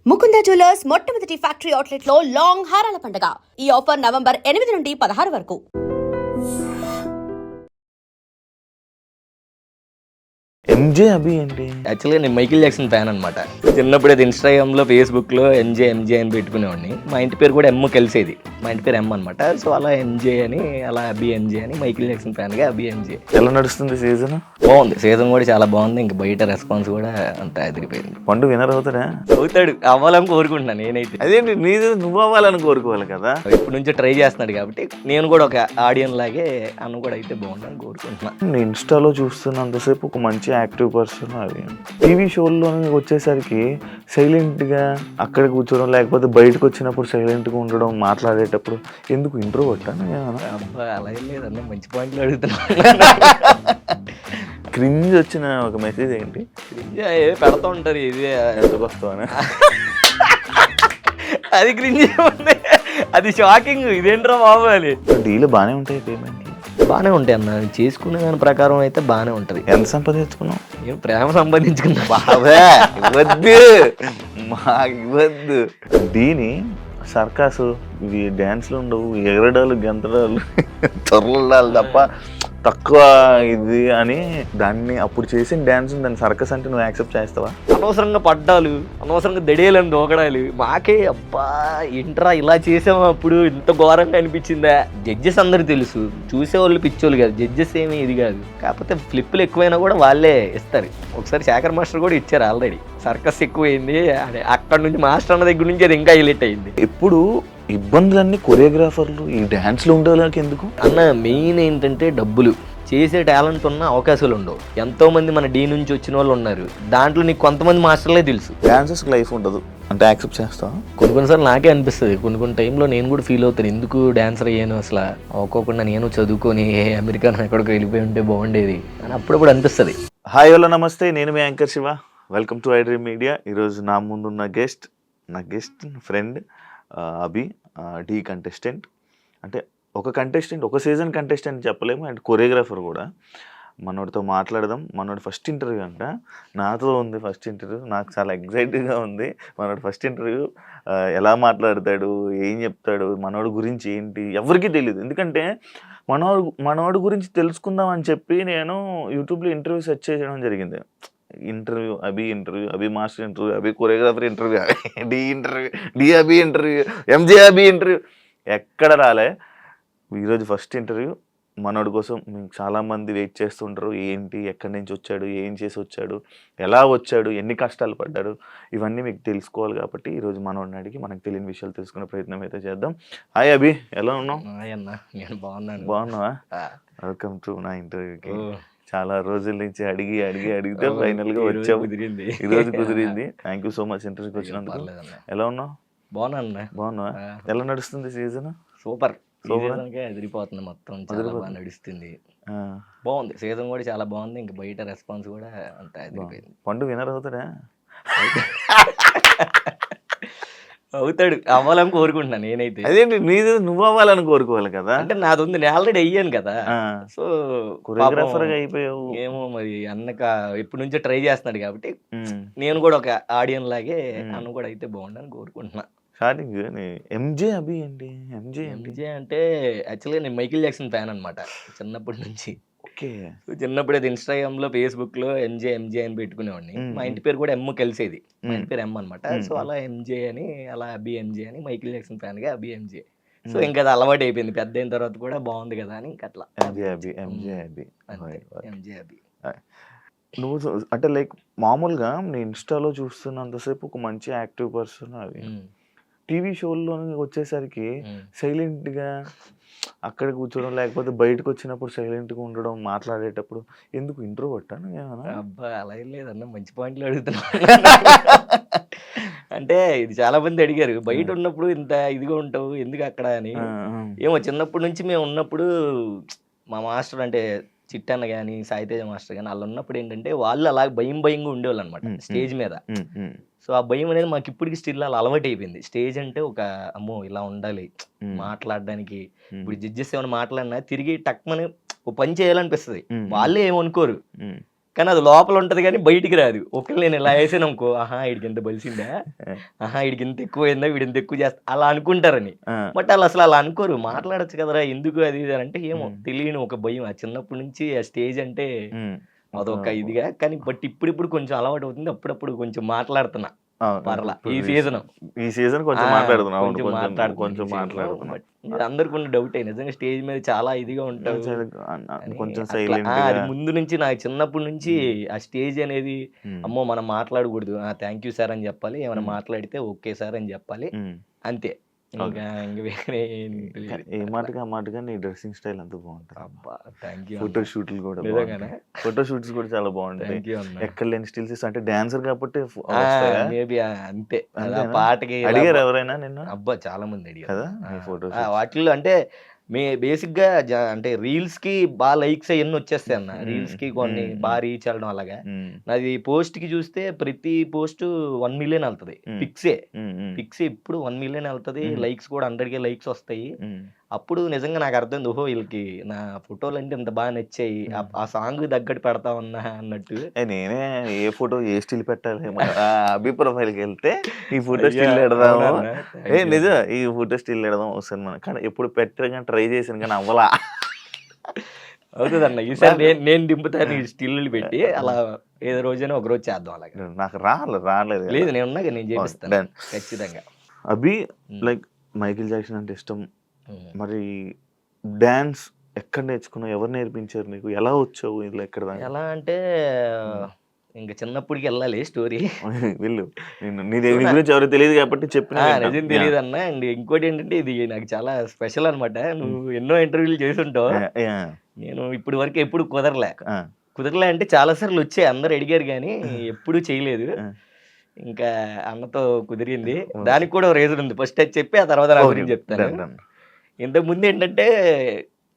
Mukunda jewellers మొట్టమొదటి factory outlet లో long హారాల పండుగ. ఈ ఆఫర్ నవంబర్ 8 నుండి 16 వరకు. ఎంజే అభి ఏంటి? యాక్చువల్గా నేను మైకిల్ జాక్సన్ ఫ్యాన్ అనమాట. చిన్నప్పుడు అది ఇన్స్టాగ్రామ్లో ఫేస్బుక్లో ఎంజే అని పెట్టుకునేవాడిని. మా ఇంటి పేరు కూడా ఎమ్ కలిసేది, మా ఇంటి పేరు ఎమ్ అనమాట. సో అలా ఎంజే అని, అలా అభి ఎంజే అని, మైకిల్ జాక్సన్ ఫ్యాన్గా అభి ఎంజే. ఎలా నడుస్తుంది సీజన్? బాగుంది, సీజన్ కూడా చాలా బాగుంది. ఇంకా బయట రెస్పాన్స్ కూడా అంత ఎదిరిపోయింది. పండు వినర్ అవుతాడా? అవుతాడు, అవ్వాలని కోరుకుంటున్నాను నేనైతే. అదేంటి నీది నువ్వు అవ్వాలని కోరుకోవాలి కదా. ఇప్పటి నుంచో ట్రై చేస్తున్నాడు కాబట్టి నేను కూడా ఒక ఆడియన్ లాగే అన్న కూడా అయితే బాగుందని కోరుకుంటున్నాను. నేను ఇన్స్టాలో చూస్తున్నంతసేపు ఒక మంచి యాక్టివ్ పర్సన్. అది టీవీ షోల్లో వచ్చేసరికి సైలెంట్గా అక్కడ కూర్చోవడం, లేకపోతే బయటకు వచ్చినప్పుడు సైలెంట్గా ఉండడం, మాట్లాడేటప్పుడు ఎందుకు ఇంట్రో కొట్టాను? అబ్బా అలా ఏం లేదన్న, మంచి పాయింట్లు అడుగుతున్నాను. క్రింజ్ వచ్చిన ఒక మెసేజ్ ఏంటి? పెడతా ఉంటారు, ఇది ఎందుకు వస్తావని. అది క్రింజ్, అది షాకింగ్. ఇదేంట్రా బాబు అని. డీలు బాగానే ఉంటాయి, పేమెంట్లు బాగానే ఉంటాయి అన్న, చేసుకునే దాని ప్రకారం అయితే బాగానే ఉంటుంది. ఎంత సంపాదించుకున్నావు? నేను ప్రేమ సంపాదించుకున్నా. బాబే ఇవ్వద్దు, మాకు ఇవ్వద్దు. దీని సర్కాసు, ఇవి డ్యాన్స్లు ఉండవు, ఎగరడాలు గెంతడాలు తొరలాలు తప్ప తక్కువ ఇది అని దాన్ని అప్పుడు చేసిన డ్యాన్స్ దాన్ని సర్కస్ అంటే నువ్వు యాక్సెప్ట్ చేస్తావా? అనవసరంగా పడ్డాలు, అనవసరంగా దడేలని దూకడాలు, మాకే అబ్బా ఏంట్రా ఇలా చేసాము, అప్పుడు ఇంత ఘోరంగా అనిపించిందా. జడ్జెస్ అందరు తెలుసు, చూసేవాళ్ళు పిచ్చోళ్ళు కాదు, జడ్జెస్ ఏమీ ఇది కాదు. కాకపోతే ఫ్లిప్పులు ఎక్కువైనా కూడా వాళ్ళే ఇస్తారు. ఒకసారి శేఖర్ మాస్టర్ కూడా ఇచ్చారు ఆల్రెడీ. సర్కస్ ఎక్కువైంది అని, అక్కడ నుంచి మాస్టర్ అన్న దగ్గర నుంచి అది ఇంకా హైలైట్ అయింది. ఎప్పుడు ఇబ్బందులన్నీ కొరియోగ్రాఫర్లు ఈ డ్యాన్స్లో ఉండేలాకి ఎందుకు అన్న? మెయిన్ ఏంటంటే డబ్బులు. చేసే టాలెంట్ ఉన్న అవకాశాలు ఉండవు. ఎంతో మంది మన డీ నుంచి వచ్చిన వాళ్ళు ఉన్నారు, దాంట్లో నీకు కొంతమంది మాస్టర్లే తెలుసు. డాన్సెస్ లైఫ్ ఉండదు అంటే యాక్సెప్ట్ చేస్తావా? కొన్నిసార్లు నాకే అనిపిస్తుంది, కొన్ని టైంలో నేను కూడా ఫీల్ అవుతాను, ఎందుకు డాన్సర్ అయ్యాను అసలు, అవ్వకోకుండా నేను చదువుకొని అమెరికా ఎక్కడికి వెళ్ళిపోయి ఉంటే బాగుండేది అని అప్పుడప్పుడు అనిపిస్తుంది. హాయ్ హలో నమస్తే, నేను మీ anchor Shiva. Welcome to iDream media. ఈరోజు నా ముందున్న నా guest friend Abhi, Dhee contestant. అంటే ఒక కంటెస్టెంట్, ఒక సీజన్ కంటెస్టెంట్ చెప్పలేము, అండ్ కొరియోగ్రాఫర్ కూడా. మనోడితో మాట్లాడదాం. మనోడి ఫస్ట్ ఇంటర్వ్యూ అంట, నాతో ఉంది ఫస్ట్ ఇంటర్వ్యూ. నాకు చాలా ఎగ్జైటింగ్గా ఉంది. మనోడి ఫస్ట్ ఇంటర్వ్యూ ఎలా మాట్లాడతాడు, ఏం చెప్తాడు, మనోడి గురించి ఏంటి ఎవరికీ తెలియదు. ఎందుకంటే మనోడి గురించి తెలుసుకుందాం అని చెప్పి నేను యూట్యూబ్లో ఇంటర్వ్యూ సెర్చ్ చేయడం జరిగింది. ఇంటర్వ్యూ, అభి మాస్టర్ ఇంటర్వ్యూ, అభి కొరియోగ్రాఫర్ ఇంటర్వ్యూ, డి అభి ఇంటర్వ్యూ, ఎంజే అభి ఇంటర్వ్యూ, ఎక్కడ రాలే. ఈరోజు ఫస్ట్ ఇంటర్వ్యూ. మనోడి కోసం మీకు చాలామంది వెయిట్ చేస్తుంటారు. ఏంటి, ఎక్కడి నుంచి వచ్చాడు, ఏం చేసి వచ్చాడు, ఎలా వచ్చాడు, ఎన్ని కష్టాలు పడ్డాడు, ఇవన్నీ మీకు తెలుసుకోవాలి. కాబట్టి ఈరోజు మనోడిని అడిగి మనకు తెలియని విషయాలు తెలుసుకునే ప్రయత్నం అయితే చేద్దాం. హాయ్ అభి, ఎలా ఉన్నావు? నేను బాగున్నావా? వెల్కమ్ టు నా ఇంటర్వ్యూకి. చాలా రోజుల నుంచి అడిగితే ఫైనల్ గా వచ్చావు. ఈరోజు కుదిరింది. థ్యాంక్ యూ సో మచ్ ఇంటర్వ్యూకి వచ్చినందుకు. ఎలా ఉన్నావు? బాగున్నావా? ఎలా నడుస్తుంది సీజన్? సూపర్, ఎదిరిపోతుంది మొత్తం, చాలా బాగా నడుస్తుంది. బాగుంది, సీజన్ కూడా చాలా బాగుంది. ఇంకా బయట రెస్పాన్స్ కూడా అంత ఎదిరిపోయింది. పండు వినర్ అవుతాడా? అవుతాడు, అవ్వాలని కోరుకుంటున్నాను నేనైతే. అదేంటి నీది నువ్వు అవ్వాలని కోరుకోవాలి కదా. అంటే నాది ఉంది, నేను ఆల్రెడీ అయ్యాను కదా. సో కొరియోగ్రాఫర్ గా అయిపోయావు. ఏమో మరి అన్నక ఎప్పటి నుంచో ట్రై చేస్తున్నాడు కాబట్టి నేను కూడా ఒక ఆడియన్ లాగే అన్న కూడా అయితే బాగుండని కోరుకుంటున్నా. స్టార్టింగ్ ఎంజే అభి ఏంటి? ఎంజే అంటే యాక్చువల్గా నేను మైకిల్ జాక్సన్ ఫ్యాన్ అనమాట చిన్నప్పటి నుంచి. ఓకే. చిన్నప్పుడు అది ఇన్స్టాగ్రామ్లో ఫేస్బుక్లో ఎంజే అని పెట్టుకునేవాడిని. మా ఇంటి పేరు కూడా ఎమ్ కలిసేది, మా ఇంటి పేరు ఎమ్ అనమాట. సో అలా ఎంజే అని, అలా అభి ఎంజే అని, మైకిల్ జాక్సన్ ఫ్యాన్గా అభి ఎంజే. సో ఇంకా అది అలవాటు అయిపోయింది. పెద్ద అయిన తర్వాత కూడా బాగుంది కదా అని ఇంకా అట్లా ఎంజే అభి. నువ్వు అంటే లైక్ మామూలుగా నేను ఇన్స్టాలో చూస్తున్నంతసేపు ఒక మంచి యాక్టివ్ పర్సన్. అది టీవీ షోల్లో వచ్చేసరికి సైలెంట్గా అక్కడ కూర్చోవడం, లేకపోతే బయటకు వచ్చినప్పుడు సైలెంట్గా ఉండడం, మాట్లాడేటప్పుడు ఎందుకు ఇంట్రో కొట్టాను? అబ్బా అలా ఏం లేదన్న, మంచి పాయింట్లు అడుగుతున్నాను. అంటే ఇది చాలా మంది అడిగారు, బయట ఉన్నప్పుడు ఇంత ఇదిగా ఉంటావు ఎందుకు అక్కడ అని. ఏమో చిన్నప్పటి నుంచి మేము ఉన్నప్పుడు మా మాస్టర్ అంటే చిట్టన్న కానీ, సాయితేజ మాస్టర్ కానీ, వాళ్ళు ఉన్నప్పుడు ఏంటంటే వాళ్ళు అలా భయంగా ఉండేవాళ్ళు అనమాట స్టేజ్ మీద. సో ఆ భయం అనేది మాకు ఇప్పటికి స్టిల్ అలా అలవాటు అయిపోయింది. స్టేజ్ అంటే ఒక అమ్మో ఇలా ఉండాలి మాట్లాడడానికి. ఇప్పుడు జడ్జెస్ ఏమైనా మాట్లాడినా తిరిగి టక్మని ఓ పని చేయాలనిపిస్తుంది. వాళ్ళే ఏమనుకోరు, కానీ అది లోపల ఉంటది కానీ బయటికి రాదు. ఒకవేళ నేను ఇలా వేసాను అనుకో, ఆహా వీడికి ఎంత బలిసిందా, ఆహా వీడికి ఇంత ఎక్కువైందా, వీడు ఇంత ఎక్కువ చేస్తా అలా అనుకుంటారని. బట్ వాళ్ళు అసలు అలా అనుకోరు. మాట్లాడొచ్చు కదరా ఎందుకు అది ఇది అంటే ఏమో తెలియని ఒక భయం. ఆ చిన్నప్పటి నుంచి ఆ స్టేజ్ అంటే అదొక ఇదిగా. కానీ బట్ ఇప్పుడు కొంచెం అలవాటు అవుతుంది. అప్పుడప్పుడు కొంచెం మాట్లాడుతున్నా పర్లా. ఈ సీజన్ కొంచెం మాట్లాడుతున్నావు. కొంచెం మాట్లాడుతున్నా. అందరికి ఉన్న డౌటే నిజంగా స్టేజ్ మీద చాలా ఇదిగా ఉంటావు. కొంచెం అట్లా, సైలెంట్ అది ముందు నుంచి నాకు చిన్నప్పటి నుంచి ఆ స్టేజ్ అనేది అమ్మో మనం మాట్లాడకూడదు, థ్యాంక్ యూ సార్ అని చెప్పాలి, ఏమైనా మాట్లాడితే ఓకే సార్ అని చెప్పాలి, అంతే. ఇంకా వేరే ఏం తెలియదు. ఏ మాటగా ఆ మాటగా నీ డ్రెస్సింగ్ స్టైల్ అంతా బాగుంటుంది. అబ్బా థ్యాంక్ యూ. ఫోటో షూట్లు కూడా నిజంగానే ఫోటో షూట్స్ కూడా చాలా బాగుంటాయి. థ్యాంక్ యూ అన్న. ఎక్కడ లేని స్టిల్స్ అంటే డాన్సర్ కాబట్టి మేబీ అంతే. ఆ పాటకి అడిగారు ఎవరైనా నిన్ను? అబ్బా చాలా మంది అడిగారు కదా నీ ఫోటో వాటిల్లో. అంటే బేసిక్ గా అంటే రీల్స్ కి బాగా లైక్స్ అవన్నీ వచ్చేస్తాయి అన్న. రీల్స్ కి కొన్ని బాగా రీచ్ అవ్వడం అలాగా. నాది పోస్ట్ కి చూస్తే ప్రతి పోస్ట్ 1 మిలియన్ వెళ్తది. ఫిక్సే ఇప్పుడు 1 మిలియన్ వెళ్తది. లైక్స్ కూడా 100K లైక్స్ వస్తాయి. అప్పుడు నిజంగా నాకు అర్థమైంది, ఓహో వీళ్ళకి నా ఫోటోలు అంటే ఇంత బాగా నచ్చాయి, ఆ సాంగ్ తగ్గట్టు పెడతా ఉన్నా అన్నట్టు. నేనే ఏ ఫోటో ఏ స్టిల్ పెట్టాలి అభి ప్రొఫైల్కి వెళ్తే ఈ ఫోటో స్టిల్ పెడదాము, నిజం ఈ ఫోటో స్టిల్ పెడదాం వస్తుంది మనం. కానీ ఎప్పుడు పెట్టగా ట్రై చేసాను కానీ అవ్వలా. అవుతుందన్న ఈసారి నేను దింపుతాను స్టిల్ పెట్టి. అలా ఏదో రోజైనా ఒక రోజు చేద్దాం అలాగే. నాకు రాలేదు. లేదు నేను ఉన్నాగా, నేను చేపిస్తాను ఖచ్చితంగా. అభి లైక్ మైకేల్ జాక్సన్ అంటే ఇష్టం. మరి డాన్స్ ఎక్కడ నేర్చుకున్నావు? ఎవరు నేర్పించారు నీకు? ఎలా వచ్చావు ఇలా ఎక్కడ? ఎలా అంటే ఇంకా చిన్నప్పటికి వెళ్ళాలి స్టోరీ. వెళ్ళు, నీ గురించి ఎవరు తెలియదు కాబట్టి చెప్పిన నిజం తెలియదు అన్న. అండ్ ఇంకోటి ఏంటంటే ఇది నాకు చాలా స్పెషల్ అనమాట. నువ్వు ఎన్నో ఇంటర్వ్యూలు చేస్తుంటావు, నేను ఇప్పటి వరకు ఎప్పుడు కుదరలే అంటే చాలా సార్లు వచ్చాయి, అందరు అడిగారు కానీ ఎప్పుడు చేయలేదు. ఇంకా అన్నతో కుదిరింది. దానికి కూడా రీజన్ ఉంది. ఫస్ట్ అది చెప్పి ఆ తర్వాత నా గురించి చెప్తాను. ఇంతకు ముందు ఏంటంటే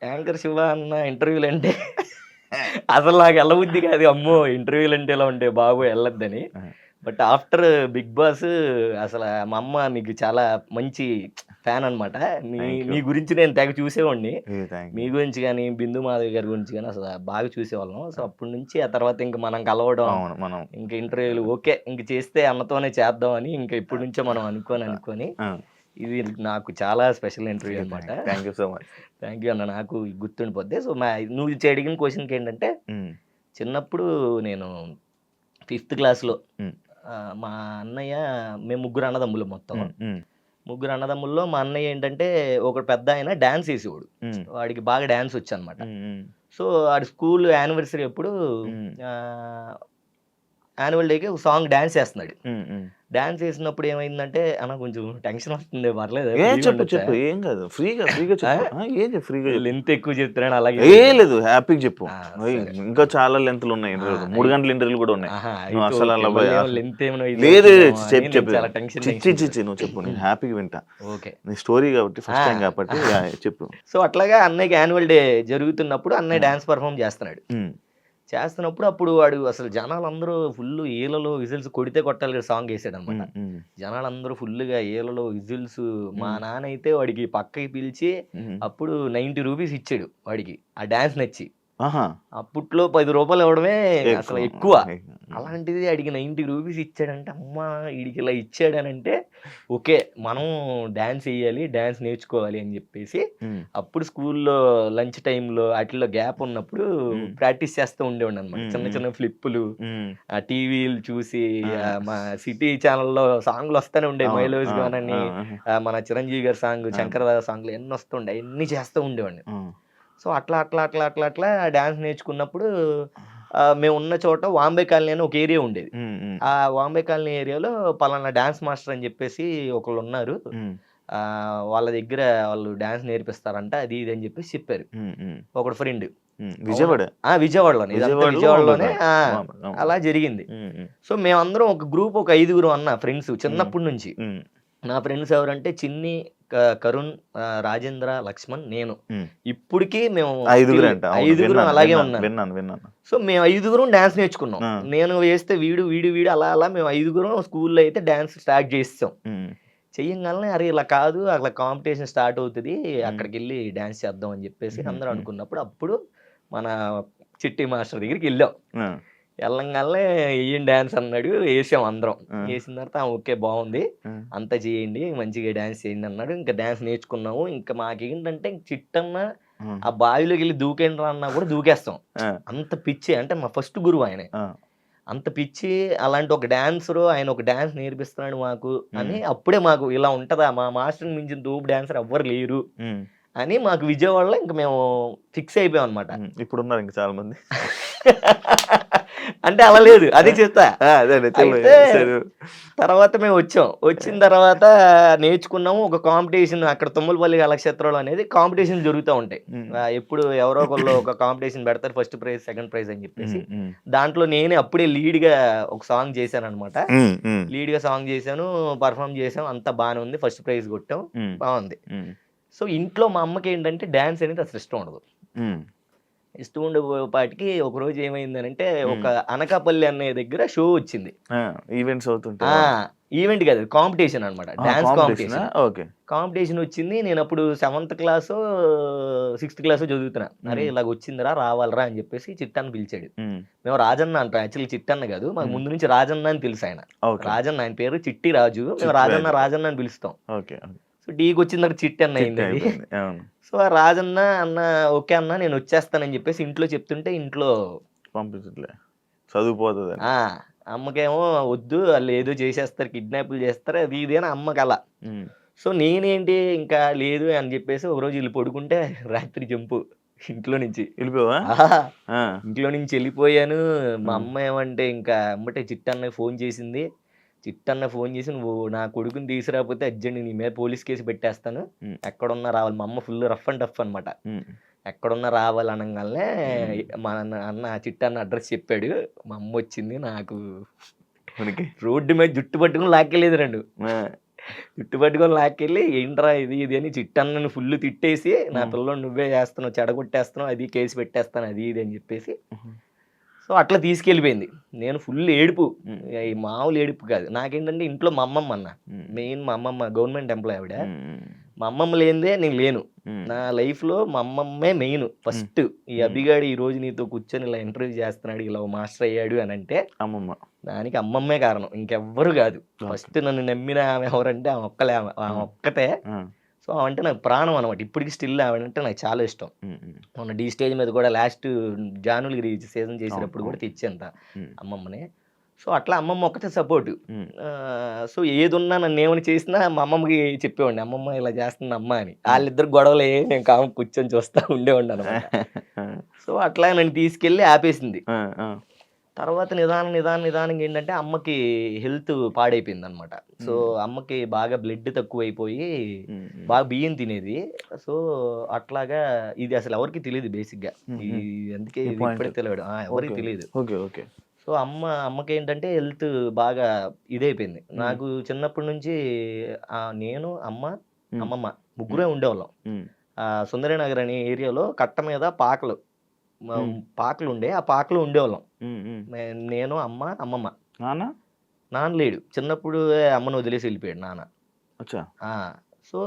యాంకర్ శివ అన్న ఇంటర్వ్యూలు అంటే అసలు నాకు వెళ్ళబుద్ధి కాదు. అమ్మో ఇంటర్వ్యూలు అంటే ఎలా ఉంటాయి బాబు, వెళ్ళొద్దని. బట్ ఆఫ్టర్ బిగ్ బాస్ అసలు మా అమ్మ మీకు చాలా మంచి ఫ్యాన్ అనమాట. మీ గురించి నేను తెగ చూసేవాడిని. మీ గురించి కానీ బిందు మాధవి గారి గురించి కానీ అసలు బాగా చూసేవాళ్ళం. సో అప్పటి నుంచి ఆ తర్వాత ఇంకా మనం కలవడం, ఇంకా ఇంటర్వ్యూలు ఓకే ఇంక చేస్తే అన్నతోనే చేద్దాం అని ఇంకా ఇప్పటి నుంచో మనం అనుకొని ఇది నాకు చాలా స్పెషల్ ఇంటర్వ్యూ అనమాట. Thank you so much. Thank you అన్న, నాకు గుర్తుండిపోద్ది. సో నువ్వు అడిగిన క్వశ్చన్కి ఏంటంటే చిన్నప్పుడు నేను 5th క్లాస్లో మా అన్నయ్య, మేము ముగ్గురు అన్నదమ్ములు మొత్తం. ముగ్గురు అన్నదమ్ముల్లో మా అన్నయ్య ఏంటంటే ఒక పెద్ద ఆయన డాన్స్ వేసేవాడు. వాడికి బాగా డాన్స్ వచ్చు అనమాట. సో వాడి స్కూల్ యానివర్సరీ అప్పుడు యాన్యువల్ డేకి ఒక సాంగ్ డాన్స్ చేస్తున్నాడు. డాన్స్ చేసినప్పుడు ఏమైందంటే అన్న కొంచెం టెన్షన్ వస్తుంది, పర్లేదు చెప్పు ఏం కాదు, ఫ్రీగా ఫ్రీగా లెంత్ ఎక్కువ చెప్తున్నాను అలాగే లేదు, హ్యాపీగా చెప్పు. ఇంకా చాలా లెంత్లు ఉన్నాయి, 3 గంటల ఇంటర్వ్యూలు కూడా ఉన్నాయి. అసలు లెంత్ లేదు చెప్పు, నువ్వు చెప్పు, నేను హ్యాపీగా వింటా. ఓకే నీ స్టోరీ కాబట్టి ఫస్ట్ టైం కాబట్టి చెప్పు. సో అట్లాగా అన్నయ్యకి యాన్యువల్ డే జరుగుతున్నప్పుడు అన్నయ్య డాన్స్ పర్ఫామ్ చేస్తున్నప్పుడు అప్పుడు వాడు అసలు జనాలందరూ ఫుల్ ఏలలో విజిల్స్ కొడితే కొట్టాలి సాంగ్ వేసాడు అనమాట. జనాలందరూ ఫుల్గా ఏలలో విజిల్స్. మా నాన్న అయితే వాడికి పక్కకి పిలిచి అప్పుడు 90 రూపీస్ ఇచ్చాడు వాడికి ఆ డాన్స్ నచ్చి. అప్పట్లో 10 రూపాయలు ఇవ్వడమే అసలు ఎక్కువ. అలాంటిది అడిగి 90 రూపీస్ ఇచ్చాడంటే అమ్మా వీడికి ఇలా ఇచ్చాడనంటే ఓకే మనం డాన్స్ వేయాలి, డాన్స్ నేర్చుకోవాలి అని చెప్పేసి అప్పుడు స్కూల్లో లంచ్ టైంలో వాటిల్లో గ్యాప్ ఉన్నప్పుడు ప్రాక్టీస్ చేస్తూ ఉండేవాడు అనమాట. చిన్న చిన్న ఫ్లిప్పులు ఆ టీవీలు చూసి మా సిటీ ఛానల్లో సాంగ్లు వస్తూనే ఉండే, మైలోజ్ గానని మన చిరంజీవి గారి సాంగ్, శంకరదాద సాంగ్లు ఎన్ని వస్తుండే అన్ని చేస్తూ ఉండేవాడిని. సో అట్లా డాన్స్ నేర్చుకున్నప్పుడు మేము ఉన్న చోట వాంబే కాలనీ అని ఒక ఏరియా ఉండేది. ఆ వాంబే కాలనీ ఏరియాలో పలానా డాన్స్ మాస్టర్ అని చెప్పేసి ఒకళ్ళు ఉన్నారు, వాళ్ళ దగ్గర వాళ్ళు డాన్స్ నేర్పిస్తారంట అది ఇది అని చెప్పేసి చెప్పారు ఒకడు ఫ్రెండ్. విజయవాడలోనే అలా జరిగింది. సో మేమందరం ఒక గ్రూప్, ఒక 5గురు అన్న ఫ్రెండ్స్ చిన్నప్పటి నుంచి. నా ఫ్రెండ్స్ ఎవరంటే చిన్ని, కరుణ్, రాజేంద్ర, లక్ష్మణ్, నేను. ఇప్పటికీ మేము 5గురు అలాగే ఉన్నాం. సో మేము 5గురం డాన్స్ నేర్చుకున్నాం. నేను వేస్తే వీడు అలా మేము 5గురం స్కూల్లో అయితే డాన్స్ స్టార్ట్ చేస్తాం. చెయ్యంగానే అరే ఇలా కాదు, అట్లా కాంపిటీషన్ స్టార్ట్ అవుతుంది, అక్కడికి వెళ్ళి డాన్స్ చేద్దాం అని చెప్పేసి అందరూ అనుకున్నప్పుడు అప్పుడు మన చిట్టి మాస్టర్ దగ్గరికి వెళ్ళాం. వెళ్ళంగానే వేయండి డ్యాన్స్ అన్నాడు. వేసాం అందరం. ఆ. వేసిన తర్వాత ఓకే బాగుంది, ఆ. అంతా చేయండి, మంచిగా డ్యాన్స్ చేయండి అన్నాడు. ఇంకా డ్యాన్స్ నేర్చుకున్నాము. ఇంకా మాకేంటంటే చిట్టన్న ఆ. ఆ బావిలోకి వెళ్ళి దూకేండ్రా అన్నా కూడా దూకేస్తాం. ఆ. అంత పిచ్చి, అంటే మా ఫస్ట్ గురువు ఆయనే. ఆ. అంత పిచ్చి. అలాంటి ఒక డాన్సరు ఆయన ఒక డాన్స్ నేర్పిస్తున్నాడు మాకు అని ఉమ్. అప్పుడే మాకు ఇలా ఉంటదా, మా మాస్టర్ని మించిన తోపు డాన్సర్ ఎవ్వరు లేరు ఉమ్. అని మాకు విజయవాడలో ఇంక మేము ఫిక్స్ అయిపోయాం అనమాట. ఉమ్. ఇప్పుడు ఉన్నారు ఇంకా చాలా మంది. అంటే అలా లేదు, అదే చెప్తా. అదే అయితే తర్వాత మేము వచ్చిన తర్వాత నేర్చుకున్నాము. ఒక కాంపిటీషన్ అక్కడ తుమ్మలపల్లి కళాక్షేత్రంలో అనేది కాంపిటీషన్ జరుగుతూ ఉంటాయి. ఎప్పుడు ఎవరో ఒకళ్ళు ఒక కాంపిటీషన్ పెడతారు, ఫస్ట్ ప్రైజ్ సెకండ్ ప్రైజ్ అని చెప్పేసి. దాంట్లో నేనే అప్పుడే లీడ్ గా ఒక సాంగ్ చేశాను అనమాట. లీడ్ గా సాంగ్ చేశాను, పర్ఫామ్ చేసాం, అంతా బాగానే ఉంది, ఫస్ట్ ప్రైజ్ కొట్టాం, బాగుంది. సో ఇంట్లో మా అమ్మకి ఏంటంటే డాన్స్ అనేది అసలు ఇష్టం ఉండదు. ఇష్టం ఉండేపాటికి ఒక రోజు ఏమైందనంటే ఒక అనకాపల్లి అనే దగ్గర షో వచ్చింది. ఈవెంట్స్ అవుతుంటాయి. ఈవెంట్ కాదు, కాంపిటీషన్ అనమాట, డాన్స్ కాంపిటీషన్. ఓకే. కాంపిటీషన్ వచ్చింది. నేను అప్పుడు 7th క్లాస్ 6th క్లాస్ చదువుతున్నా. అరే ఇలాగ వచ్చిందిరా, రావాలరా అని చెప్పేసి చిట్టన్న పిలిచాడు. మేము రాజన్న అంటాం, యాక్చువల్లీ చిట్టన్న కాదు, మాకు ముందు నుంచి రాజన్న అని తెలుసు ఆయన. రాజన్న, ఆయన పేరు చిట్టి రాజు, మేము రాజన్న అని పిలుస్తాం. సో డీకి వచ్చిన తర్వాత చిట్టి అన్న అయింది అది. సో ఆ రాజన్న అన్న ఓకే అన్న నేను వచ్చేస్తానని చెప్పేసి ఇంట్లో చెప్తుంటే ఇంట్లో పంపించట్లే, చదువుపోతుంది. అమ్మకేమో వద్దు, వాళ్ళు ఏదో చేసేస్తారు, కిడ్నాప్లు చేస్తారు, అది ఇది అని అమ్మకి అలా. సో నేనేంటి ఇంకా లేదు అని చెప్పేసి ఒకరోజు వీళ్ళు పడుకుంటే రాత్రి జంపు ఇంట్లో నుంచి వెళ్ళిపోవా. ఇంట్లో నుంచి వెళ్ళిపోయాను. మా అమ్మ ఏమంటే ఇంకా అమ్మటే చిట్టన్న ఫోన్ చేసింది. చిట్టన్న ఫోన్ చేసి నువ్వు నా కొడుకుని తీసుకురాకపోతే అర్జెంట్ నీ మీద పోలీస్ కేసు పెట్టేస్తాను, ఎక్కడున్నా రావాలి. మా అమ్మ ఫుల్ రఫ్ అండ్ టఫ్ అనమాట. ఎక్కడున్నా రావాలి అనగానే మా అన్న చిట్టన్న అడ్రస్ చెప్పాడు. మా అమ్మ వచ్చింది, నాకు రోడ్డు మీద జుట్టు పట్టుకుని లాక్కెళ్ళేది రెండు. జుట్టు పట్టుకొని లాక్కెళ్ళి ఏంట్రా ఇది ఇది అని చిట్టన్నను ఫుల్ తిట్టేసి, నా పిల్లని నువ్వే చేస్తున్నావు, చెడగొట్టేస్తున్నావు, అది కేసు పెట్టేస్తాను, అది ఇది అని చెప్పేసి. సో అట్లా తీసుకెళ్ళిపోయింది. నేను ఫుల్ ఏడుపు, ఈ మామూలు ఏడుపు కాదు. నాకేంటంటే ఇంట్లో మా అమ్మమ్మ అన్న, మెయిన్ మా అమ్మమ్మ గవర్నమెంట్ ఎంప్లాయ్ ఆవిడ. మా అమ్మమ్మ లేనిదే నేను లేను. నా లైఫ్లో మా అమ్మమ్మే మెయిన్ ఫస్ట్. ఈ అభిగాడు ఈ రోజు నీతో కూర్చొని ఇలా ఇంటర్వ్యూ చేస్తున్నాడు, ఇలా మాస్టర్ అయ్యాడు అని అంటే అమ్మమ్మ, దానికి అమ్మమ్మే కారణం, ఇంకెవ్వరు కాదు. ఫస్ట్ నన్ను నమ్మిన ఆమె ఎవరంటే ఆమె ఒక్కతే. సో అంటే నాకు ప్రాణం అనమాట. ఇప్పటికి స్టిల్ ఆవిడంటే నాకు చాలా ఇష్టం. మొన్న డీ స్టేజ్ మీద కూడా లాస్ట్ జానులగిరి సీజన్ చేసినప్పుడు కూడా తెచ్చేంత అమ్మమ్మని. సో అట్లా అమ్మమ్మ ఒక్కటే సపోర్టు. సో ఏది ఉన్నా నన్ను ఏమని చేసినా మా అమ్మమ్మకి చెప్పేవాడిని, అమ్మమ్మ ఇలా చేస్తుంది అమ్మ అని. వాళ్ళిద్దరు గొడవలే, నేను కాము కూర్చొని చూస్తూ ఉండేవాడిని అనమాట. సో అట్లా నన్ను తీసుకెళ్ళి ఆపేసింది. తర్వాత నిదానంగా ఏంటంటే అమ్మకి హెల్త్ పాడైపోయింది అనమాట. సో అమ్మకి బాగా బ్లడ్ తక్కువైపోయి బాగా బియ్యం తినేది. సో అట్లాగా ఇది అసలు ఎవరికి తెలియదు బేసిక్గా, అందుకే ఇప్పుడే తెలియదు, ఎవరికి తెలియదు. సో అమ్మకి ఏంటంటే హెల్త్ బాగా ఇదైపోయింది. నాకు చిన్నప్పటి నుంచి నేను అమ్మమ్మ ముగ్గురే ఉండేవాళ్ళం. సుందరనగర్ అనే ఏరియాలో కట్ట మీద పాకలు ఉండే, ఆ పాకలు ఉండేవాళ్ళం. నేను అమ్మమ్మ. నాన్న లేడు, చిన్నప్పుడు అమ్మను వదిలేసి వెళ్ళిపోయాడు నాన్న. సో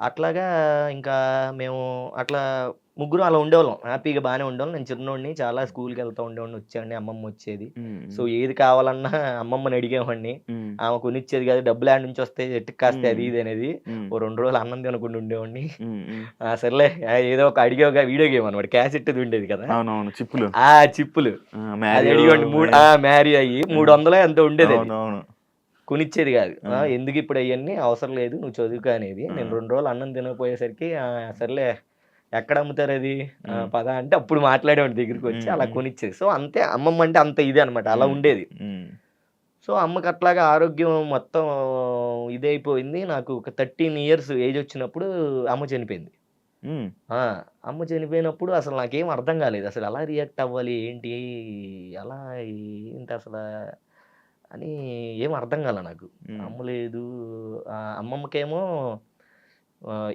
అట్లాగా ఇంకా మేము అట్లా ముగ్గురు అలా ఉండేవాళ్ళం, హ్యాపీగా బాగానే ఉండేవాళ్ళం. నేను చిన్నోడిని, చాలా స్కూల్కి వెళ్తూ ఉండేవాడిని, వచ్చేవాడిని, అమ్మమ్మ వచ్చేది. సో ఏది కావాలన్నా అమ్మమ్మని అడిగేవాడిని, ఆమె కొనిచ్చేది కాదు. డబ్బులు ఆడ నుంచి వస్తే ఎట్టుకు కాస్తే అది ఇది అనేది. ఓ 2 రోజులు అన్నం తినకుండా ఉండేవాడిని. సర్లే ఏదో ఒక అడిగే వీడియో గేమ్ అనమాట, క్యాసెట్ ఉండేది కదా, చిప్పులు అది అడిగేవాడిని. మ్యారీ అయ్యి 300 అంత ఉండేది, కొనిచ్చేది కాదు. ఎందుకు ఇప్పుడు అవన్నీ అవసరం లేదు, నువ్వు చదువుకో అనేది. నేను 2 రోజులు అన్నం తినకపోయేసరికి సర్లే ఎక్కడ అమ్ముతారు అది, పద అంటే అప్పుడు మాట్లాడేవాడి దగ్గరికి వచ్చి అలా కొనిచ్చేది. సో అంతే, అమ్మమ్మ అంటే అంత ఇదే అనమాట, అలా ఉండేది. సో అమ్మకి అట్లాగా ఆరోగ్యం మొత్తం ఇదైపోయింది. నాకు ఒక 13 years ఏజ్ వచ్చినప్పుడు అమ్మ చనిపోయింది. అమ్మ చనిపోయినప్పుడు అసలు నాకేం అర్థం కాలేదు, అసలు ఎలా రియాక్ట్ అవ్వాలి ఏంటి, అలా ఏంటి అసలు అని ఏం అర్థం కాల నాకు. అమ్మ లేదు. అమ్మమ్మకేమో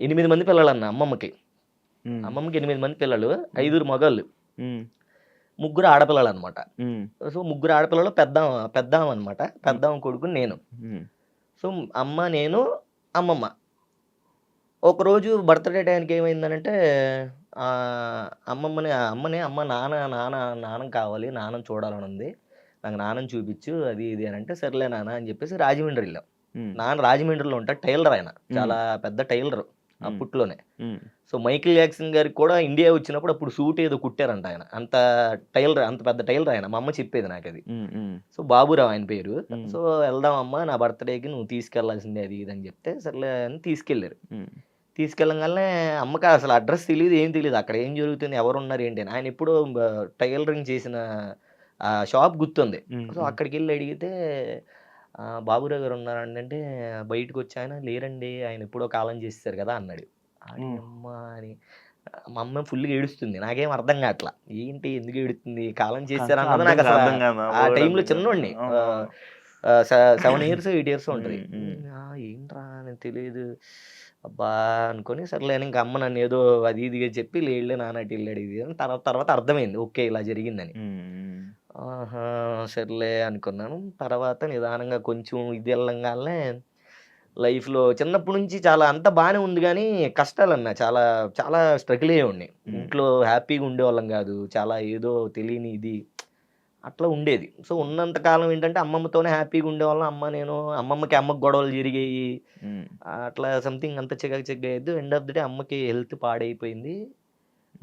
8 మంది పిల్లలు అన్న. అమ్మమ్మకి 8 మంది పిల్లలు, 5 మగళ్ళు, 3 ఆడపిల్లలు అనమాట. సో 3 ఆడపిల్లలు పెద్దాం అనమాట. పెద్దాం కొడుకు నేను. సో అమ్మ, నేను, అమ్మమ్మ. ఒకరోజు బర్త్డే టైంకి ఏమైందనంటే అమ్మ నాన్న కావాలి, నాన్నని చూడాలని ఉంది, నాకు నాన్నని చూపించు అది ఇది అని అంటే, సర్లే నాన్న అని చెప్పేసి రాజమండ్రి వెళ్ళాం. నాన్న రాజమండ్రిలో ఉంటాడు, టైలర్ ఆయన, చాలా పెద్ద టైలర్ అప్పట్లోనే. సో మైకిల్ జాక్సన్ గారికి కూడా ఇండియా వచ్చినప్పుడు అప్పుడు సూట్ ఏదో కుట్టారంట ఆయన, అంత టైలర్, అంత పెద్ద టైలర్ ఆయన. మా అమ్మ చెప్పేది నాకు అది. సో బాబురావు ఆయన పేరు. సో వెళ్దామమ్మా నా బర్త్డేకి, నువ్వు తీసుకెళ్లాల్సిందే అది ఇది అని చెప్తే సర్లే అని తీసుకెళ్ళారు. తీసుకెళ్ళగానే అమ్మకి అసలు అడ్రస్ తెలియదు, ఏం తెలియదు, అక్కడ ఏం జరుగుతుంది, ఎవరు ఉన్నారు ఏంటి అని. ఆయన ఎప్పుడో టైలరింగ్ చేసిన షాప్ గుర్తుంది. సో అక్కడికి వెళ్ళి అడిగితే బాబురావు గారు ఉన్నారండి అంటే, బయటకు వచ్చి ఆయన లేరండి, ఆయన ఎప్పుడో కాలం చేస్తారు కదా అన్నాడు. అమ్మ అని మా అమ్మ ఫుల్గా ఏడుస్తుంది. నాకేం అర్థం కావట్లా, ఏంటి ఎందుకు ఏడుతుంది, కాలం చేస్తారు అన్నది నాకు అసలు. ఆ టైంలో చిన్నోడిని, 7 years 8 years ఉంటుంది. ఏంట్రా అని తెలియదు అబ్బా అనుకొని సర్లే ఇంకా అమ్మ నన్ను ఏదో అది ఇదిగా చెప్పి లేళ్ళే నాన్నటి వెళ్ళాడు ఇది అని. తర్వాత అర్థమైంది ఓకే ఇలా జరిగిందని. ఆహా సర్లే అనుకున్నాను. తర్వాత నిదానంగా కొంచెం ఇది వెళ్ళంగానే లైఫ్లో చిన్నప్పటి నుంచి చాలా అంతా బాగానే ఉంది, కానీ కష్టాలన్నా చాలా చాలా స్ట్రగుల్ అయ్యేవాడిని. ఇంట్లో హ్యాపీగా ఉండేవాళ్ళం కాదు, చాలా ఏదో తెలియని ఇది అట్లా ఉండేది. సో ఉన్నంతకాలం ఏంటంటే అమ్మమ్మతోనే హ్యాపీగా ఉండేవాళ్ళం. అమ్మమ్మకి గొడవలు జరిగాయి, అట్లా సంథింగ్ అంత చెగ్గ అయ్యద్దు. ఎండ్ ఆఫ్ ది డే అమ్మకి హెల్త్ పాడైపోయింది.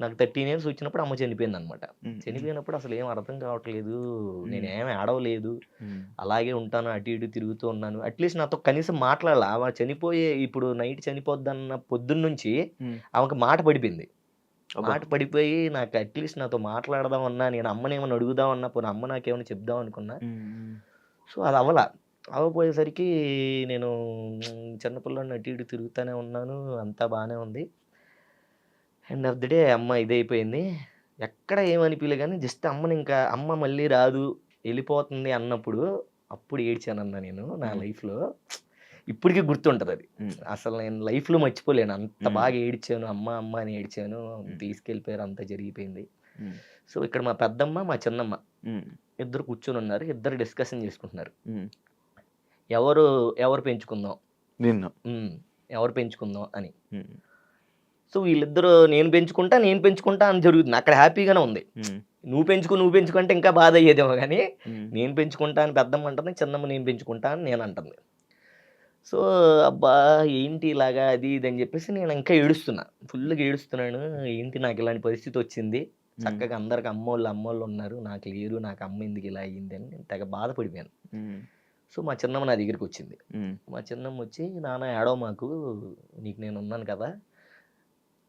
నాకు 13 years వచ్చినప్పుడు అమ్మ చనిపోయింది అనమాట. చనిపోయినప్పుడు అసలు ఏం అర్థం కావట్లేదు, నేనేమి ఆడవలేదు, అలాగే ఉంటాను, అటు ఇటు తిరుగుతూ ఉన్నాను. అట్లీస్ట్ నాతో కనీసం మాట్లాడాలి. ఆమె ఇప్పుడు నైట్ చనిపోద్దన్న పొద్దున్న నుంచి ఆమెకు మాట పడిపోయింది. మాట పడిపోయి నాకు అట్లీస్ట్ నాతో మాట్లాడదామన్నా, నేను అమ్మని ఏమైనా అడుగుదామన్నా, పోనీ అమ్మ నాకేమైనా చెప్దాం అనుకున్నా. సో అది అవ్వపోయేసరికి నేను చిన్నపిల్లని అటు ఇటు తిరుగుతూనే ఉన్నాను, అంతా బాగానే ఉంది. ఎండ్ ఆఫ్ ది డే అమ్మ ఇదైపోయింది. ఎక్కడ ఏమనిపించలే, కానీ జస్ట్ అమ్మ మళ్ళీ రాదు వెళ్ళిపోతుంది అన్నప్పుడు అప్పుడు ఏడ్చానన్నా నేను నా లైఫ్లో. ఇప్పటికీ గుర్తుంటుంది అది. అసలు నేను లైఫ్లో మర్చిపోలేను, అంత బాగా ఏడ్చాను, అమ్మ అని ఏడ్చాను. తీసుకెళ్ళిపోయారు, అంతా జరిగిపోయింది. సో ఇక్కడ మా పెద్దమ్మ మా చిన్నమ్మ ఇద్దరు కూర్చొని ఉన్నారు, ఇద్దరు డిస్కషన్ చేసుకుంటున్నారు. ఎవరు పెంచుకుందాం ఎవరు పెంచుకుందాం అని. సో వీళ్ళిద్దరు నేను పెంచుకుంటా అని జరుగుతుంది. అక్కడ హ్యాపీగానే ఉంది. నువ్వు పెంచుకు అంటే ఇంకా బాధ అయ్యేదేమో, కానీ నేను పెంచుకుంటా అని పెద్దమ్మ అంటుంది, చిన్నమ్మ నేను పెంచుకుంటా అని నేను అంటుంది. సో అబ్బా ఏంటి ఇలాగా అది ఇది అని చెప్పేసి నేను ఇంకా ఏడుస్తున్నా, ఫుల్గా ఏడుస్తున్నాను. ఏంటి నాకు ఇలాంటి పరిస్థితి వచ్చింది, చక్కగా అందరికి అమ్మోళ్ళు ఉన్నారు, నాకు లేరు, నాకు అమ్మ ఎందుకు ఇలా అయ్యింది అని నేను తెగ బాధపడిపోయాను. సో మా చిన్నమ్మ నా దగ్గరికి వచ్చింది. మా చిన్నమ్మ వచ్చి, నాన్న ఏడవ మాకు, నీకు నేను ఉన్నాను కదా,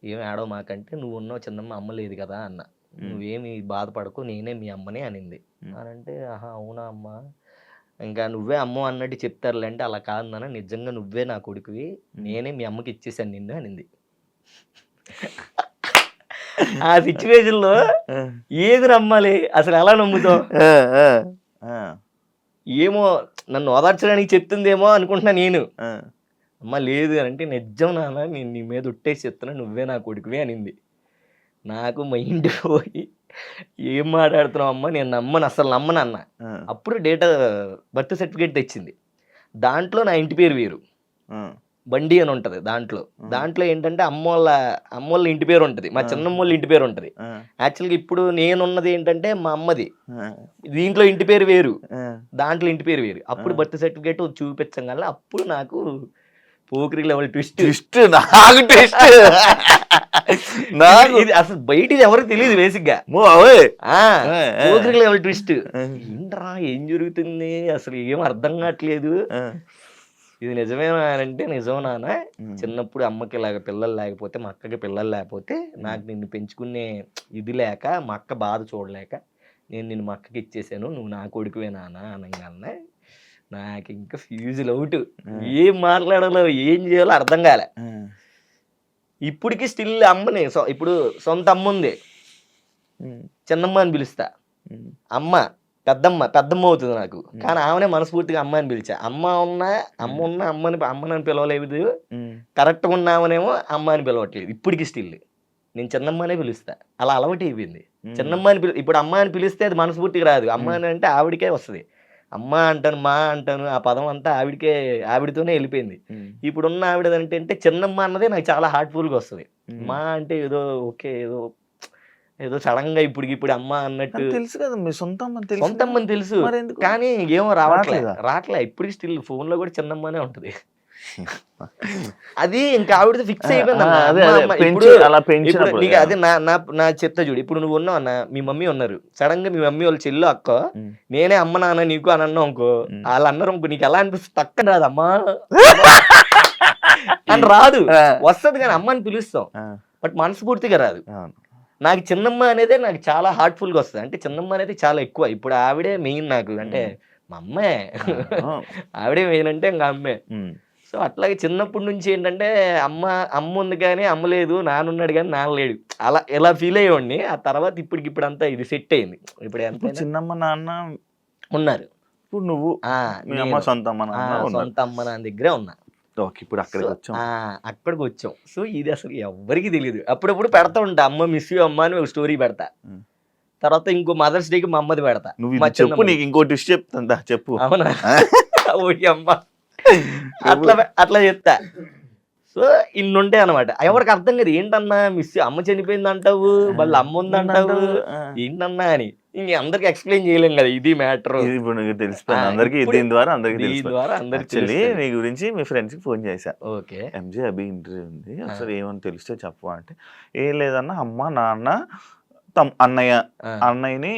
ఏమి ఏడవ మాకంటే, నువ్వు ఉన్నావు చిన్నమ్మ, అమ్మ లేదు కదా అన్న. నువ్వేమి బాధపడకు, నేనే మీ అమ్మనే అనింది. అని అంటే ఆహా అవునా అమ్మ, ఇంకా నువ్వే అమ్మ అన్నట్టు చెప్తారులే అంటే, అలా కాదు నాన్న, నిజంగా నువ్వే నా కొడుకువి, నేనే మీ అమ్మకి ఇచ్చేసాను నిన్ను అనింది. ఆ సిచ్యువేషన్లో ఏది నమ్మాలి, అసలు ఎలా నమ్ముతావు? ఏమో నన్ను ఓదార్చడానికి చెప్తుందేమో అనుకుంటున్నా నేను. అమ్మ లేదు అని అంటే, నిజం నాన్న, నేను నీ మీద ఉట్టేసి చెప్తున్నా, నువ్వే నా కొడుకువి అనింది. నాకు మైండ్ పోయి, ఏం మాట్లాడుతున్నావు అమ్మ, నేను అసలు నమ్మను అన్న. అప్పుడు బర్త్ సర్టిఫికేట్ తెచ్చింది. దాంట్లో నా ఇంటి పేరు వేరు, బండి అని ఉంటుంది. దాంట్లో ఏంటంటే అమ్మోళ్ళ ఇంటి పేరు ఉంటుంది, మా చిన్నమ్మోళ్ళ ఇంటి పేరు ఉంటుంది. యాక్చువల్గా ఇప్పుడు నేనున్నది ఏంటంటే మా అమ్మది, దీంట్లో ఇంటి పేరు వేరు, దాంట్లో ఇంటి పేరు వేరు. అప్పుడు బర్త్ సర్టిఫికేట్ చూపించగల అప్పుడు నాకు పోకిరి లెవెల్ ట్విస్ట్ నాకు ఇది అసలు బయట ఎవరికి తెలియదు బేసిక్ గా. పోకిరి లెవెల్ ట్విస్ట్ ఏంట్రా, ఏం జరుగుతుంది, అసలు ఏం అర్థం కావట్లేదు. ఇది నిజమేనా అంటే, నిజం నాన్న, చిన్నప్పుడు అమ్మకి ఇలాగ పిల్లలు లేకపోతే, మా అక్కకి పిల్లలు లేకపోతే, నాకు నిన్ను పెంచుకునే ఇది లేక, మా అక్క బాధ చూడలేక నేను నిన్ను మా అక్కకి ఇచ్చేసాను, నువ్వు నా కొడుకువే నాన్న అనగానే నాకు ఇంకా ఫ్యూజులు అవుట్. ఏం మాట్లాడాలో ఏం చేయాలో అర్థం కాలే. ఇప్పటికి స్టిల్ అమ్మని, ఇప్పుడు సొంత అమ్మ ఉంది, చిన్నమ్మ అని పిలుస్తా. పెద్దమ్మ అవుతుంది నాకు, కానీ ఆమెనే మనస్ఫూర్తిగా అమ్మ అని పిలిచా. అమ్మని పిలవలేదు, కరెక్ట్గా ఉన్న ఆమెనేమో అమ్మ అని పిలవట్లేదు. ఇప్పటికి స్టిల్ నేను చిన్నమ్మనే పిలుస్తా, అలా అలవాటు అయిపోయింది. చిన్నమ్మ అని ఇప్పుడు అమ్మ అని పిలిస్తే అది మనస్ఫూర్తిగా రాదు, అమ్మ అని అంటే ఆవిడకే వస్తుంది. అమ్మ అంటాను, మా అంటాను, ఆ పదం అంతా ఆవిడతోనే వెళ్ళిపోయింది. ఇప్పుడున్న ఆవిడ అంటే చిన్నమ్మ అన్నదే నాకు చాలా హార్ట్ఫుల్గా వస్తుంది. మా అంటే ఏదో ఓకే, ఏదో ఏదో సడన్ గా ఇప్పుడు అమ్మ అన్నట్టు. తెలుసు కదా మీ సొంత అమ్మని తెలుసు సొంత అమ్మని తెలుసు, మరి ఎందుకు కానీ ఏమో రావట్లేదా? రావట్లే ఇప్పటికి స్టిల్ ఫోన్ లో కూడా చిన్నమ్మనే ఉంటది. అది ఇంకా ఆవిడ ఫిక్స్ అయిపోయింది అన్న. అదే అమ్మ, అదే అమ్మ. పెంచి ఇప్పుడు అలా ఇప్పుడు పెంచినప్పుడు నీకు అదే నా చెప్తా చూడు. ఇప్పుడు నువ్వు ఉన్నావు అన్న, మీ మమ్మీ ఉన్నారు, సడన్ గా మీ మమ్మీ వాళ్ళ చెల్లు అక్క నేనే అమ్మ నాన్న నీకు అని అన్నావు అనుకో, వాళ్ళు అన్నారు అనుకో, నీకు ఎలా అనిపిస్తుంది? తక్క రాదు అమ్మా అని రాదు, వస్తుంది కానీ అమ్మ అని పిలుస్తాం, బట్ మనస్ఫూర్తిగా రాదు. నాకు చిన్నమ్మ అనేది నాకు చాలా హార్ట్ఫుల్ గా వస్తుంది. అంటే చిన్నమ్మ అనేది చాలా ఎక్కువ. ఇప్పుడు ఆవిడే మెయిన్ నాకు, అంటే మా అమ్మే ఆవిడే మెయిన్ అంటే ఇంకా అమ్మే. సో అట్లాగే చిన్నప్పటి నుంచి ఏంటంటే అమ్మ ఉంది కానీ అమ్మ లేదు, నాన్న ఉన్నాడు కానీ నాన్న లేడు, అలా ఎలా ఫీల్ అయ్యేవాడిని. ఆ తర్వాత ఇప్పుడు అంతా ఇది సెట్ అయింది. ఇప్పుడు ఎంత చిన్నమ్మ నాన్న ఉన్నారు, ఇప్పుడు నువ్వు మీ అమ్మ సొంత అమ్మ నాన్న సొంత అమ్మ నాన్న దగ్గరే ఉన్నా. ఓకే, ఇప్పుడు అక్కడికి వచ్చాం. సో ఇది అసలు ఎవరికి తెలియదు. అప్పుడప్పుడు పెడతా ఉంటా, అమ్మ మిస్ యూ అమ్మ అని ఒక స్టోరీ పెడతా. తర్వాత ఇంకో మదర్స్ డేకి మా అమ్మది పెడతా. నువ్వు చెప్పు, నీకు ఇంకో డిష్ చెప్తా చెప్పు. అవునా? ఓకే అమ్మ, అట్లా చెప్తా. సో ఇన్నుంటాయి అనమాట. ఎవరికి అర్థం కాదు, ఏంటన్నా మిస్ అమ్మ చనిపోయింది అంటావు, మళ్ళీ అమ్మ ఉంది అంటావు, ఏంటన్నా అని. ఇంక అందరికి ఎక్స్ప్లెయిన్ చేయలేం కదా, ఇది మ్యాటర్. తెలిసిపోయింది అందరికి, దీని ద్వారా అందరికి. నీ గురించి మీ ఫ్రెండ్స్ కి ఫోన్ చేశా, ఓకే ఎంజే అభి ఇంటర్వ్యూ ఉంది, అసలు ఏమని తెలిస్తే చెప్పు అంటే, ఏం లేదన్నా అమ్మ నాన్న అన్నయ్యని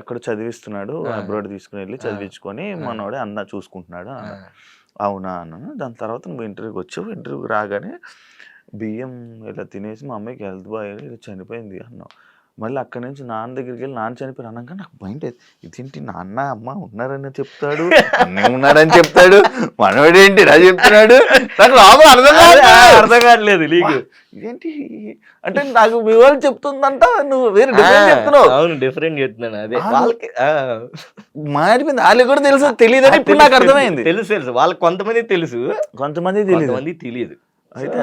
ఎక్కడ చదివిస్తున్నాడు, అబ్రాడ్ తీసుకుని వెళ్ళి చదివించుకొని మనోడే అన్న చూసుకుంటున్నాడు. అవునా అన్నాను. దాని తర్వాత నువ్వు ఇంటర్వ్యూకి వచ్చావు, ఇంటర్వ్యూకి రాగానే బియ్యం ఇలా తినేసి మా అమ్మాయికి హెల్త్ బాగా ఇలా చనిపోయింది అన్నావు. మళ్ళీ అక్కడి నుంచి నాన్న దగ్గరికి వెళ్ళి నాన్న చనిపోయి అన్నాక నాకు భయం లేదు, ఇదేంటి నాన్న అమ్మ ఉన్నారని చెప్తాడు, అన్నయ్య ఉన్నారని చెప్తాడు, మనవాడు ఏంటి ఇలా చెప్తున్నాడు, నాకు లోపల అర్థం కావట్లేదు నీకు. ఇదేంటి అంటే నాకు మీ వాళ్ళు చెప్తుందంట, నువ్వు వేరే డిఫరెంట్ చెప్తున్నావు. అవును, డిఫరెంట్ చెప్తున్నాను. అదే వాళ్ళకి మారిపోయింది, వాళ్ళకి కూడా తెలుసు తెలియదని ఇప్పుడు నాకు అర్థమైంది. తెలుసు వాళ్ళకి, కొంతమంది తెలుసు, కొంతమంది తెలియదు. అయితే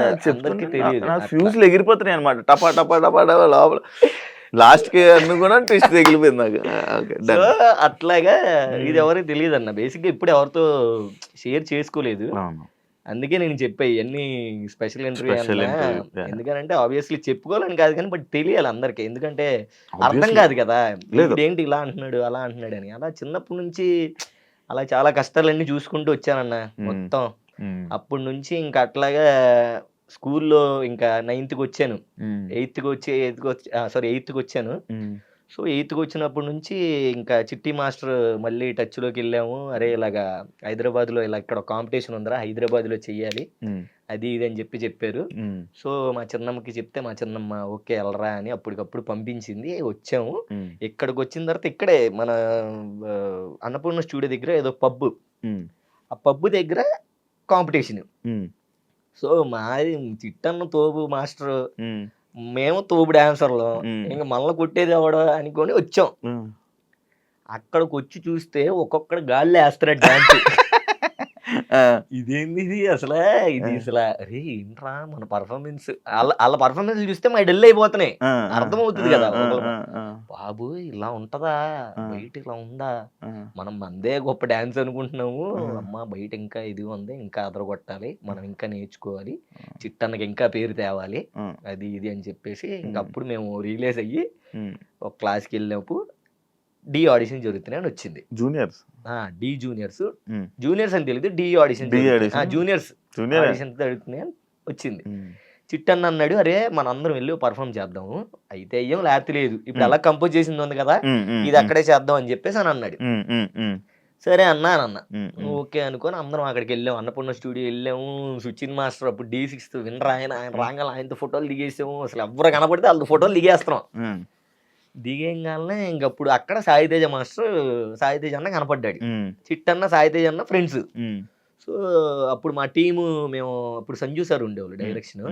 తెలియదు, నా ఫ్యూజ్లు ఎగిరిపోతున్నాయి అనమాట, టపా టపా టపా టపా లోపల. లాస్ట్ కి అన్ను కూడా ట్విస్ట్ తగిలిపోయింది నాకు. అట్లాగా ఇది ఎవరికి తెలియదు అన్న. బేసిక్ గా ఇప్పుడు ఎవరితో షేర్ చేసుకోలేదు, అందుకే నేను చెప్పా ఇవన్నీ స్పెషల్ ఇంటర్వ్యూ. ఎందుకంటే ఆబ్వియస్లీ చెప్పుకోవాలని కాదు కానీ, బట్ తెలియాలి అందరికి. ఎందుకంటే అర్థం కాదు కదా, ఏంటి ఇలా అంటున్నాడు అలా అంటున్నాడు అని. అలా చిన్నప్పటి నుంచి అలా చాలా కష్టాలన్నీ చూసుకుంటూ వచ్చానన్న మొత్తం. అప్పటి నుంచి ఇంకా అట్లాగా స్కూల్లో ఇంకా 9th వచ్చాను, 8th వచ్చాను. సో 8th వచ్చినప్పటి నుంచి ఇంకా చిట్టి మాస్టర్ మళ్ళీ టచ్లోకి వెళ్ళాము. అరే ఇలాగా హైదరాబాద్లో ఇలా ఇక్కడ కాంపిటీషన్ ఉందిరా, హైదరాబాద్లో చెయ్యాలి అది ఇది అని చెప్పారు. సో మా చిన్నమ్మకి చెప్తే మా చిన్నమ్మ ఓకే వెళ్ళరా అని అప్పటికప్పుడు పంపించింది. వచ్చాము. ఇక్కడికి వచ్చిన తర్వాత ఇక్కడే మన అన్నపూర్ణ స్టూడియో దగ్గర ఏదో పబ్బు, ఆ పబ్బు దగ్గర కాంపిటీషన్. సో మాది చిట్టన్న తోపు మాస్టర్, మేము తోపు డాన్సర్లు, ఇంకా మళ్ళీ కొట్టేది ఎవడో అనుకొని వచ్చాం. అక్కడికి వచ్చి చూస్తే ఒక్కొక్కడు గాల్లో వేస్తున్నాడు డాన్స్. ఇదేంది ఇది అసలు, అరే ఏంట్రా మన పర్ఫార్మెన్స్, వాళ్ళ పర్ఫార్మెన్స్ చూస్తే మా డెల్ అయిపోతున్నాయి, అర్థమవుతుంది కదా. బాబు ఇలా ఉంటదా, బయట ఇలా ఉందా, మనం మందే గొప్ప డాన్స్ అనుకుంటున్నాము, అమ్మ బయట ఇంకా ఇది ఉంది, ఇంకా అదరగొట్టాలి, మనం ఇంకా నేర్చుకోవాలి, చిట్టన్నకి ఇంకా పేరు తేవాలి, అది ఇది అని చెప్పేసి ఇంకప్పుడు మేము రిలీజ్ అయ్యి ఒక క్లాస్కి వెళ్ళినప్పుడు డి ఆడిషన్ జరుగుతున్నాయి అని వచ్చింది. డి జూనియర్స్ అని తెలియదు, డి ఆడిషన్ జూనియర్స్ ఆడిషన్ జరుగుతున్నాయి అని వచ్చింది. చిట్టన్న అన్నాడు, అరే మనందరం వెళ్ళి పర్ఫామ్ చేద్దాము, అయితే అయ్యాం లేకపోతే లేదు, ఇప్పుడు అలా కంపోజ్ చేసింది ఉంది కదా ఇది అక్కడే చేద్దాం అని చెప్పేసి అని అన్నాడు. సరే అన్న ఓకే అనుకొని అందరం అక్కడికి వెళ్ళాము, అన్నపూర్ణ స్టూడియో వెళ్ళాము. సుచిన్ మాస్టర్ అప్పుడు D6 వినరా, ఆయన రాగానే ఆయనతో ఫోటోలు దిగేసాము. అసలు ఎవరు కనపడితే వాళ్ళతో ఫోటోలు దిగేస్తున్నాం. దిగేగానే ఇంకప్పుడు అక్కడ సాయితేజ అన్న కనపడ్డాడు. చిట్టన్న సాయితేజ అన్న ఫ్రెండ్స్. సో అప్పుడు మా టీము, మేము అప్పుడు సంజు సార్ ఉండేవాళ్ళు డైరెక్షన్.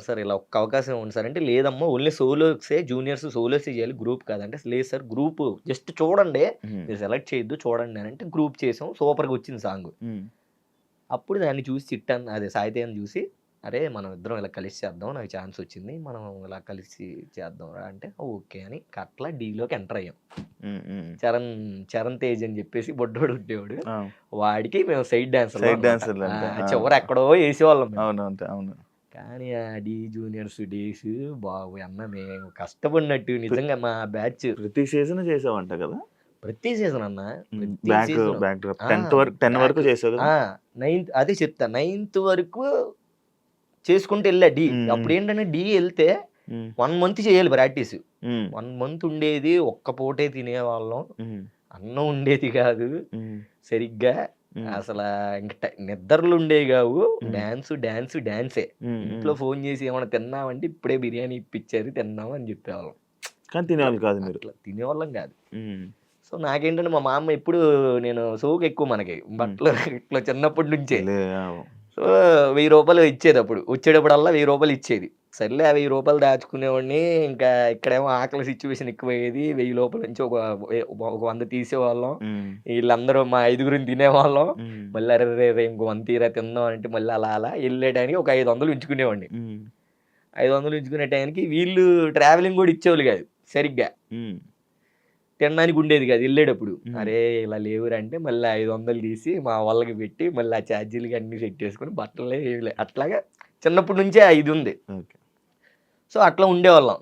సార్ ఇలా ఒక్క అవకాశం ఉంది సార్ అంటే, లేదమ్మా ఓన్లీ సోలోసే, జూనియర్స్ సోలోసే చేయాలి, గ్రూప్ కాదంటే, లేదు సార్ గ్రూప్ జస్ట్ చూడండి, మీరు సెలెక్ట్ చేయొద్దు చూడండి అని అంటే గ్రూప్ చేసాం. సూపర్గా వచ్చింది సాంగ్. అప్పుడు దాన్ని చూసి చిట్టన్న అదే సాయితేజని చూసి అరే మనం ఇద్దరం ఇలా కలిసి చేద్దాం, నాకు ఛాన్స్ వచ్చింది, మనం ఇలా కలిసి చేద్దాం రా అంటే ఓకే అని అట్లా డీలోకి ఎంటర్ అయ్యాం. చరణ్ చరణ్ తేజ్ అని చెప్పేసి బొడ్డోడు ఉండేవాడు, వాడికి మేము సైడ్ డాన్సర్ చివరి ఎక్కడో వేసేవాళ్ళం మేము. అవును. కానీ ఆ డి జూనియర్స్ డేస్ బాబు అన్న మేము కష్టపడినట్టు నిజంగా మా బ్యాచ్ ప్రతి సీజన్ చేసావంట కదా? ప్రతి సీజన్ అన్న బ్యాక్ 10 వరకు చేసావు కదా? 9th అదే చెప్తా, 9th వరకు చేసుకుంటూ వెళ్ళా డి. అప్పుడు ఏంటంటే డి వెళ్తే 1 month చేయాలి ప్రాక్టీస్. 1 month ఉండేది, ఒక్క పూటే తినేవాళ్ళం, అన్నం ఉండేది కాదు సరిగ్గా, అసలు ఇంకా నిద్రలు ఉండేవి కావు, డాన్సే. ఇంట్లో ఫోన్ చేసి ఏమైనా తిన్నామంటే ఇప్పుడే బిర్యానీ ఇప్పించారు తిన్నాము అని చెప్పేవాళ్ళం. కానీ తినేవాళ్ళు కాదు మీరు? అట్లా తినేవాళ్ళం కాదు. సో నాకేంటంటే మా మామ ఎప్పుడు, నేను సోకు ఎక్కువ మనకి బట్టలు ఇట్లా చిన్నప్పటి నుంచే. సో 1000 రూపాయలు ఇచ్చేది అప్పుడు, వచ్చేటప్పుడల్లా 1000 రూపాయలు ఇచ్చేది. సర్లే ఆ 1000 రూపాయలు దాచుకునేవాడిని. ఇంకా ఇక్కడేమో ఆకలి సిచ్యువేషన్ ఎక్కువయ్యేది. 1000 రూపాయల నుంచి ఒక 100 తీసేవాళ్ళం. వీళ్ళందరూ మా 5గురిని తినేవాళ్ళం. మళ్ళీ అరే ఇంకో 100 తీరా తిందాం అంటే మళ్ళీ అలా వెళ్ళేటానికి ఒక 500 ఉంచుకునేవాడిని. 500 ఉంచుకునే టైంకి వీళ్ళు ట్రావెలింగ్ కూడా ఇచ్చేవాళ్ళు కాదు సరిగ్గా, తినడానికి ఉండేది కాదు వెళ్ళేటప్పుడు. అరే ఇలా లేవురా అంటే మళ్ళీ 500 తీసి మా వాళ్ళకి పెట్టి మళ్ళీ ఆ ఛార్జీలకి అన్ని సెట్ చేసుకుని బట్టలే ఏమిలే అట్లాగా చిన్నప్పటి నుంచే ఇది ఉంది. సో అట్లా ఉండేవాళ్ళం.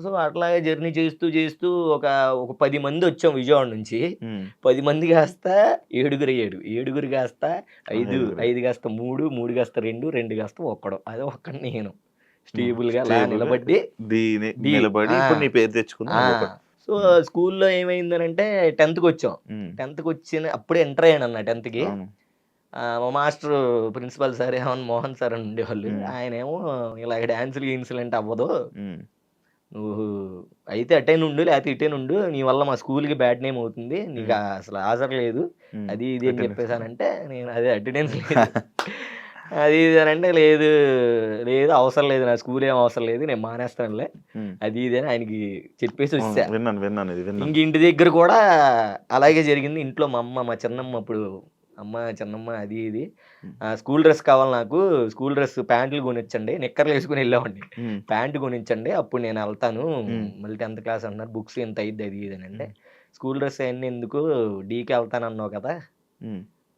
సో అట్లాగే జర్నీ చేస్తూ ఒక 10 మంది వచ్చాం విజయవాడ నుంచి. 10 మంది కాస్త 7 అయ్యాడు, 7 కాస్త 5 కాస్త 3 కాస్త 2 కాస్త ఒక్కడు. అదే ఒక్కడు నేను స్టేబుల్ గా అలా నిలబడి ఇప్పుడు నీ పేరు తెచ్చుకున్నా. సో స్కూల్లో ఏమైందనంటే 10th వచ్చాం. 10th వచ్చిన అప్పుడే ఎంటర్ అయ్యాను అన్న 10th. మా master principal sir Mohan sir అని ఉండేవాళ్ళు. ఆయన ఏమో ఇలా డాన్సులు ఇన్సిడెంట్ అవ్వదు, నువ్వు అయితే అటైన్ ఉండు లేకపోతే ఇటైన్ ఉండు, నీ వల్ల మా స్కూల్కి బ్యాడ్ నేమ్ అవుతుంది, నీకు అసలు హాజరు లేదు అది ఇది అని చెప్పేసానంటే నేను అదే అటెండెన్స్ లేదు అది ఇది అని అంటే లేదు అవసరం లేదు, నా స్కూల్ ఏం అవసరం లేదు, నేను మానేస్తానులే అది ఇది అని ఆయనకి చెప్పేసి వచ్చా. ఇంక ఇంటి దగ్గర కూడా అలాగే జరిగింది. ఇంట్లో మా చిన్నమ్మ, అప్పుడు చిన్నమ్మ అది ఇది స్కూల్ డ్రెస్ కావాలి నాకు, స్కూల్ డ్రెస్ ప్యాంట్లు కొనిచ్చండి, నిక్కర్లు వేసుకుని వెళ్ళామండి, ప్యాంటు కొనిచ్చండి అప్పుడు నేను వెళ్తాను, మళ్ళీ 10th క్లాస్ అన్నారు, బుక్స్ ఎంత అయ్యిద్ది అది ఇది అని అంటే, స్కూల్ డ్రెస్ అవన్నీ ఎందుకు, డీకి వెళ్తాను అన్నావు కదా,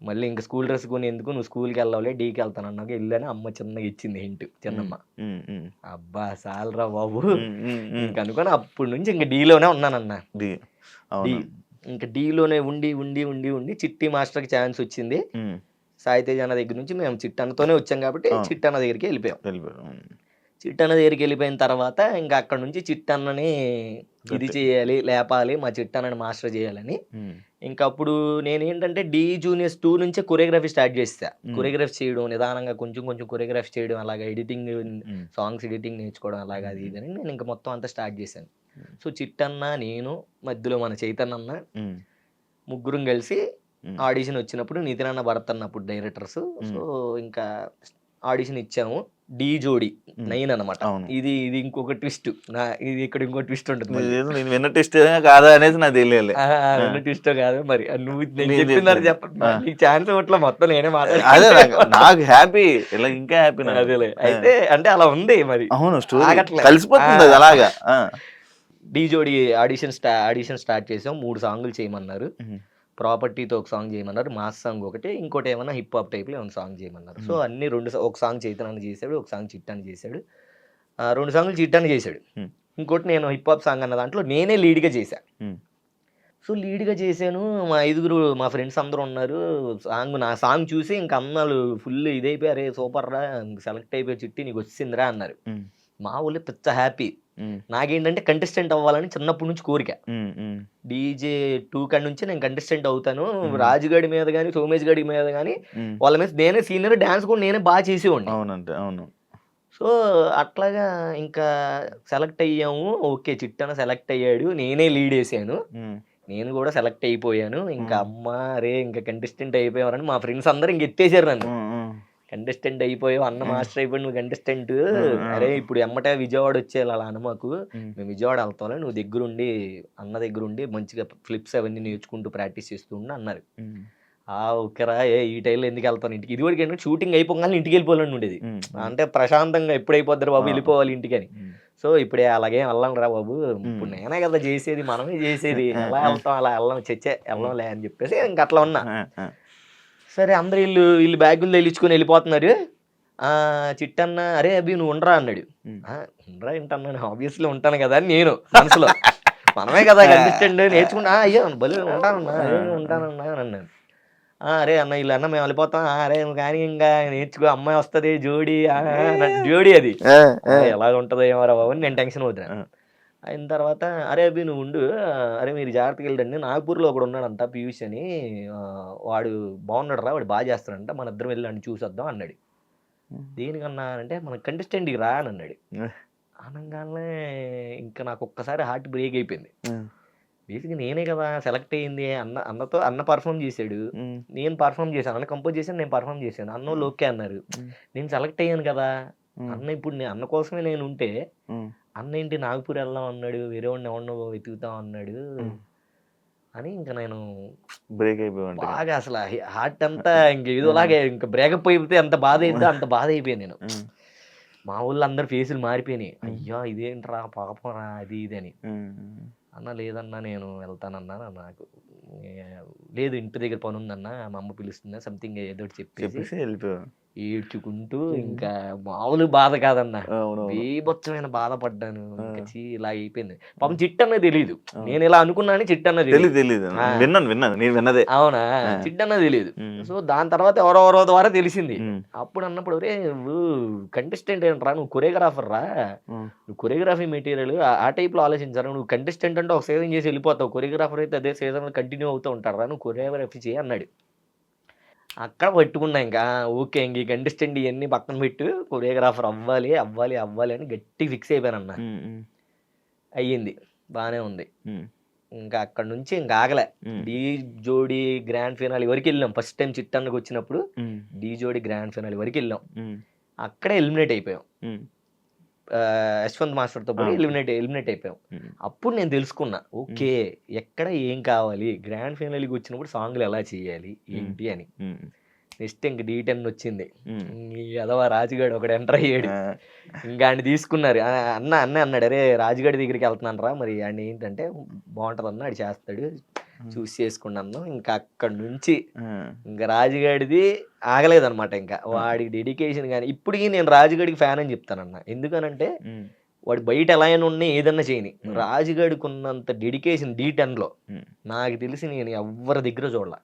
మళ్ళీ ఇంకా స్కూల్ డ్రెస్ కొని ఎందుకు, నువ్వు స్కూల్కి వెళ్ళాలి, డీకి వెళ్తాను అన్నావు వెళ్ళని అమ్మ చిన్నగా ఇచ్చింది హింట్. చిన్నమ్మ అబ్బా సాలరా బాబు ఇంక అనుకోని అప్పటి నుంచి ఇంక డీలోనే ఉన్నానన్న. ఇంకా డీలోనే ఉండి చిట్టి మాస్టర్కి ఛాన్స్ వచ్చింది. సాయితేజ్ అన్న దగ్గర నుంచి మేము చిట్టన్నతోనే వచ్చాం కాబట్టి చిట్టన్న దగ్గరికి వెళ్ళిపోయాం. చిట్టన్న దగ్గరికి వెళ్ళిపోయిన తర్వాత ఇంకా అక్కడ నుంచి చిట్టన్నని ఇది చేయాలి, లేపాలి, మా చిట్టన్నని మాస్టర్ చేయాలని. ఇంకా అప్పుడు నేనేంటంటే డి జూనియర్స్ 2 నుంచే కొరియోగ్రఫీ స్టార్ట్ చేస్తా. కొరియోగ్రఫీ చేయడం నిదానంగా కొంచెం కొరియోగ్రఫీ చేయడం, అలాగా ఎడిటింగ్, సాంగ్స్ ఎడిటింగ్ నేర్చుకోవడం, అలాగా అది ఇది అని నేను ఇంకా మొత్తం అంతా స్టార్ట్ చేశాను. సో చిట్టన్న, నేను, మధ్యలో మన చైతన్య అన్న, ముగ్గురం కలిసి ఆడిషన్ వచ్చినప్పుడు నితిన్ అన్న, భరత్ అన్న అప్పుడు డైరెక్టర్స్. సో ఇంకా ఆడిషన్ ఇచ్చాము. డి జోడి 9 అనమాట. ఇది ఇంకొక ట్విస్ట్, ఇది ఇక్కడ ఇంకో ట్విస్ట్ ఉంటుంది. ట్విస్ట్ కాదా అనేది నాకు తెలియాలి. ట్విస్ట్ కాదు మరి, నువ్వు చెప్తున్నారు చెప్పండి, ఛాన్స్ ఇవ్వట్లా, మొత్తం నేనే మాట్లాడాలి. నాకు హ్యాపీ, ఇలా ఇంకా హ్యాపీ. అదేలే, అయితే అంటే అలా ఉంది మరి, కలిసిపోతుంది అలాగా. డి జోడి ఆడిషన్ స్టార్ట్ చేసాం. 3 సాంగులు చేయమన్నారు. ప్రాపర్టీతో ఒక సాంగ్ చేయమన్నారు, మాస్ సాంగ్ ఒకటి, ఇంకోటి ఏమన్నా హిప్ హాప్ టైప్లో ఏమైనా సాంగ్ చేయమన్నారు. సో అన్ని 2, ఒక సాంగ్ చైతన్య చేశాడు, ఒక సాంగ్ చిట్టాన్ని చేశాడు, 2 సాంగులు చిట్టాన్ని చేశాడు. ఇంకోటి నేను హిప్ హాప్ సాంగ్ అన్న దాంట్లో నేనే లీడ్గా చేశాను. సో లీడ్గా చేశాను. మా 5 మా ఫ్రెండ్స్ అందరూ ఉన్నారు. నా సాంగ్ చూసి ఇంక అన్నాళ్ళు ఫుల్ ఇదైపోయారు, సూపర్ రా, సెలెక్ట్ అయిపోయి చిట్టి నీకు వచ్చిందిరా అన్నారు. మా ఊళ్ళో పెద్ద హ్యాపీ. నాకేంటంటే కంటెస్టెంట్ అవ్వాలని చిన్నప్పటి నుంచి కోరిక. డీజే 2 కాడి నుంచి నేను కంటెస్టెంట్ అవుతాను, రాజుగడి మీద కానీ సోమేష్ గడి మీద కానీ వాళ్ళ మీద నేనే సీనియర్, డాన్స్ కూడా నేనే బాగా చేసేవాడిని. సో అట్లాగా ఇంకా సెలెక్ట్ అయ్యాము. ఓకే చిట్టన సెలెక్ట్ అయ్యాడు, నేనే లీడ్ వేసాను, నేను కూడా సెలెక్ట్ అయిపోయాను. ఇంకా అమ్మ రే ఇంకా కంటెస్టెంట్ అయిపోయావని మా ఫ్రెండ్స్ అందరూ ఇంక ఎత్తేసారు నన్ను. కంటెస్టెంట్ అయిపోయావు, అన్న మాస్టర్ అయిపోయి నువ్వు కంటెస్టెంట్, అరే ఇప్పుడు ఎమ్మటే విజయవాడ వచ్చేయాలి అలా అన్న మాకు, మేము విజయవాడ వెళ్తాం, నువ్వు అన్న దగ్గరుండి మంచిగా ఫ్లిప్స్ అవన్నీ నేర్చుకుంటూ ప్రాక్టీస్ చేస్తూ ఉండి అన్నారు. ఓకేరా ఈ టైంలో ఎందుకు వెళ్తాను ఇంటికి. ఇది వరకు ఏంటంటే షూటింగ్ అయిపోగానే ఇంటికి వెళ్ళిపోవాలని ఉండేది. అంటే ప్రశాంతంగా ఎప్పుడు అయిపోద్దారు బాబు వెళ్ళిపోవాలి ఇంటికని. సో ఇప్పుడే అలాగే వెళ్ళం రా బాబు, ఇప్పుడు నేనే కదా చేసేది, మనమే చేసేది, ఎలా వెళ్తాం అలా వెళ్ళం, వెళ్ళంలే అని చెప్పేసి ఇంక అట్లా ఉన్నా. సరే అందరు వీళ్ళు బ్యాగులు తెలిచుకొని వెళ్ళిపోతున్నారు. చిట్టన్న అరే అభి నువ్వు ఉండరా అన్నాడు. ఉండరా ఏంటన్నాను, ఆబ్వియస్లీ ఉంటాను కదా అని నేను మనసులో. మనమే కదా కనిపిస్తండి నేర్చుకుంటా, అయ్యో భలే ఉంటానన్నా ఉంటానన్నా అని అన్నాను. అరే అన్న వీళ్ళు అన్న మేము వెళ్ళిపోతాం, అరే కానీ ఇంకా నేర్చుకో అమ్మాయి వస్తుంది జోడి జోడి అది ఎలా ఉంటుందో ఏమో బాబు అని నేను టెన్షన్ అవుతున్నాను. అయిన తర్వాత అరే అభి నువ్వు ఉండు, అరే మీరు జాగ్రత్తగా వెళ్ళండి, నాగపూర్లో ఒకడు ఉన్నాడంట పీయూష్ అని, వాడు బాగున్నాడు రా, వాడు బాగా చేస్తాడంట, మన ఇద్దరం వెళ్ళండి చూసొద్దాం అన్నాడు. దేనికన్నా అంటే మన కంటెస్టెంట్కి రా అని అన్నాడు. అనగానే ఇంకా నాకు ఒక్కసారి హార్ట్ బ్రేక్ అయిపోయింది. బేసిక్గా నేనే కదా సెలెక్ట్ అయ్యింది, అన్న పర్ఫామ్ చేశాడు, నేను పర్ఫామ్ చేశాను, అన్న కంపోజ్ చేశాను, నేను పర్ఫామ్ చేశాను, అన్న ఓకే అన్నారు, నేను సెలెక్ట్ అయ్యాను కదా. అన్న ఇప్పుడు అన్న కోసమే నేను ఉంటే అన్న ఏంటి నాగపూర్ వెళ్దాం అన్నాడు, వేరే వాడిని ఎవరినో వెతుకుతాం అన్నాడు అని ఇంకా నేను బ్రేక్ అయిపోయాను బాగా. అసలు హార్ట్ అంతా ఇంక ఏదోలాగే ఇంకా బ్రేకప్ అయిపోతే ఎంత బాధ అయిందో అంత బాధ అయిపోయాను నేను. మా ఊళ్ళో అందరు ఫేసులు మారిపోయినాయి, అయ్యో ఇదేంట్రా పాపం రా అది ఇది అని. అన్న లేదన్నా నేను వెళ్తానన్నా, నాకు లేదు ఇంటి దగ్గర పని ఉందన్న, మా అమ్మ పిలుస్తుందా సంథింగ్ ఏదో చెప్పేసి వెళ్ళిపోయాను ఏడ్చుకుంటూ. ఇంకా మామూలు బాధ కాదన్న, బీభత్సమైన బాధపడ్డాను. ఇంకా ఇలా అయిపోయింది. పాపం చిట్టన్న తెలీదు, నేను ఇలా అనుకున్నాను చిట్టన్న తెలియదు. అవునా, చిట్టన్న తెలీదు. సో దాని తర్వాత ఎవరెవరో ద్వారా తెలిసింది. అప్పుడు అన్నప్పుడు రే నువ్వు కంటెస్టెంట్ ఏంట్రా, నువ్వు కొరియోగ్రాఫర్ రా, నువ్వు కొరియోగ్రఫీ మెటీరియల్ ఆ టైప్ లో ఆలోచించారా, నువ్వు కంటెస్టెంట్ అంటే ఒక సీజన్ చేసి వెళ్ళిపోతావు, కొరియోగ్రాఫర్ అయితే అదే సీజన్ కంటిన్యూ అవుతూ ఉంటారా, నువ్వు కొరియోగ్రఫీ చేయి అన్నాడు. అక్కడ పట్టుకున్నా ఇంకా ఓకే ఇంక ఈ కంటెస్టెంట్ ఇవన్నీ పక్కన పెట్టు, కొరియోగ్రాఫర్ అవ్వాలి అవ్వాలి అవ్వాలి అని గట్టి ఫిక్స్ అయిపోయాను అన్న. అయ్యింది బాగానే ఉంది. ఇంకా అక్కడ నుంచి ఇంకా ఆగలే. డీ జోడి గ్రాండ్ ఫినాలి వరకు వెళ్ళాం. ఫస్ట్ టైం చిట్టన్నకు వచ్చినప్పుడు డీ జోడి గ్రాండ్ ఫినాలి వరకు వెళ్ళాం. అక్కడే ఎలిమినేట్ అయిపోయాం, యశ్వంత్ మాస్టర్తో పాటు ఎలిమినేట్ అయిపోయాం. అప్పుడు నేను తెలుసుకున్నా ఓకే ఎక్కడ ఏం కావాలి, గ్రాండ్ ఫైనల్కి వచ్చినప్పుడు సాంగ్లు ఎలా చేయాలి ఏంటి అని. నెక్స్ట్ ఇంక D10 వచ్చింది, అదవా రాజుగాడు ఒకడు ఎంటర్ అయ్యాడు. ఇంకా ఆయన తీసుకున్నారు. అన్న అన్నాడు అరే రాజుగాడి దగ్గరికి వెళ్తున్నాను రా, మరి ఆయన ఏంటంటే బాగుంటుంది అన్న, ఆడు చేస్తాడు చూసి చేసుకున్నాను. ఇంకా అక్కడ నుంచి ఇంకా రాజుగాడిది ఆగలేదన్నమాట. ఇంకా వాడికి డెడికేషన్ కానీ ఇప్పటికీ నేను రాజుగాడికి ఫ్యాన్ అని చెప్తానన్న. ఎందుకనంటే వాడు బయట ఎలా అయినా ఉన్నాయి ఏదన్నా చేయని, రాజుగాడికి ఉన్నంత డెడికేషన్ D10లో నాకు తెలిసి నేను ఎవరి దగ్గర చూడాల.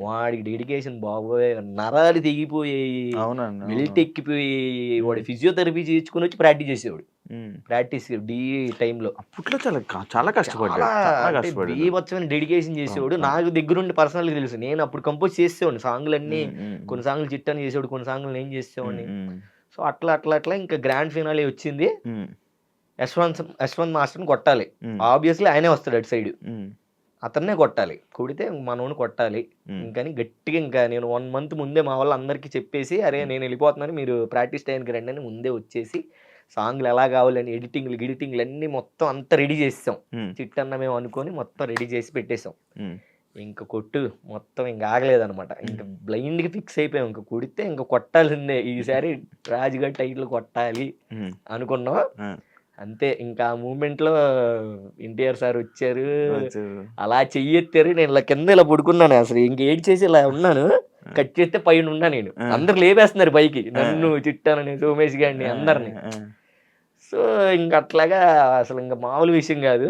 వాడికి డెడికేషన్ బాబోయే, నరాలు తెగిపోయాయి, బెల్ట్ ఎక్కిపోయి, వాడు ఫిజియోథెరపీ చేయించుకుని వచ్చి ప్రాక్టీస్ చేసేవాడు. ప్రాక్టీస్ డీ టైంలో అప్పట్లో చాలా కష్టపడ్డాడు, బీభత్సమైన డెడికేషన్ చేసేవాడు. నాకు దగ్గరుండి పర్సనల్గా తెలుసు. నేను అప్పుడు కంపోజ్ చేసేవాడిని సాంగ్లన్నీ, కొన్ని సాంగ్లు చిట్టని చేసేవాడు, కొన్ని సాంగ్లు నేను చేసేవాడిని. సో అట్లా ఇంకా గ్రాండ్ ఫినాలే వచ్చింది. యశ్వంత్ మాస్టర్ని కొట్టాలి, ఆబ్వియస్లీ ఆయనే వస్తాడు అటు సైడ్, అతన్నే కొట్టాలి. కొడితే మనోని కొట్టాలి. ఇంకని గట్టిగా ఇంకా నేను 1 month ముందే మా వాళ్ళు అందరికీ చెప్పేసి అరే నేను వెళ్ళిపోతున్నాను మీరు ప్రాక్టీస్ టైంకి రండి అని ముందే వచ్చేసి సాంగ్లు ఎలా కావాలని ఎడిటింగ్లు అన్నీ మొత్తం అంతా రెడీ చేసాం. చిట్టన్న మేము అనుకొని మొత్తం రెడీ చేసి పెట్టేసాం. ఇంకా కొట్టు మొత్తం ఇంకా ఆగలేదనమాట. ఇంకా బ్లైండ్గా ఫిక్స్ అయిపోయాం, ఇంకా కొడితే ఇంకా కొట్టాల్సిందే, ఈసారి రాజుగారి టైటిల్ కొట్టాలి అనుకున్నాం. అంతే ఇంకా ఆ మూమెంట్లో ఎన్టీఆర్ సార్ వచ్చారు, అలా చెయ్యెత్తారు. నేను ఇలా కింద ఇలా పడుకున్నాను, అసలు ఇంకేం చేసి ఇలా ఉన్నాను. కట్ చేస్తే పైన ఉన్నా నేను, అందరు లేపేస్తున్నారు పైకి, నన్ను చిట్టానని సోమేష్ గారిని అందరిని. సో ఇంక అట్లాగా అసలు ఇంకా మామూలు విషయం కాదు.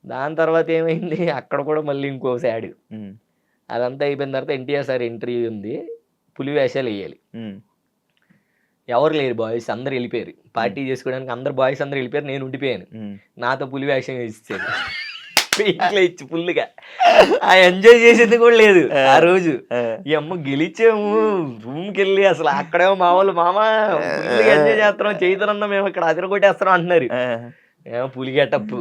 దాని తర్వాత ఏమైంది, అక్కడ కూడా మళ్ళీ ఇంకో సాడ్. అదంతా అయిపోయిన తర్వాత ఎన్టీఆర్ సార్ ఎంట్రీ ఉంది, పులి వేషాలు వేయాలి. ఎవరు లేరు బాయ్స్, అందరు వెళ్ళిపోయారు పార్టీ చేసుకోవడానికి. అందరు బాయ్స్ అందరు వెళ్ళిపోయారు, నేను ఉండిపోయాను. నాతో పులి వేషం ఇచ్చారు ఇంట్లో ఇచ్చి ఫుల్గా. ఆ ఎంజాయ్ చేసేది కూడా లేదు ఆ రోజు. ఈ అమ్మ గెలిచాము రూమ్కి వెళ్ళి, అసలు అక్కడేమో మా వాళ్ళు మామ ఫుల్గా ఎంజాయ్ చేస్తున్నాం, చేతులన్నా మేము ఇక్కడ అదిరగొట్టేస్తున్నాం అంటున్నారు. ఏమో పులి గెటప్పు,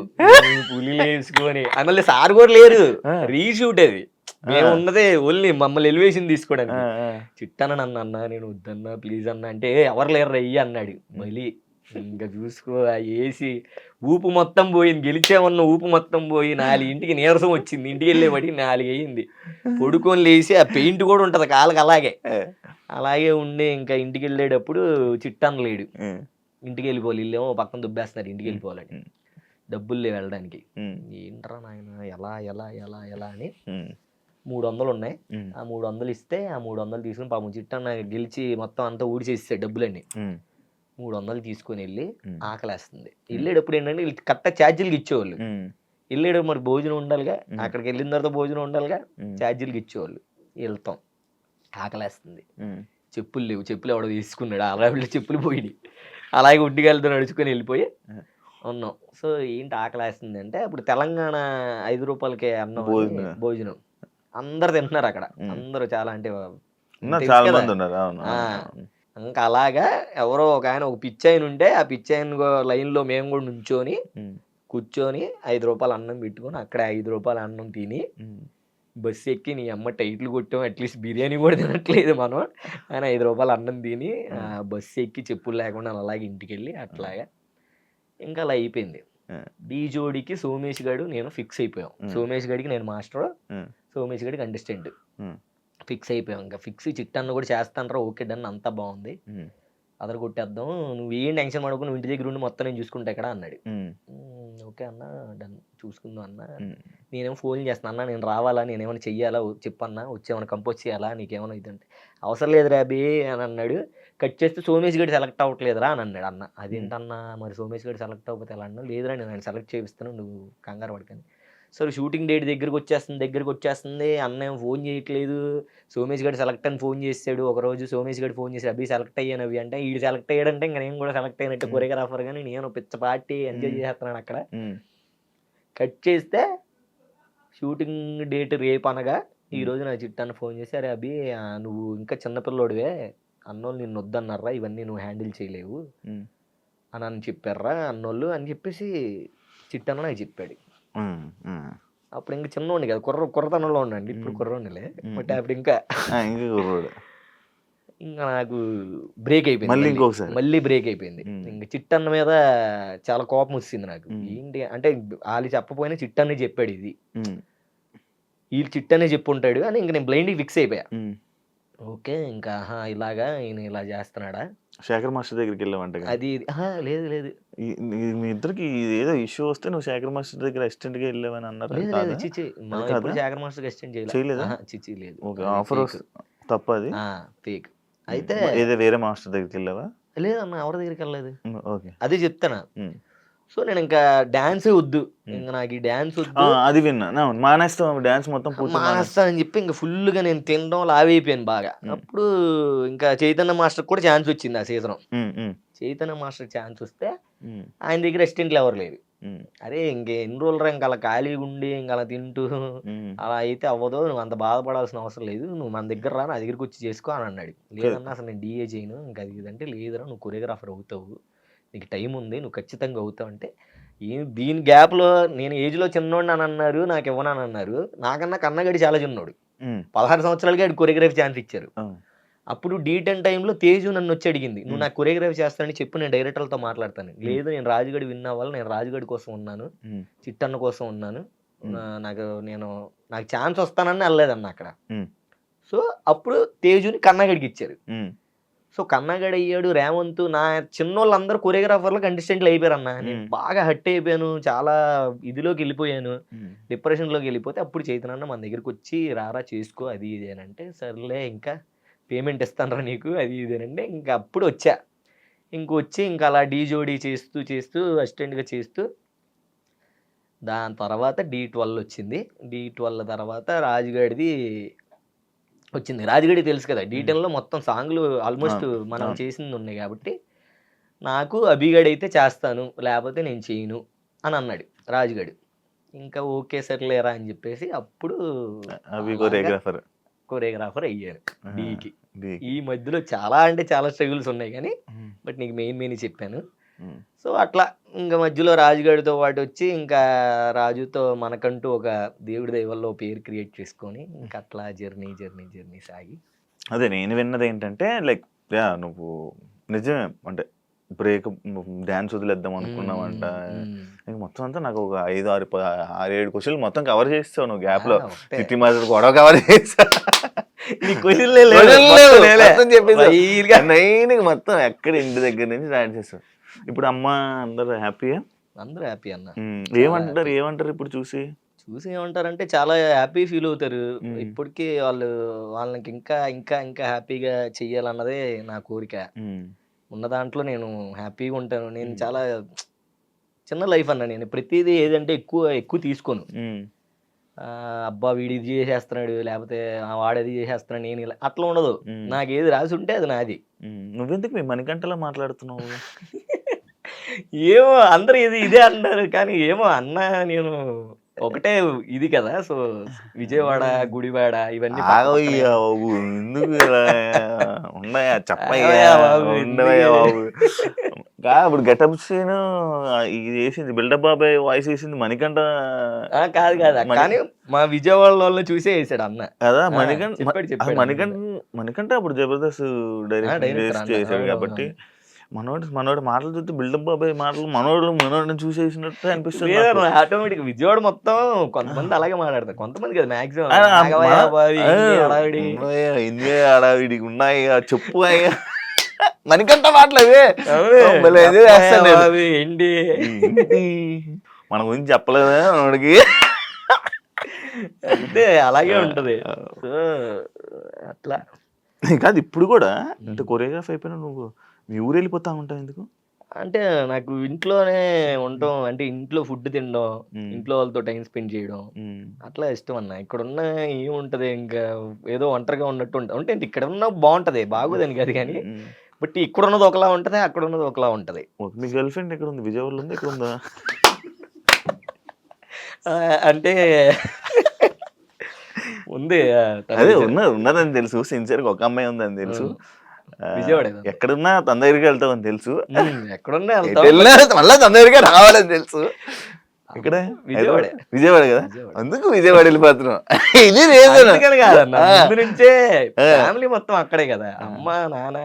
పులి వేసుకొని. మళ్ళీ సార్ కూడా లేరు, రీషూట్ అది. మేము ఉన్నదే ఓన్లీ మమ్మల్ని ఎలివేషన్ తీసుకోవడానికి. చిట్టన్న నన్ను అన్నా, నేను వద్దన్నా ప్లీజ్ అన్నా అంటే ఎవరు లేరు రయ్యి అన్నాడు. మళ్ళీ ఇంకా చూసుకో ఆ ఏసి ఊపు మొత్తం పోయింది, గెలిచామన్న ఊపు మొత్తం పోయి 4ంటికి నీరసం వచ్చింది, ఇంటికి వెళ్ళేవాడికి 4 అయింది. పడుకొని లేసి ఆ పెయింట్ కూడా ఉంటుంది కాళ్ళకి అలాగే అలాగే ఉండి ఇంకా ఇంటికి వెళ్ళేటప్పుడు చిట్టన్న లేడు, ఇంటికి వెళ్ళిపోవాలి, ఇల్లేమో పక్కన దుబ్బేస్తున్నారు, ఇంటికి వెళ్ళిపోవాలని డబ్బులు లేవు వెళ్ళడానికి. ఏంట్రా నాయన ఎలా ఎలా ఎలా ఎలా అని 300 ఉన్నాయి, ఆ 300 ఇస్తే ఆ 300 తీసుకుని పాపం చిట్టన్న గెలిచి మొత్తం అంతా ఊడిచేసాడు డబ్బులన్నీ. 300 తీసుకొని వెళ్ళి ఆకలేస్తుంది, వెళ్ళేటప్పుడు ఏంటంటే కరెక్ట్గా ఛార్జీలకి ఇచ్చేవాళ్ళు, వెళ్ళేటప్పుడు మరి భోజనం ఉండాలిగా, అక్కడికి వెళ్ళిన తర్వాత భోజనం ఉండాలిగా, ఛార్జీలకి ఇచ్చేవాళ్ళు. వెళ్తాం, ఆకలేస్తుంది, చెప్పులు లేవు, చెప్పులు ఎవడో తీసుకున్నాడు, అలా చెప్పులు పోయి అలాగే ఉడ్డిగాలతో నడుచుకొని వెళ్ళిపోయి ఉన్నాం. సో ఏంటి ఆకలేస్తుంది అంటే అప్పుడు తెలంగాణ 5 రూపాయలకే అన్నం భోజనం అందరు తింటున్నారు అక్కడ, అందరూ చాలా అంటే చాలా మంది ఉన్నారు. ఇంకా అలాగా ఎవరో ఒక ఆయన, ఒక పిచ్చాయన ఉంటే ఆ పిచ్చాయన లైన్లో మేము కూడా నుంచొని కూర్చొని 5 రూపాయలు అన్నం పెట్టుకొని అక్కడ 5 రూపాయల అన్నం తిని బస్సు ఎక్కి నీ అమ్మ టైట్లు కొట్టాం, అట్లీస్ట్ బిర్యానీ కూడా తినట్లేదు మనం అని 5 రూపాయలు అన్నం తిని బస్సు ఎక్కి చెప్పులు లేకుండా అలాగే ఇంటికి వెళ్ళి అట్లాగా ఇంకా అలా అయిపోయింది. డీ జోడికి సోమేష్ గడు నేను ఫిక్స్ అయిపోయాం, సోమేష్ గడికి నేను మాస్టర్, సోమేష్ గడికి కంటెస్టెంట్ ఫిక్స్ అయిపోయాం. ఇంకా ఫిక్స్ చిట్టన్న కూడా చేస్తానరా, ఓకే డన్, అంతా బాగుంది, అదర కొట్టేద్దాం, నువ్వు ఏం టెన్షన్ పడుకుని నువ్వు ఇంటి దగ్గర ఉండి మొత్తం నేను చూసుకుంటా ఇక్కడ అన్నాడు. ఓకే అన్న డన్, చూసుకుందాం అన్న, నేనేమో ఫోన్ చేస్తాను అన్న, నేను రావాలా, నేనేమైనా చెయ్యాలా చెప్పన్నా, వచ్చేమైనా కంపోజ్ చేయాలా, నీకేమైనా ఇదంటే అవసరం లేదు రాబీ అని అన్నాడు. కట్ చేస్తే సోమేష్ గడి సెలెక్ట్ అవ్వట్లేదురా అని అన్నాడు. అన్న అదేంటన్నా మరి సోమేష్ గడి సెలెక్ట్ అవ్వకపోతే ఎలా అన్నా, లేదురా నేను ఆయన సెలెక్ట్ చేపిస్తాను, నువ్వు కంగారు పడకని. సరే షూటింగ్ డేట్ దగ్గరికి వచ్చేస్తుంది, అన్న ఏం ఫోన్ చేయట్లేదు, సోమేష్ గడి సెలెక్ట్ అని ఫోన్ చేశాడు ఒకరోజు, సోమేష్ గడి ఫోన్ చేసి అభి సెలెక్ట్ అయ్యాను అవి అంటే, వీడు సెలెక్ట్ అయ్యాడంటే ఇంకా నేను కూడా సెలెక్ట్ అయినట్టు కొరియోగ్రాఫర్, కానీ నేను పిచ్చ పార్టీ ఎంజాయ్ చేస్తున్నాను అక్కడ. కట్ చేస్తే షూటింగ్ డేట్ రేపు అనగా ఈరోజు నా చిట్టాన్ని ఫోన్ చేసి, అరే అభి నువ్వు ఇంకా చిన్నపిల్లోడివే, అన్నోళ్ళు నిన్ను వద్దన్నారా, ఇవన్నీ నువ్వు హ్యాండిల్ చేయలేవు అని చెప్పారా అన్నోళ్ళు అని చెప్పేసి చిట్టన్న నాకు చెప్పాడు. అప్పుడు ఇంకా చిన్నోండి కదా, కుర్రతనంలో ఉండండి, ఇప్పుడు కుర్రోండిలే, బట్ అప్పుడు ఇంకా నాకు బ్రేక్ అయిపోయింది, మళ్ళీ బ్రేక్ అయిపోయింది. ఇంకా చిట్టన్న మీద చాలా కోపం వచ్చింది నాకు. ఏంటి అంటే వాళ్ళు చెప్పపోయినా చిట్టన్నే చెప్పాడు, ఇది వీళ్ళు చిట్టనే చెప్పుంటాడు అని ఇంకా నేను బ్లైండ్గా ఫిక్స్ అయిపోయా. ఓకే ఇంకా ఇలాగా ఈయన ఇలా చేస్తున్నాడా, శేఖర్ మాస్టర్ దగ్గరికి వెళ్ళామంట. అది లేదు లేదు, మీ ఇద్దరికి ఏదో ఇష్యూ వస్తే నువ్వు శేఖర్ మాస్టర్ దగ్గర అసిస్టెంట్ గా వెళ్ళావని అన్నారు. చిచి శేఖర్ మాస్టర్ అసిస్టెంట్ చేయలేదా? చిచి లేదు, ఆఫర్ తప్పది ఫేక్. అయితే ఏదో వేరే మాస్టర్ దగ్గరికి వెళ్ళావా? లేదన్న, ఎవరి దగ్గరికి వెళ్ళలేదు. అదే చెప్తానా. సో నేను ఇంకా డాన్సే వద్దు, ఇంకా నాకు ఈ డాన్స్ వద్దు, అది విన్నా, మానేస్తాం డాన్స్ మొత్తం మానేస్తా అని చెప్పి ఇంకా ఫుల్గా నేను తినడం లావైపోయాను బాగా. అప్పుడు ఇంకా చైతన్య మాస్టర్ కూడా ఛాన్స్ వచ్చింది ఆ సీజన్. చైతన్య మాస్టర్ ఛాన్స్ వస్తే ఆయన దగ్గర అసిస్టెంట్లు ఎవరు లేరు. అరే ఇంకెన్ని రోజులు ఇంకా అలా ఖాళీగా ఉండి ఇంకా అలా తింటూ అలా అయితే అవ్వదు, నువ్వు అంత బాధపడాల్సిన అవసరం లేదు, నువ్వు మన దగ్గర రా, నా దగ్గరికి వచ్చి చేసుకో అని అన్నాడు. లేదన్నా అసలు నేను డిఏ చేయను, ఇంకా అది ఇదంటే లేదురా నువ్వు కొరియోగ్రాఫర్ అవుతావు, నీకు టైం ఉంది, నువ్వు ఖచ్చితంగా అవుతావు అంటే, దీని గ్యాప్లో నేను ఏజ్లో చిన్నోడు అని అన్నారు, నాకు ఇవ్వనని అన్నారు. నాకన్నా కన్నగడి చాలా చిన్నోడు, 16 సంవత్సరాలకి ఆడు కొరియోగ్రఫీ ఛాన్స్ ఇచ్చారు. అప్పుడు D10 టైంలో తేజు నన్ను వచ్చి అడిగింది, నువ్వు నాకు కొరియోగ్రఫీ చేస్తానని చెప్పు, నేను డైరెక్టర్లతో మాట్లాడతాను. లేదు నేను రాజుగడి విన్ అవ్వాలి, నేను రాజుగడి కోసం ఉన్నాను, చిట్టన్న కోసం ఉన్నాను, నాకు ఛాన్స్ వస్తానని వెళ్ళలేదన్న అక్కడ. సో అప్పుడు తేజుని కన్నగడికి ఇచ్చారు. సో కన్నగడి అయ్యాడు, రేవంత్, నా చిన్నోళ్ళందరూ కొరియోగ్రాఫర్లు కంటెస్టెంట్లు అయిపోయారు అన్న. నేను బాగా హట్ అయిపోయాను, చాలా ఇదిలోకి వెళ్ళిపోయాను, డిప్రెషన్లోకి వెళ్ళిపోతే అప్పుడు చైతన్య మన దగ్గరికి వచ్చి రారా చేసుకో అది ఇది అని అంటే, సర్లే ఇంకా పేమెంట్ ఇస్తానరా నీకు అది ఇదేనంటే ఇంకా అప్పుడు వచ్చా. ఇంకొచ్చి ఇంకా అలా డీ జోడీ చేస్తూ చేస్తూ అసిస్టెంట్గా చేస్తూ దాని తర్వాత D12 వచ్చింది. D12 తర్వాత రాజుగాడిది వచ్చింది. రాజుగడి తెలుసు కదా, D10లో మొత్తం సాంగ్లు ఆల్మోస్ట్ మనం చేసింది ఉన్నాయి కాబట్టి నాకు అభిగడ్ అయితే చేస్తాను, లేకపోతే నేను చేయను అని అన్నాడు రాజుగడు. ఇంకా ఓకే సర్లేరా అని చెప్పేసి అప్పుడు కొరియోగ్రాఫర్ అయ్యారు డీకి. ఈ మధ్యలో చాలా అంటే చాలా స్ట్రగుల్స్ ఉన్నాయి కానీ బట్ నీకు మెయిన్ చెప్పాను. సో అట్లా ఇంకా మధ్యలో రాజుగాడితో పాటు వచ్చి ఇంకా రాజుతో మనకంటూ ఒక దేవుడి దైవల్లో పేరు క్రియేట్ చేసుకొని ఇంకా అట్లా జర్నీ సాగి. అదే నేను విన్నది ఏంటంటే లైక్ నువ్వు నిజమే అంటే బ్రేక్ డాన్స్ వదిలేద్దాం అనుకున్నామంట. ఇంక మొత్తం అంతా నాకు ఒక 5-6-7 క్వశ్చన్లు మొత్తం కవర్ చేస్తావు నువ్వు గ్యాప్ లో. సిటీ మాస్టర్ గొడవ కవర్ చేస్తా మొత్తం ఎక్కడ ఇంటి దగ్గర నుంచి స్టార్ట్ చేస్తావు. ఇప్పుడు అమ్మ అందరు హ్యాపీయా? అందరూ హ్యాపీ అన్న. ఏమంటారు ఇప్పుడు చూసి ఏమంటారంటే చాలా హ్యాపీ ఫీల్ అవుతారు. ఇప్పటికీ వాళ్ళకి ఇంకా ఇంకా ఇంకా హ్యాపీగా చెయ్యాలన్నదే నా కోరిక. ఉన్న దాంట్లో నేను హ్యాపీగా ఉంటాను. నేను చాలా చిన్న లైఫ్ అన్న. నేను ప్రతిదీ ఏదంటే ఎక్కువ తీసుకోను. అబ్బా వీడు ఇది చేసేస్తున్నాడు, లేకపోతే వాడేది చేసేస్తున్నాడు, నేను ఇలా అట్లా ఉండదు. నాకు ఏది రాసి ఉంటే అది నాది. నువ్వెందుకు మీ మణికంఠలా మాట్లాడుతున్నావు? ఏమో అందరూ ఇదే అన్నారు, కానీ ఏమో అన్న నేను ఒకటే ఇది కదా. సో విజయవాడ, గుడివాడ ఇవన్నీ ఎందుకు ఉన్నాయా చెప్పయ్యా బాబు. ఇప్పుడు గెటప్ సీన్ ఇది వేసింది బిల్డప్ బాబాయ్ వాయిస్ వేసింది మణికంఠ కాదు కానీ మా విజయవాడ వాళ్ళు చూసే వేసాడు అన్న కదా. మణికంఠ అప్పుడు జబర్దస్త్ డైరెక్ట్ చేశాడు కాబట్టి మనోడు మాటలు చూస్తే బిల్డప్ బాబాయ్ మాటలు మనోడిని చూసేసినట్టు అనిపిస్తుంది. ఆటోమేటిక్ విజయవాడ మొత్తం కొంతమంది అలాగే మాట్లాడతారు, కొంతమంది కదా మాక్సిమం హడావిడికి ఉన్నాయి చెప్పు మణికంఠ మాటలు ఏంటి మన గురించి చెప్పలేదా మనోడికి? అంటే అలాగే ఉంటది. అట్లా కాదు ఇప్పుడు కూడా అంటే కొరియోగ్రాఫ్ అయిపోయినా నువ్వు మీ ఊరు వెళ్ళిపోతా ఉంటావు ఎందుకు? అంటే నాకు ఇంట్లోనే ఉండటం, అంటే ఇంట్లో ఫుడ్ తినడం, ఇంట్లో వాళ్ళతో టైం స్పెండ్ చేయడం అట్లా ఇష్టం అన్న. ఇక్కడ ఉన్న ఏముంటది, ఇంకా ఏదో ఒంటరిగా ఉన్నట్టు అంటే ఇక్కడ ఉన్న బాగుంటది, బాగోదని కాదు కానీ, బట్ ఇక్కడ ఉన్నది ఒకలా ఉంటది, అక్కడ ఉన్నది ఒకలా ఉంటది. మీ గర్ల్ ఫ్రెండ్ ఎక్కడ ఉంది? విజయవాడలో ఉంది? ఎక్కడ ఉందా? అంటే ఉంది, అదే ఉన్నదని తెలుసు. సిన్సియర్గా ఒక అమ్మాయి ఉందని తెలుసు. విజయవాడ ఎక్కడున్నా తన దగ్గరికి వెళ్తావని తెలుసు. ఎక్కడున్నా మళ్ళీ తన దగ్గరికి రావాలని తెలుసు. ఇక్కడ విజయవాడ కదా, అందుకు విజయవాడ వెళ్ళిపోతున్నాం. ఇది ముందు నుంచే ఫ్యామిలీ మొత్తం అక్కడే కదా, అమ్మ నాన్న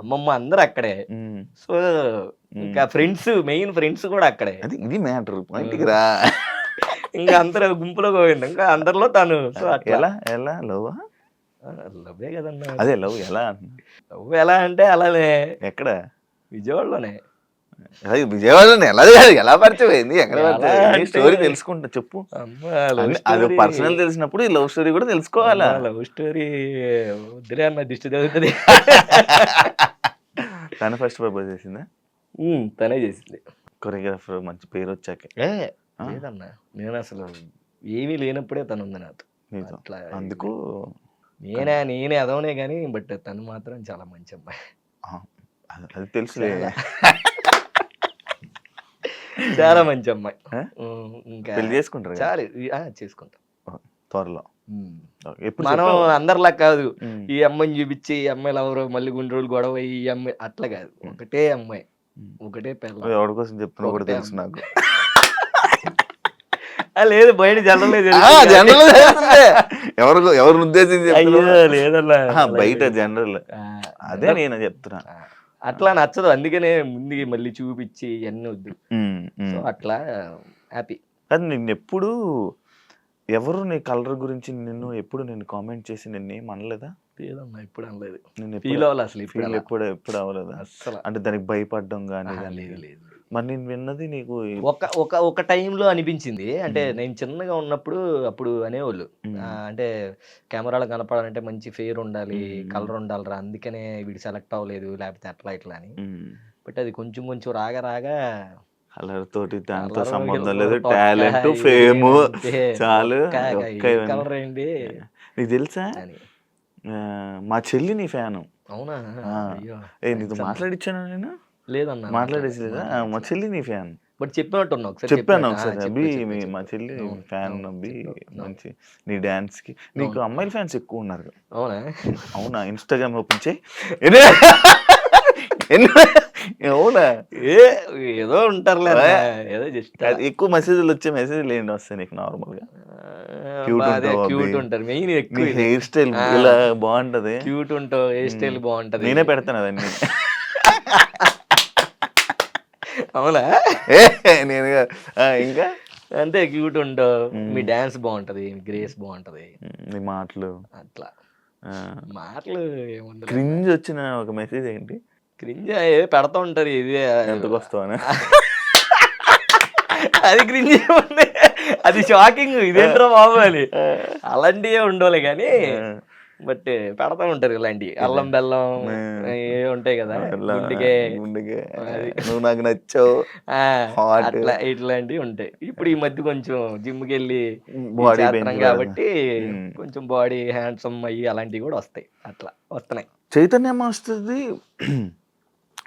అమ్మమ్మ అందరు అక్కడే. సో ఇంకా ఫ్రెండ్స్, మెయిన్ ఫ్రెండ్స్ కూడా అక్కడే. అది ఇది మ్యాటర్. పాయింట్కి రా. ఇంకా అందరూ గుంపులో పోయింది, ఇంకా అందరిలో తను. సో ఎలా లవ్? లవ్వే కదన్నా. అదే లవ్ ఎలా అంటే అలానే. ఎక్కడ? విజయవాడలోనే. విజయవాడలోనే ఎలా పరిచయం అయింది? ఎక్కడ స్టోరీ తెలుసుకుంటా చెప్పు. అది పర్సనల్ తెలిసినప్పుడు ఈ లవ్ స్టోరీ కూడా తెలుసుకోవాలా? లవ్ స్టోరీ వద్దులే అన్న, దిష్టి తగ్గుతుంది. తను ఫస్ట్ ప్రపోజ్ చేసిందా? తనే చేసింది. కొరియోగ్రాఫర్ మంచి పేరు వచ్చాక లేదన్నా, నేను అసలు ఏమీ లేనప్పుడే తను ఉంది నాతో. అట్లా అందుకు నేనే అదవనే కానీ, బట్ తను మాత్రం చాలా మంచి అమ్మాయి. అది తెలుసులే. చాలా మంచి అమ్మాయి. ఇంకా పెళ్లి చేసుకుంటారు? చేసుకుంటాం త్వరలో. మనం అందరిలా కాదు, ఈ అమ్మాయిని చూపించి ఈ అమ్మాయిలు ఎవరో మళ్ళీ కొన్ని రోజులు గొడవ ఈ అమ్మాయి అట్లా కాదు. ఒకటే అమ్మాయి, ఒకటే పిల్ల. ఎవరి కోసం చెప్తున్నా కూడా తెలుసు నాకు. లేదు బయట జనరల్ ఎవరిని ఉద్దేశించి లేదన్నా, బయట జనరల్. అదే నేను చెప్తున్నా. అట్లా నచ్చదు, అందుకనే ముందు మళ్ళీ చూపించి అన్ని వద్దు. సో అట్లా హ్యాపీ. అది నిన్నెప్పుడు ఎవరు నీ కలర్ గురించి ఎప్పుడు నేను కామెంట్ చేసి నిన్నేం అనలేదా? లేదమ్మా, ఎప్పుడు అనలేదు. నేను ఫీల్ అవ్వాలి అసలు, ఎప్పుడు అవ్వలేదా అసలు? అంటే దానికి భయపడడం కానీ? లేదు. మరి నేను విన్నది నీకు ఒక టైంలో అనిపించింది. అంటే నేను చిన్నగా ఉన్నప్పుడు అప్పుడు అనేవాళ్ళు, అంటే కెమెరాలో కనపడాలంటే మంచి ఫేర్ ఉండాలి, కలర్ ఉండాలిరా, అందుకనే వీడు సెలెక్ట్ అవ్వలేదు, లేకపోతే అట్లా ఇట్లా అని. బట్ అది కొంచెం రాగా కలర్ తోటి దాంతో సంబంధం లేదు, టాలెంట్ ఫేమ్ చాలు. కలర్ ఏంటి నీకు తెలుసా, మా చెల్లి నీ ఫ్యాను. అవునా? నీతో మాట్లాడిచ్చాను నేను? లేదన్నా, మాట్లాడేసలేదా? మా చెల్లి నీ ఫ్యాన్. బట్ చెప్పినట్టున్నా చెప్పాను ఒకసారి. అబ్బి మా చెల్లి ఫ్యాన్. అబ్బి మంచి నీ డాన్స్ కి. నీకు అమ్మాయిల ఫ్యాన్స్ ఎక్కువ ఉన్నారు. అవునా? ఇన్స్టాగ్రామ్ ఓపెన్ చేయి. అవునా? ఏదో ఉంటారులే, ఏదో జస్ట్ ఎక్కువ మెసేజ్లు వచ్చే మెసేజ్లు ఏంటి వస్తాయి నీకు నార్మల్ గా? క్యూట్ ఉంటారు, మెయిన్ ఎక్కువ హెయిర్ స్టైల్ ఇలా బాగుంటది, క్యూట్ ఉంటావు, హెయిర్ స్టైల్ బాగుంటది. నేనే పెడతాను అవన్నీ. అవునా? నేను ఇంకా అంతే క్యూట్ ఉంటావు, మీ డాన్స్ బాగుంటది, మీ గ్రేస్ బాగుంటది, నీ మాటలు అట్లా మాటలు ఏముంది. క్రింజ్ వచ్చిన ఒక మెసేజ్ ఏంటి? క్రింజ్ పెడతా ఉంటారు, ఇది ఎంతకు వస్తావని. అది క్రింజ్ ఉంది, అది షాకింగ్, ఇదేంట్రా బాబు అని. అలాంటివే ఉండవులే కానీ బట్ పెడతా ఉంటారు ఇలాంటివి, అల్లం బెల్లం ఏ ఉంటాయి కదా, గుండెకే నువ్వు నాకు నచ్చావు, అట్లా ఇట్లాంటివి ఉంటాయి. ఇప్పుడు ఈ మధ్య కొంచెం జిమ్కి వెళ్ళి బాడీ చేస్తున్నాం కాబట్టి కొంచెం బాడీ హ్యాండ్సమ్ అయ్యి అలాంటివి కూడా వస్తాయి, అట్లా వస్తున్నాయి. చైతన్య మాస్టర్ది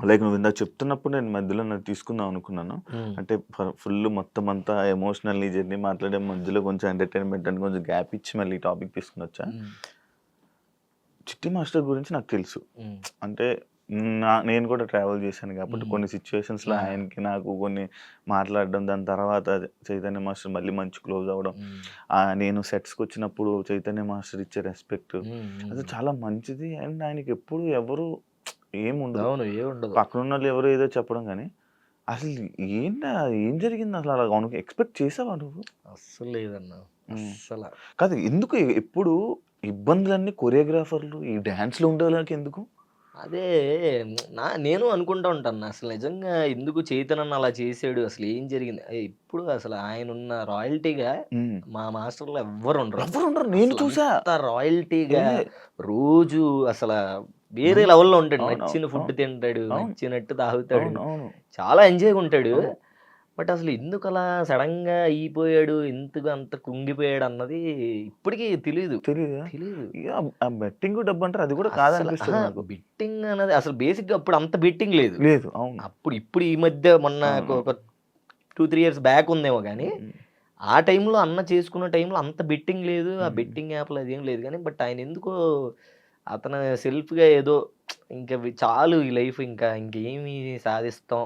లైక్ నువ్వు ఇందాక చెప్తున్నప్పుడు నేను మధ్యలో నాకు తీసుకుందాం అనుకున్నాను. అంటే ఫుల్ మొత్తం అంతా ఎమోషనల్ జర్నీ మాట్లాడే మధ్యలో కొంచెం ఎంటర్టైన్మెంట్ అని కొంచెం గ్యాప్ ఇచ్చి మళ్ళీ టాపిక్ తీసుకుని వచ్చా. చిట్టి మాస్టర్ గురించి నాకు తెలుసు, అంటే నేను కూడా ట్రావెల్ చేశాను కాబట్టి కొన్ని సిచ్యువేషన్స్లో ఆయనకి నాకు కొన్ని మాట్లాడడం, దాని తర్వాత చైతన్య మాస్టర్ మళ్ళీ మంచి క్లోజ్ అవ్వడం, నేను సెట్స్కి వచ్చినప్పుడు చైతన్య మాస్టర్ ఇచ్చే రెస్పెక్ట్ అది చాలా మంచిది. అండ్ ఆయనకి ఎప్పుడు ఎవరు ఏముండదు, పక్కన ఉన్న వాళ్ళు ఎవరు ఏదో చెప్పడం, కానీ అసలు ఏం జరిగింది అసలు అలా ఎక్స్పెక్ట్ చేసావా నువ్వు? అస్సలు లేదన్నా, అస్సలు కాదు. ఎందుకు ఎప్పుడు ఇబ్బందులన్నీ కొరియోగ్రాఫర్లు ఈ డాన్స్లో ఉండేవాళ్ళకి ఎందుకు? అదే నేను అనుకుంటా ఉంటాను, అసలు నిజంగా ఎందుకు చైతన్య అలా చేసాడు, అసలు ఏం జరిగింది. ఇప్పుడు అసలు ఆయన ఉన్న రాయల్టీగా మా మాస్టర్లు ఎవ్వరు ఉండరు. నేను చూసా రాయల్టీగా రోజు అసలు వేరే లెవెల్లో ఉంటాడు. నచ్చిన ఫుడ్ తింటాడు, నచ్చినట్టు తాగుతాడు, చాలా ఎంజాయ్గా ఉంటాడు. బట్ అసలు ఎందుకు అలా సడన్ గా అయిపోయాడు, ఎందుకు అంత కుంగిపోయాడు అన్నది ఇప్పటికీ తెలియదు. బెట్టింగ్ డబ్బు అంటారు, అది కూడా కాదనిపిస్తుంది. బెట్టింగ్ అన్నది అసలు బేసిక్ గా అప్పుడు అంత బెట్టింగ్ లేదు. అవును, ఇప్పుడు ఈ మధ్య మొన్న ఒక 2-3 years బ్యాక్ ఉందేమో కానీ ఆ టైంలో అన్న చేసుకున్న టైంలో అంత బెట్టింగ్ లేదు, ఆ బెట్టింగ్ యాప్లో అదేం లేదు. కానీ బట్ ఆయన ఎందుకో అతను సెల్ఫ్గా ఏదో ఇంకా చాలు ఈ లైఫ్, ఇంకా ఇంకేమి సాధిస్తాం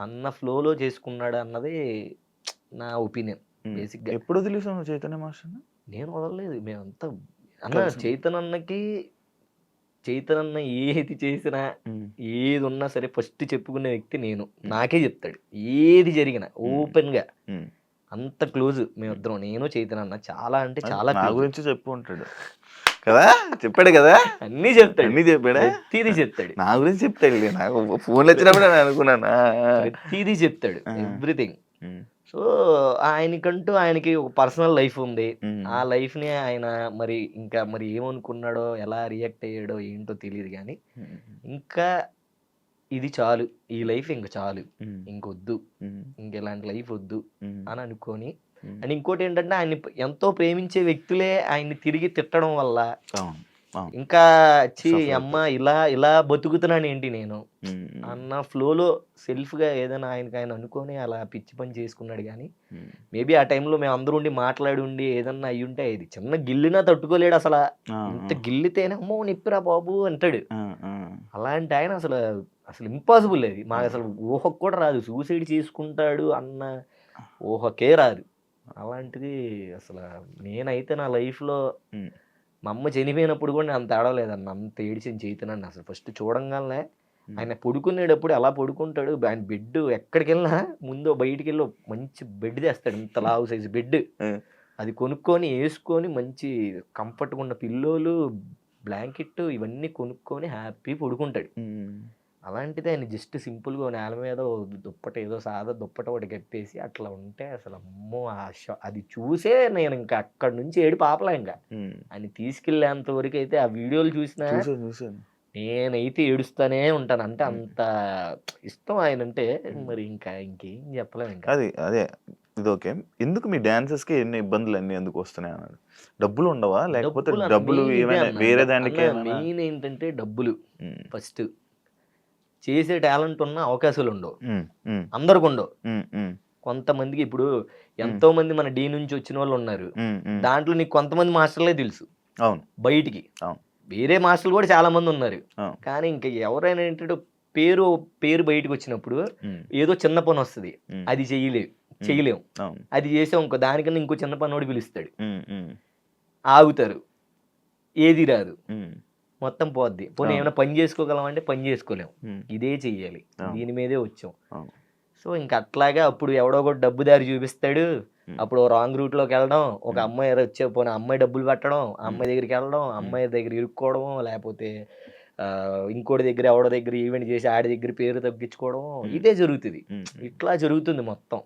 అన్న ఫ్లోలో చేసుకున్నాడు అన్నది నా ఒపీనియన్. బేసిక్గా ఎప్పుడు వదిలేసాను చైతన్య మాస్టర్? నేను వదలలేదు, మేమంతా అన్న చైతన్య ఏది చేసినా ఏది ఉన్నా సరే ఫస్ట్ చెప్పుకునే వ్యక్తి నేను. నాకే చెప్తాడు ఏది జరిగినా ఓపెన్గా, అంత క్లోజ్ మేమిద్దరం, నేను చైతన్య చాలా అంటే చాలా. నా గురించి చెప్పు ఉంటాడు కదా, చెప్పాడు కదా, అన్నీ చెప్తాడు, అన్నీ చెప్పాడా, ప్రతిదీ చెప్తాడు. నా గురించి చెప్తాడు, నాకు ఫోన్లు వచ్చినప్పుడు నేను అనుకున్నాను ప్రతిదీ చెప్తాడు, ఎవ్రీథింగ్. సో ఆయనకి ఒక పర్సనల్ లైఫ్ ఉంది, ఆ లైఫ్ ని ఆయన మరి ఏమనుకున్నాడో, ఎలా రియాక్ట్ అయ్యాడో ఏంటో తెలియదు. కానీ ఇంకా ఇది చాలు, ఈ లైఫ్ ఇంక చాలు, ఇంకొద్దు, ఇంకెలాంటి లైఫ్ వద్దు అని అనుకొని. అండ్ ఇంకోటి ఏంటంటే ఆయన ఎంతో ప్రేమించే వ్యక్తులే ఆయన్ని తిరిగి తిట్టడం వల్ల ఇంకా అమ్మ ఇలా బతుకుతున్నాను ఏంటి నేను అన్న ఫ్లోలో సెల్ఫ్గా ఏదైనా ఆయన అనుకొని అలా పిచ్చి పని చేసుకున్నాడు. కానీ మేబీ ఆ టైంలో మేము అందరూ ఉండి మాట్లాడి ఉండి ఏదన్నా అయ్యి ఉంటే ఇది చిన్న గిల్లినా తట్టుకోలేడు. అసలు ఇంత గిల్లితేనే అమ్మో నిప్పిరా బాబు అంటాడు. అలాంటి ఆయన అసలు ఇంపాసిబుల్, అది మాకు అసలు ఊహకు కూడా రాదు, సూసైడ్ చేసుకుంటాడు అన్న ఊహకే రాదు. అలాంటిది అసలు నేనైతే నా లైఫ్లో మా అమ్మ చనిపోయినప్పుడు కూడా నేను అంత ఏడవలేదన్న, అంత ఏడిచిన చైతన్యాన్ని. అసలు ఫస్ట్ చూడంగానే ఆయన పడుకునేటప్పుడు ఎలా పడుకుంటాడు, ఆయన బెడ్ ఎక్కడికి వెళ్ళినా ముందు బయటికి వెళ్ళి మంచి బెడ్ తెస్తాడు, ఇంత లావు సైజు బెడ్, అది కొనుక్కొని వేసుకొని మంచి కంఫర్ట్గా ఉన్న పిల్లోలు, బ్లాంకెట్ ఇవన్నీ కొనుక్కొని హ్యాపీ పడుకుంటాడు. అలాంటిది ఆయన జస్ట్ సింపుల్గా నేల మీద దుప్పట, ఏదో సాదా దుప్పట ఒకటి కప్పేసి అట్లా ఉంటే అసలు అమ్మో అది చూసే నేను ఇంకా అక్కడి నుంచి ఏడు పాపలా. ఇంకా ఆయన తీసుకెళ్ళేంత వరకు అయితే ఆ వీడియోలు చూసినా నేనైతే ఏడుస్తానే ఉంటాను. అంటే అంత ఇష్టం ఆయన అంటే, మరి ఇంకేం చెప్పలేము. ఇంకా అదే ఇది ఓకే. ఎందుకు మీ డాన్సర్స్ కి ఎన్ని ఇబ్బందులు అన్ని ఎందుకు వస్తున్నాయి అన్నాడు? డబ్బులు ఉండవా, లేకపోతే డబ్బులు ఏమైనా వేరే దానికి? మెయిన్ ఏంటంటే డబ్బులు. ఫస్ట్ చేసే టాలెంట్ ఉన్న అవకాశాలు ఉండవు, అందరికి ఉండవు. కొంతమందికి ఇప్పుడు ఎంతో మంది మన డీ నుంచి వచ్చిన వాళ్ళు ఉన్నారు, దాంట్లో నీకు కొంతమంది మాస్టర్లే తెలుసు బయటికి, వేరే మాస్టర్లు కూడా చాలా మంది ఉన్నారు. కానీ ఇంకా ఎవరైనా ఏంటంటే పేరు బయటకు వచ్చినప్పుడు ఏదో చిన్న పని వస్తుంది, అది చెయ్యలేము, అది చేసాం ఇంకో దానికన్నా ఇంకో చిన్న పని వాడు పిలుస్తాడు, ఆగుతారు, ఏది రాదు, మొత్తం పోద్ది. పోనీ ఏమైనా పని చేసుకోగలం అంటే పని చేసుకోలేము, ఇదే చెయ్యాలి, దీని మీదే వచ్చాం. సో ఇంక అట్లాగా అప్పుడు ఎవడో ఒకటి డబ్బు దారి చూపిస్తాడు, అప్పుడు రాంగ్ రూట్ లోకి వెళ్ళడం, ఒక అమ్మాయి వచ్చే పోనీ అమ్మాయి డబ్బులు పెట్టడం, ఆ అమ్మాయి దగ్గరికి వెళ్ళడం, అమ్మాయి దగ్గర ఇరుక్కోవడం, లేకపోతే ఇంకోటి దగ్గర ఎవడో దగ్గర ఈవెంట్ చేసి ఆడి దగ్గర పేరు తగ్గించుకోవడం, ఇదే జరుగుతుంది. ఇట్లా జరుగుతుంది మొత్తం.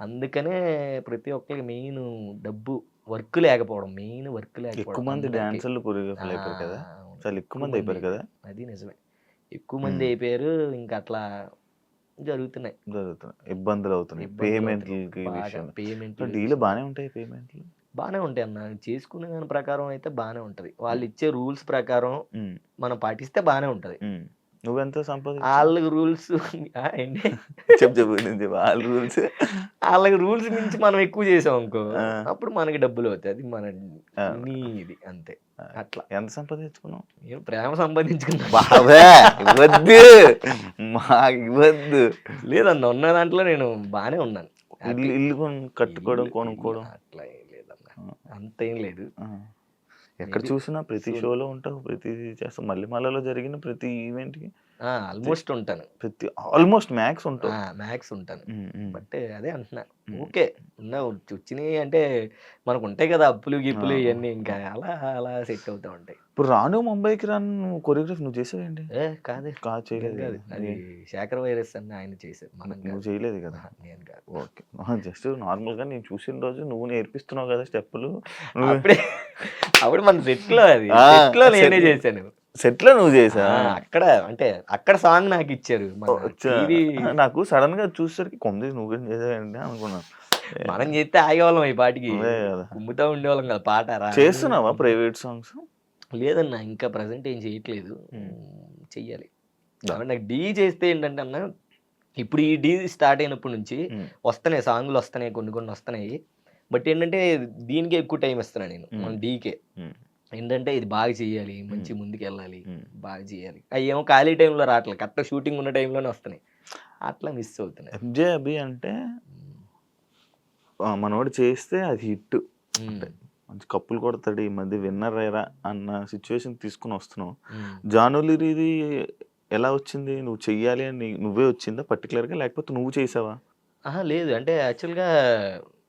అందుకనే ప్రతి ఒక్కరికి మెయిన్ డబ్బు, వర్క్ లేకపోవడం, మెయిన్ వర్క్ లేకపోవడం. ఎక్కువ మంది డాన్సర్లు అయిపోయారు కదా, చాలా ఎక్కువ మంది అయిపోయారు కదా. అది నిజమే, ఎక్కువ మంది అయిపోయారు. ఇంకా అట్లా జరుగుతున్నాయి ఇబ్బందులు అవుతున్నాయి. పేమెంట్లు డీలు బాగానే ఉంటాయి, పేమెంట్లు బాగానే ఉంటాయి అన్న. చేసుకునే దాని ప్రకారం అయితే బాగానే ఉంటది. వాళ్ళు ఇచ్చే రూల్స్ ప్రకారం మనం పాటిస్తే బాగానే ఉంటది. నువ్వెంత సంపాదించు? వాళ్ళకి రూల్స్ ఏంటి చెప్పు. వాళ్ళకి రూల్స్ నుంచి మనం ఎక్కువ చేసాం అనుకో, అప్పుడు మనకి డబ్బులు అవుతాయి. అది మన ఇది అంతే. అట్లా ఎంత సంపాదించుకున్నావు? ప్రేమ సంపాదించుకున్నా. ఇవ్వద్దు లేదన్న, ఉన్న దాంట్లో నేను బాగానే ఉన్నాను. ఇల్లు కట్టుకోవడం, కొనుక్కోవడం అట్లా ఏం లేదన్న, అంతేం లేదు. ఎక్కడ చూసినా ప్రతి షోలో ఉంటావు, ప్రతి చేస్తావు, మళ్ళీ జరిగిన ప్రతి ఈవెంట్ కి ఆల్మోస్ట్ ఉంటాను. ఆల్మోస్ట్ మ్యాక్స్ ఉంటాను. బట్ అదే అంటున్నా, ఓకే వచ్చినాయి అంటే మనకు ఉంటాయి కదా అప్పులు గిప్పులు ఇవన్నీ, ఇంకా అలా అలా సెట్ అవుతా ఉంటాయి. ఇప్పుడు రాను ముంబైకి రాను కొరియోగ్రఫీ నువ్వు చేసావేంటి? కాదు చేయలేదు, అది శేఖర్ వైరస్ అని ఆయన చేశారు, మనం నువ్వు చేయలేదు కదా. నేను కాదు. ఓకే, జస్ట్ నార్మల్ గా నేను చూసిన రోజు నువ్వు నేర్పిస్తున్నావు కదా స్టెప్పులు. అప్పుడు మన సెట్ లో నేనే చేశాను. సెట్ లో నువ్వు చేసా? అక్కడ సాంగ్ నాకు ఇచ్చారు. నాకు సడన్ గా చూసేసరికి కొంది నువ్వు చేసావండి అనుకున్నాను. మనం చేస్తే ఆగేవాళ్ళం, ఈ పాటికి కుమ్ముతా ఉండేవాళ్ళం కదా. పాట చేస్తున్నావా ప్రైవేట్ సాంగ్స్? లేదన్నా, ఇంకా ప్రజెంట్ ఏం చేయట్లేదు, చెయ్యాలి. నాకు డీ చేస్తే ఏంటంటే అన్న, ఇప్పుడు ఈ డీ స్టార్ట్ అయినప్పటి నుంచి వస్తున్నాయి సాంగ్లు, వస్తున్నాయి కొన్ని వస్తున్నాయి. బట్ ఏంటంటే దీనికే ఎక్కువ టైం ఇస్తున్నాను నేను, మన డీకే. ఏంటంటే ఇది బాగా చేయాలి, మంచి ముందుకు వెళ్ళాలి, బాగా చేయాలి. అవి ఏమో ఖాళీ టైంలో రావట్లేదు, కరెక్ట్ షూటింగ్ ఉన్న టైంలోనే వస్తున్నాయి, అట్లా మిస్ అవుతున్నాయి. ఎంజే అభి అంటే మనోడు చేస్తే అది హిట్, మంచి కప్పులు కొడతాడు, ఈ మధ్య విన్నర్ అయ్యారా అన్న సిచ్యువేషన్ తీసుకుని వస్తున్నావు. జానులిరిది ఎలా వచ్చింది? నువ్వు చెయ్యాలి అని నువ్వే వచ్చిందా పర్టికులర్గా, లేకపోతే నువ్వు చేసావా? లేదు, అంటే యాక్చువల్గా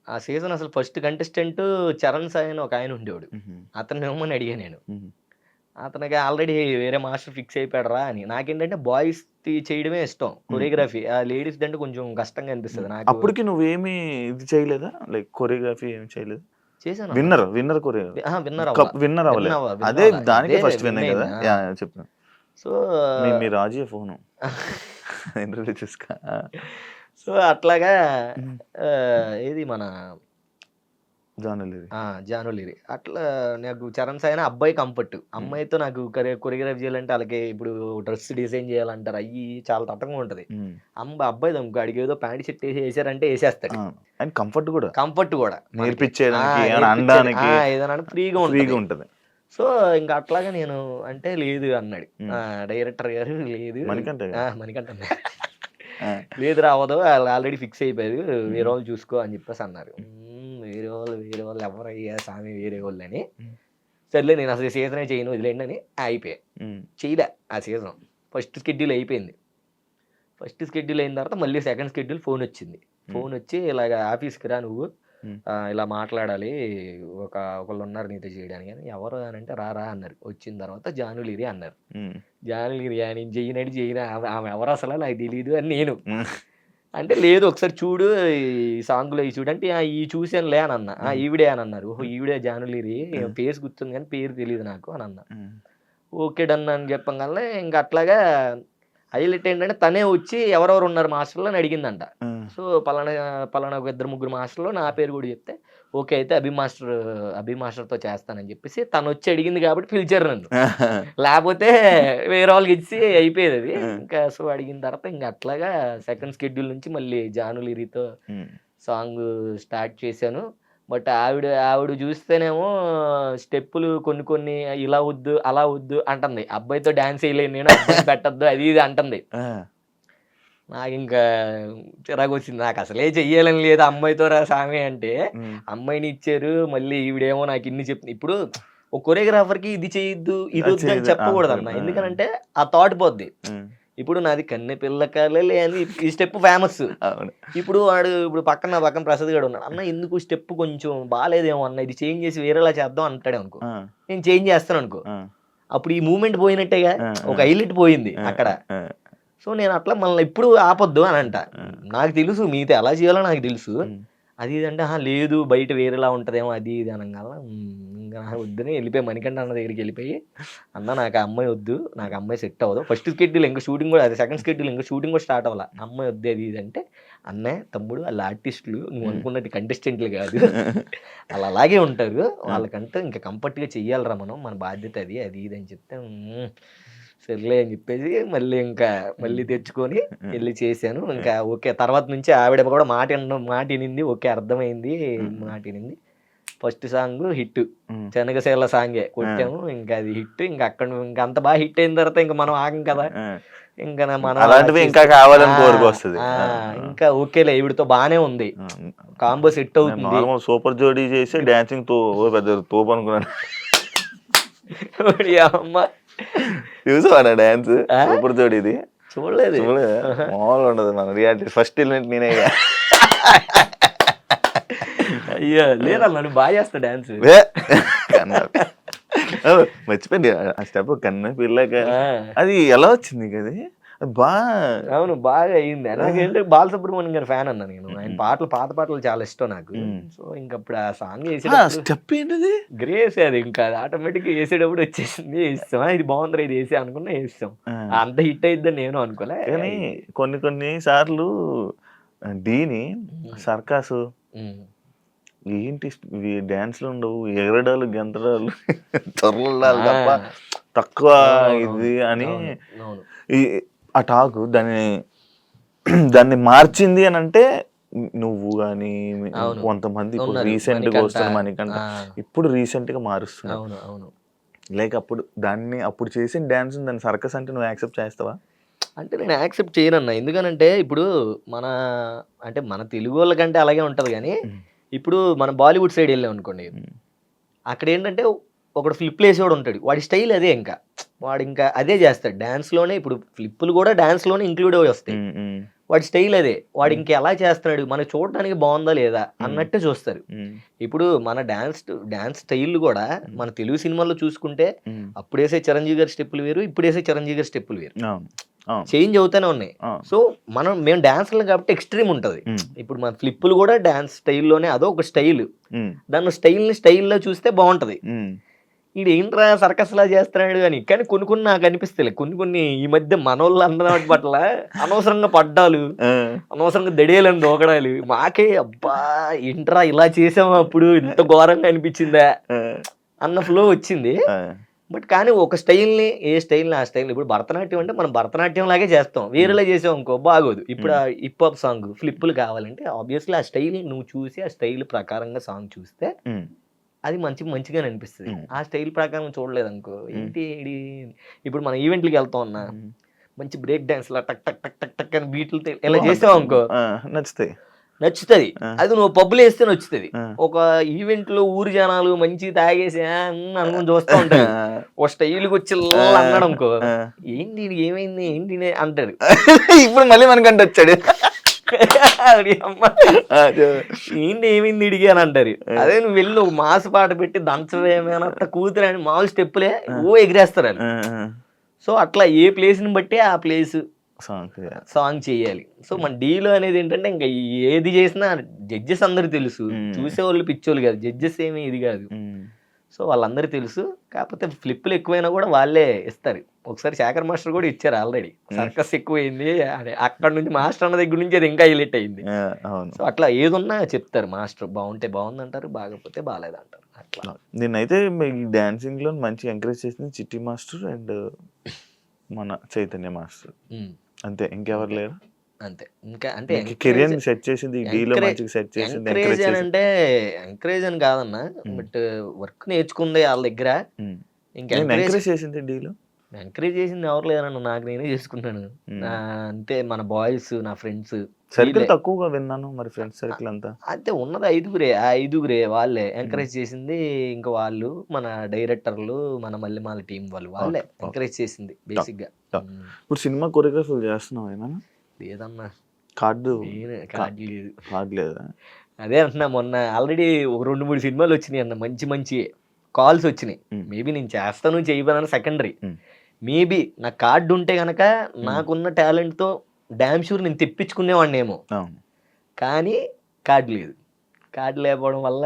ఆ సీజన్ అసలు ఫస్ట్ కంటెస్టెంట్ చరణ్ సాయి అని ఒక ఆయన ఉండేవాడు. అతను ఏమని అడిగా నేను, అతనికి ఆల్రెడీ వేరే మాస్టర్ ఫిక్స్ అయిపోయాడు రా అని. నాకేంటంటే బాయ్స్ చేయడమే ఇష్టం, కొరియోగ్రఫీ. ఆ లేడీస్ అంటే కొంచెం కష్టంగా అనిపిస్తుంది నాకు. అప్పటికి నువ్వేమి ఇది చేయలేదా, లైక్ కొరియోగ్రఫీ ఏమి చేయలేదు? చేశాను. విన్నర్ అవ్వలేదు, అదే దానికి ఫస్ట్ విన్నర్ కదా చెప్పిన. సో మీ రాజీ ఫోను ఇంటర్వ్యూ చూసుకో. సో అట్లాగా ఏది మన జానులిరి అట్లా నాకు చరణ్ సాయి అబ్బాయి కంఫర్ట్. అమ్మాయితో నాకు కొరియోగ్రఫీ చేయాలంటే వాళ్ళకి ఇప్పుడు డ్రెస్ డిజైన్ చేయాలంటారు, అయ్యి చాలా తట్టంగా ఉంటది. అబ్బాయి దమ్ముకు అడిగి ఏదో ప్యాంట్ షర్ట్ వేసారంటే వేసేస్తాడు. కంఫర్ట్ కూడా నేర్పించేదానికి ఏదైనా ఫ్రీగా ఉంటది. సో ఇంకా అట్లాగా నేను అంటే లేదు అన్నాడు డైరెక్టర్ గారు. లేదు మణికంఠ లేదు రావదు, వాళ్ళు ఆల్రెడీ ఫిక్స్ అయిపోయారు, వేరే వాళ్ళు చూసుకో అని చెప్పేసి అన్నారు. వేరే వాళ్ళు ఎవరయ్యా స్వామి వేరే వాళ్ళు అని. సర్లే నేను అసలు సీజనే చేయను వదిలేండి అని అయిపోయా. చేయలే ఆ సీజన్. ఫస్ట్ షెడ్యూల్ అయిపోయింది. ఫస్ట్ షెడ్యూల్ అయిన తర్వాత మళ్ళీ సెకండ్ షెడ్యూల్ ఫోన్ వచ్చింది. ఫోన్ వచ్చి ఇలాగ ఆఫీస్కి రా నువ్వు, ఇలా మాట్లాడాలి, ఒకళ్ళు ఉన్నారు నీతో చేయడానికి అని. ఎవరు అని అంటే రా అన్నారు. వచ్చిన తర్వాత జానులిరి అన్నారు. జానులిరి నేను చేయను ఆమె ఎవరు అసలు నాకు తెలియదు అని నేను అంటే, లేదు ఒకసారి చూడు ఈ సాంగ్లో ఈ చూడు అంటే ఈ చూసానులే అని అన్నా. ఈవిడే అని అన్నారు. ఓహో ఈవిడే జానులిరి, పేరు గుర్తుంది కానీ పేరు తెలియదు నాకు అని అన్నా. ఓకే డన్ అని చెప్పగలనే. ఇంకా అట్లాగా హైలైట్ ఏంటంటే తనే వచ్చి ఎవరెవరు ఉన్నారు మాస్టర్లో అని అడిగిందంట. సో పలానా ఒక 2-3 మాస్టర్లో నా పేరు కూడా చెప్తే ఓకే అయితే అభి మాస్టర్తో చేస్తానని చెప్పేసి తను వచ్చి అడిగింది కాబట్టి పిలిచారు నన్ను. లేకపోతే వేరే వాళ్ళకి ఇచ్చి అయిపోయేది అది. ఇంకా సో అడిగిన తర్వాత ఇంకా అట్లాగా సెకండ్ షెడ్యూల్ నుంచి మళ్ళీ జానులిరితో సాంగ్ స్టార్ట్ చేశాను. బట్ ఆవిడ చూస్తేనేమో స్టెప్పులు కొన్ని ఇలా వద్దు అలా వద్దు అంటుంది. అబ్బాయితో డాన్స్ వేయలేను నేను, అబ్బాయి పెట్టద్దు అది ఇది అంటుంది. నాకు ఇంకా చిరాకు వచ్చింది. నాకు అసలే చెయ్యాలని లేదు అమ్మాయితో రా సామి అంటే. అమ్మాయిని ఇచ్చారు, మళ్ళీ ఈవిడేమో నాకు ఇన్ని చెప్తుంది. ఇప్పుడు ఒక కొరియోగ్రాఫర్కి ఇది చేయొద్దు ఇది వద్దు అని చెప్పకూడదు అన్న, ఎందుకంటే ఆ థాట్ పోద్ది. ఇప్పుడు నాది కన్నె పిల్ల కలలే అని ఈ స్టెప్ ఫేమస్. అవును. ఇప్పుడు ఇప్పుడు నా పక్కన ప్రసాద్ గాడు ఉన్నాడు. అన్న ఎందుకు స్టెప్ కొంచెం బాలేదేమో అన్న, ఇది చేంజ్ చేసి వేరేలా చేద్దాం అంటాడు అనుకో. ఆ, నేను చేంజ్ చేస్తాను అనుకో, ఆ, అప్పుడు ఈ మూమెంట్ పోయినట్టేగా, ఒక హైలైట్ పోయింది అక్కడ. ఆ, సో నేను అట్లా మళ్ళీ ఇప్పుడు ఆపొద్దు అని అంట. నాకు తెలుసు మీతో ఎలా చేయాలో నాకు తెలుసు. అది ఇది అంటే లేదు బయట వేరేలా ఉంటదేమో అది ఇది అనగాల ఇంకా వద్దని వెళ్ళిపోయి మణికంఠ అన్న దగ్గరికి వెళ్ళిపోయి, అన్న నాకు ఆ అమ్మాయి వద్దు, నాకు అమ్మాయి సెట్ అవ్వదు, ఫస్ట్ స్కెడ్యూల్ ఇంకా షూటింగ్ కూడా అదే, సెకండ్ స్కెడ్యూల్ ఇంకా షూటింగ్ కూడా స్టార్ట్ అవ్వాలి, అమ్మాయి వద్దు అది ఇది అంటే, అన్నయ్య తమ్ముడు వాళ్ళ ఆర్టిస్టులు నువ్వు అనుకున్నట్టు కంటెస్టెంట్లు కాదు, వాళ్ళు అలాగే ఉంటారు, వాళ్ళకంటే ఇంకా కంఫర్ట్గా చెయ్యాలరా మనం, మన బాధ్యత అది అది ఇది అని చెప్తే సర్లే అని చెప్పేసి మళ్ళీ తెచ్చుకొని వెళ్ళి చేశాను. ఇంకా ఓకే, తర్వాత నుంచి ఆవిడ కూడా మాట వినింది, ఓకే అర్థమైంది, మాట వినింది. ఫస్ట్ సాంగ్ హిట్, శనగశీల సాంగే కొట్టాము, ఇంకా అది హిట్. ఇంకా అక్కడ ఇంకా అంత బాగా హిట్ అయిన తర్వాత ఇంకా మనం ఆగం కదా, ఇంకా మనం అలాంటివి ఇంకా కావాలని కోరుకొస్తుంది. ఇంకా ఓకేలే ఈవిడతో బానే ఉంది, కాంబో సెట్ అవుతుంది. సూపర్ జోడీ చేసి డాన్సింగ్ తో పెద్ద తోపు అనుకున్నాను. అమ్మ చూసావా డాన్స్ సూపర్ జోడీది? చూడలేదు. మామూలు ఉండదు మన రియాలిటీ. ఫస్ట్ ఎలిమెంట్ నేనే. అయ్యో లేదా నన్ను బాగా చేస్తా డాన్స్. మర్చిపోయింది ఆ స్టెప్, కన్న పిల్లక. అది ఎలా వచ్చింది కదా, అవును బాగా అయింది. నాకేంటే బాలసుబ్రహ్మణ్యం గారి ఫ్యాన్ అన్నా నేను, ఆయన పాటలు పాత పాటలు చాలా ఇష్టం నాకు. సో ఇంకప్పుడు ఆ సాంగ్ స్టెప్ ఏంటిది గ్రేస్, అది ఇంకా ఆటోమేటిక్ వేసేటప్పుడు వచ్చేసింది, వేస్తాం ఇది బాగుంది ఇది వేసే అనుకున్నా వేస్తాం. అంత హిట్ అయిద్దని నేను అనుకోలే. కానీ కొన్ని సార్లు డీని సర్కాసు ఏంటి డాన్స్ లో ఉండవు, ఎగరడాలు గెంతడాలు చొరలాలు తప్ప తక్కువ ఇది అని ఆ టాక్ దాన్ని మార్చింది అని అంటే నువ్వు కానీ కొంతమంది ఇప్పుడు రీసెంట్ గా వస్తున్న మణికంఠ ఇప్పుడు రీసెంట్ గా మారుస్తున్నావు. లైక్ అప్పుడు చేసిన డాన్స్ దాన్ని సర్కస్ అంటే నువ్వు యాక్సెప్ట్ చేస్తావా? అంటే నేను యాక్సెప్ట్ చేయనన్నా, ఎందుకనంటే ఇప్పుడు మన తెలుగు వాళ్ళకంటే అలాగే ఉంటది. కానీ ఇప్పుడు మన బాలీవుడ్ సైడ్ వెళ్ళాం అనుకోండి, అక్కడ ఏంటంటే ఒకడు ఫ్లిప్లు వేసేవాడు ఉంటాడు, వాడి స్టైల్ అదే, వాడు ఇంకా అదే చేస్తాడు డాన్స్లోనే. ఇప్పుడు ఫ్లిప్పులు కూడా డాన్స్లోనే ఇంక్లూడ్ అవి వస్తాయి, వాడి స్టైల్ అదే. వాడు ఇంకా ఎలా చేస్తున్నాడు, మనకు చూడడానికి బాగుందా లేదా అన్నట్టే చూస్తారు. ఇప్పుడు మన డాన్స్ స్టైల్ కూడా మన తెలుగు సినిమాల్లో చూసుకుంటే అప్పుడు వేసే చిరంజీవి గారి స్టెప్పులు వేరు, ఇప్పుడు వేసే చిరంజీవి గారి స్టెప్పులు వేరు, చేంజ్ అవుతానే ఉన్నాయి. సో మేము డాన్స్లు కాబట్టి ఎక్స్ట్రీమ్ ఉంటది. ఇప్పుడు మన ఫ్లిప్పులు కూడా డాన్స్ స్టైల్లోనే, అదో ఒక స్టైల్, దాన్ని స్టైల్లో చూస్తే బాగుంటది. ఇది ఏంట్రా సర్కస్ లా చేస్తున్నాడు అని. కానీ కొన్ని నాకు అనిపిస్తాయి, కొన్ని ఈ మధ్య మనోళ్ళు అందరి పట్ల అనవసరంగా పడ్డాలు, అనవసరంగా దడేలని దోకడాలు, మాకే అబ్బా ఏంట్రా ఇలా చేసాము అప్పుడు ఇంత ఘోరంగా అనిపించిందా అన్న ఫ్లో వచ్చింది. బట్ కానీ ఒక స్టైల్ని ఆ స్టైల్, ఇప్పుడు భరతనాట్యం అంటే మనం భరతనాట్యం లాగే చేస్తాం, వేరేలా చేసాం అనుకో బాగోదు. ఇప్పుడు ఆ హిప్ హాప్ సాంగ్ ఫ్లిప్పులు కావాలంటే ఆబ్వియస్లీ ఆ స్టైల్ నువ్వు చూసి ఆ స్టైల్ ప్రకారంగా సాంగ్ చూస్తే అది మంచిగానే అనిపిస్తుంది. ఆ స్టైల్ ప్రకారం చూడలేదు అనుకో ఏంటి. ఇప్పుడు మనం ఈవెంట్లకి వెళ్తాం అన్నా, మంచి బ్రేక్ డాన్స్ లా టక్ టక్ టక్ టక్ టక్ అని బీట్లతో ఇలా చేసావు అనుకో నచ్చుతుంది. అది నువ్వు పబ్బులు వేస్తే నచ్చుతుంది. ఒక ఈవెంట్ లో ఊరు జనాలు మంచి తాగేసి అనుకుని చూస్తూ ఉంటారు, ఒక స్టైల్కి వచ్చి అన్నాడు అనుకో, ఏంటి ఏమైంది ఏంటి అంటాడు. ఇప్పుడు మళ్ళీ మనకంటే వచ్చాడు ఏంటి ఏమైంది ఇడిగి అని అంటారు. అదే నువ్వు వెళ్ళి ఒక మాస్ పాట పెట్టి దంచవేమైనా కూతురు అని మామూలు స్టెప్పులే ఎగిరేస్తారు అని. సో అట్లా ఏ ప్లేస్ ని బట్టి ఆ ప్లేస్ సాంగ్ చేయాలి. సో మన డీలో అనేది ఏంటంటే ఇంకా ఏది చేసినా జడ్జెస్ అందరు తెలుసు, చూసేవాళ్ళు పిచ్చోళ్ళు కాదు, జడ్జెస్ ఏమి ఇది కాదు. సో వాళ్ళందరూ తెలుసు. కాకపోతే ఫ్లిప్పులు ఎక్కువైనా కూడా వాళ్ళే ఇస్తారు. ఒకసారి శేఖర్ మాస్టర్ కూడా ఇచ్చారు ఆల్రెడీ, సర్కస్ ఎక్కువైంది అని. అక్కడ నుంచి మాస్టర్ అన్న దగ్గర నుంచి అది ఇంకా హైలైట్ అయింది. సో అట్లా ఏదున్నా చెప్తారు మాస్టర్, బాగుంటే బాగుంది అంటారు, బాగపోతే బాగాలేదు అంటారు. అట్లా నేనైతే ఈ డాన్సింగ్ లో మంచి ఎంకరేజ్ చేసింది చిట్టి మాస్టర్ అండ్ మన చైతన్య మాస్టర్, అంతే. ఇంకెవరు లేరు అంతే. ఇంకా అంటే కెరియర్ సెట్ చేసింది ఎంకరేజ్ అంటే ఎంకరేజ్ అని కాదన్నా, బట్ వర్క్ నేర్చుకుంది వాళ్ళ దగ్గర. ఇంకా ఎంకరేజ్ చేసింది డీలో, ఎంకరేజ్ చేసింది ఎవరు లేరన్న, నాకు నేనే చేసుకున్నాను అంతే. మన బాయ్స్ నా ఫ్రెండ్స్ సర్కిల్ వీళ్ళే. తక్కువగా విన్నాను మరి ఫ్రెండ్స్ సర్కిల్ అంతా. అంతే ఉన్నది ఐదుగురే. ఆ ఐదుగురే వాళ్ళే ఎంకరేజ్ చేసింది. ఇంకా వాళ్ళు మన డైరెక్టర్లు, మన మల్లెమాల టీం వాళ్ళే ఓకే. ఎంకరేజ్ చేసింది బేసిక్‌గా. ఇప్పుడు సినిమా కొరియోగ్రఫీలు చేస్తున్నావు ఏమైనా? లేదన్నా. కార్డు కార్డ్ లేదు. కార్డు లేదా? అదే అంటున్నా మొన్న ఆల్రెడీ ఒక 2, 3 సినిమాలు వచ్చినాయి అన్న. మంచి కాల్స్ వచ్చినాయి. మేబీ నేను చేస్తాను చేయబోనని సెకండరీ. మేబీ నా కార్డు ఉంటే గనక నాకున్న టాలెంట్‌తో డామ్ షూర్ నేను తెప్పించుకునేవాడినేమో. అవును. కానీ కార్డ్ లేదు. కార్డ్ లేకపోవడం వల్ల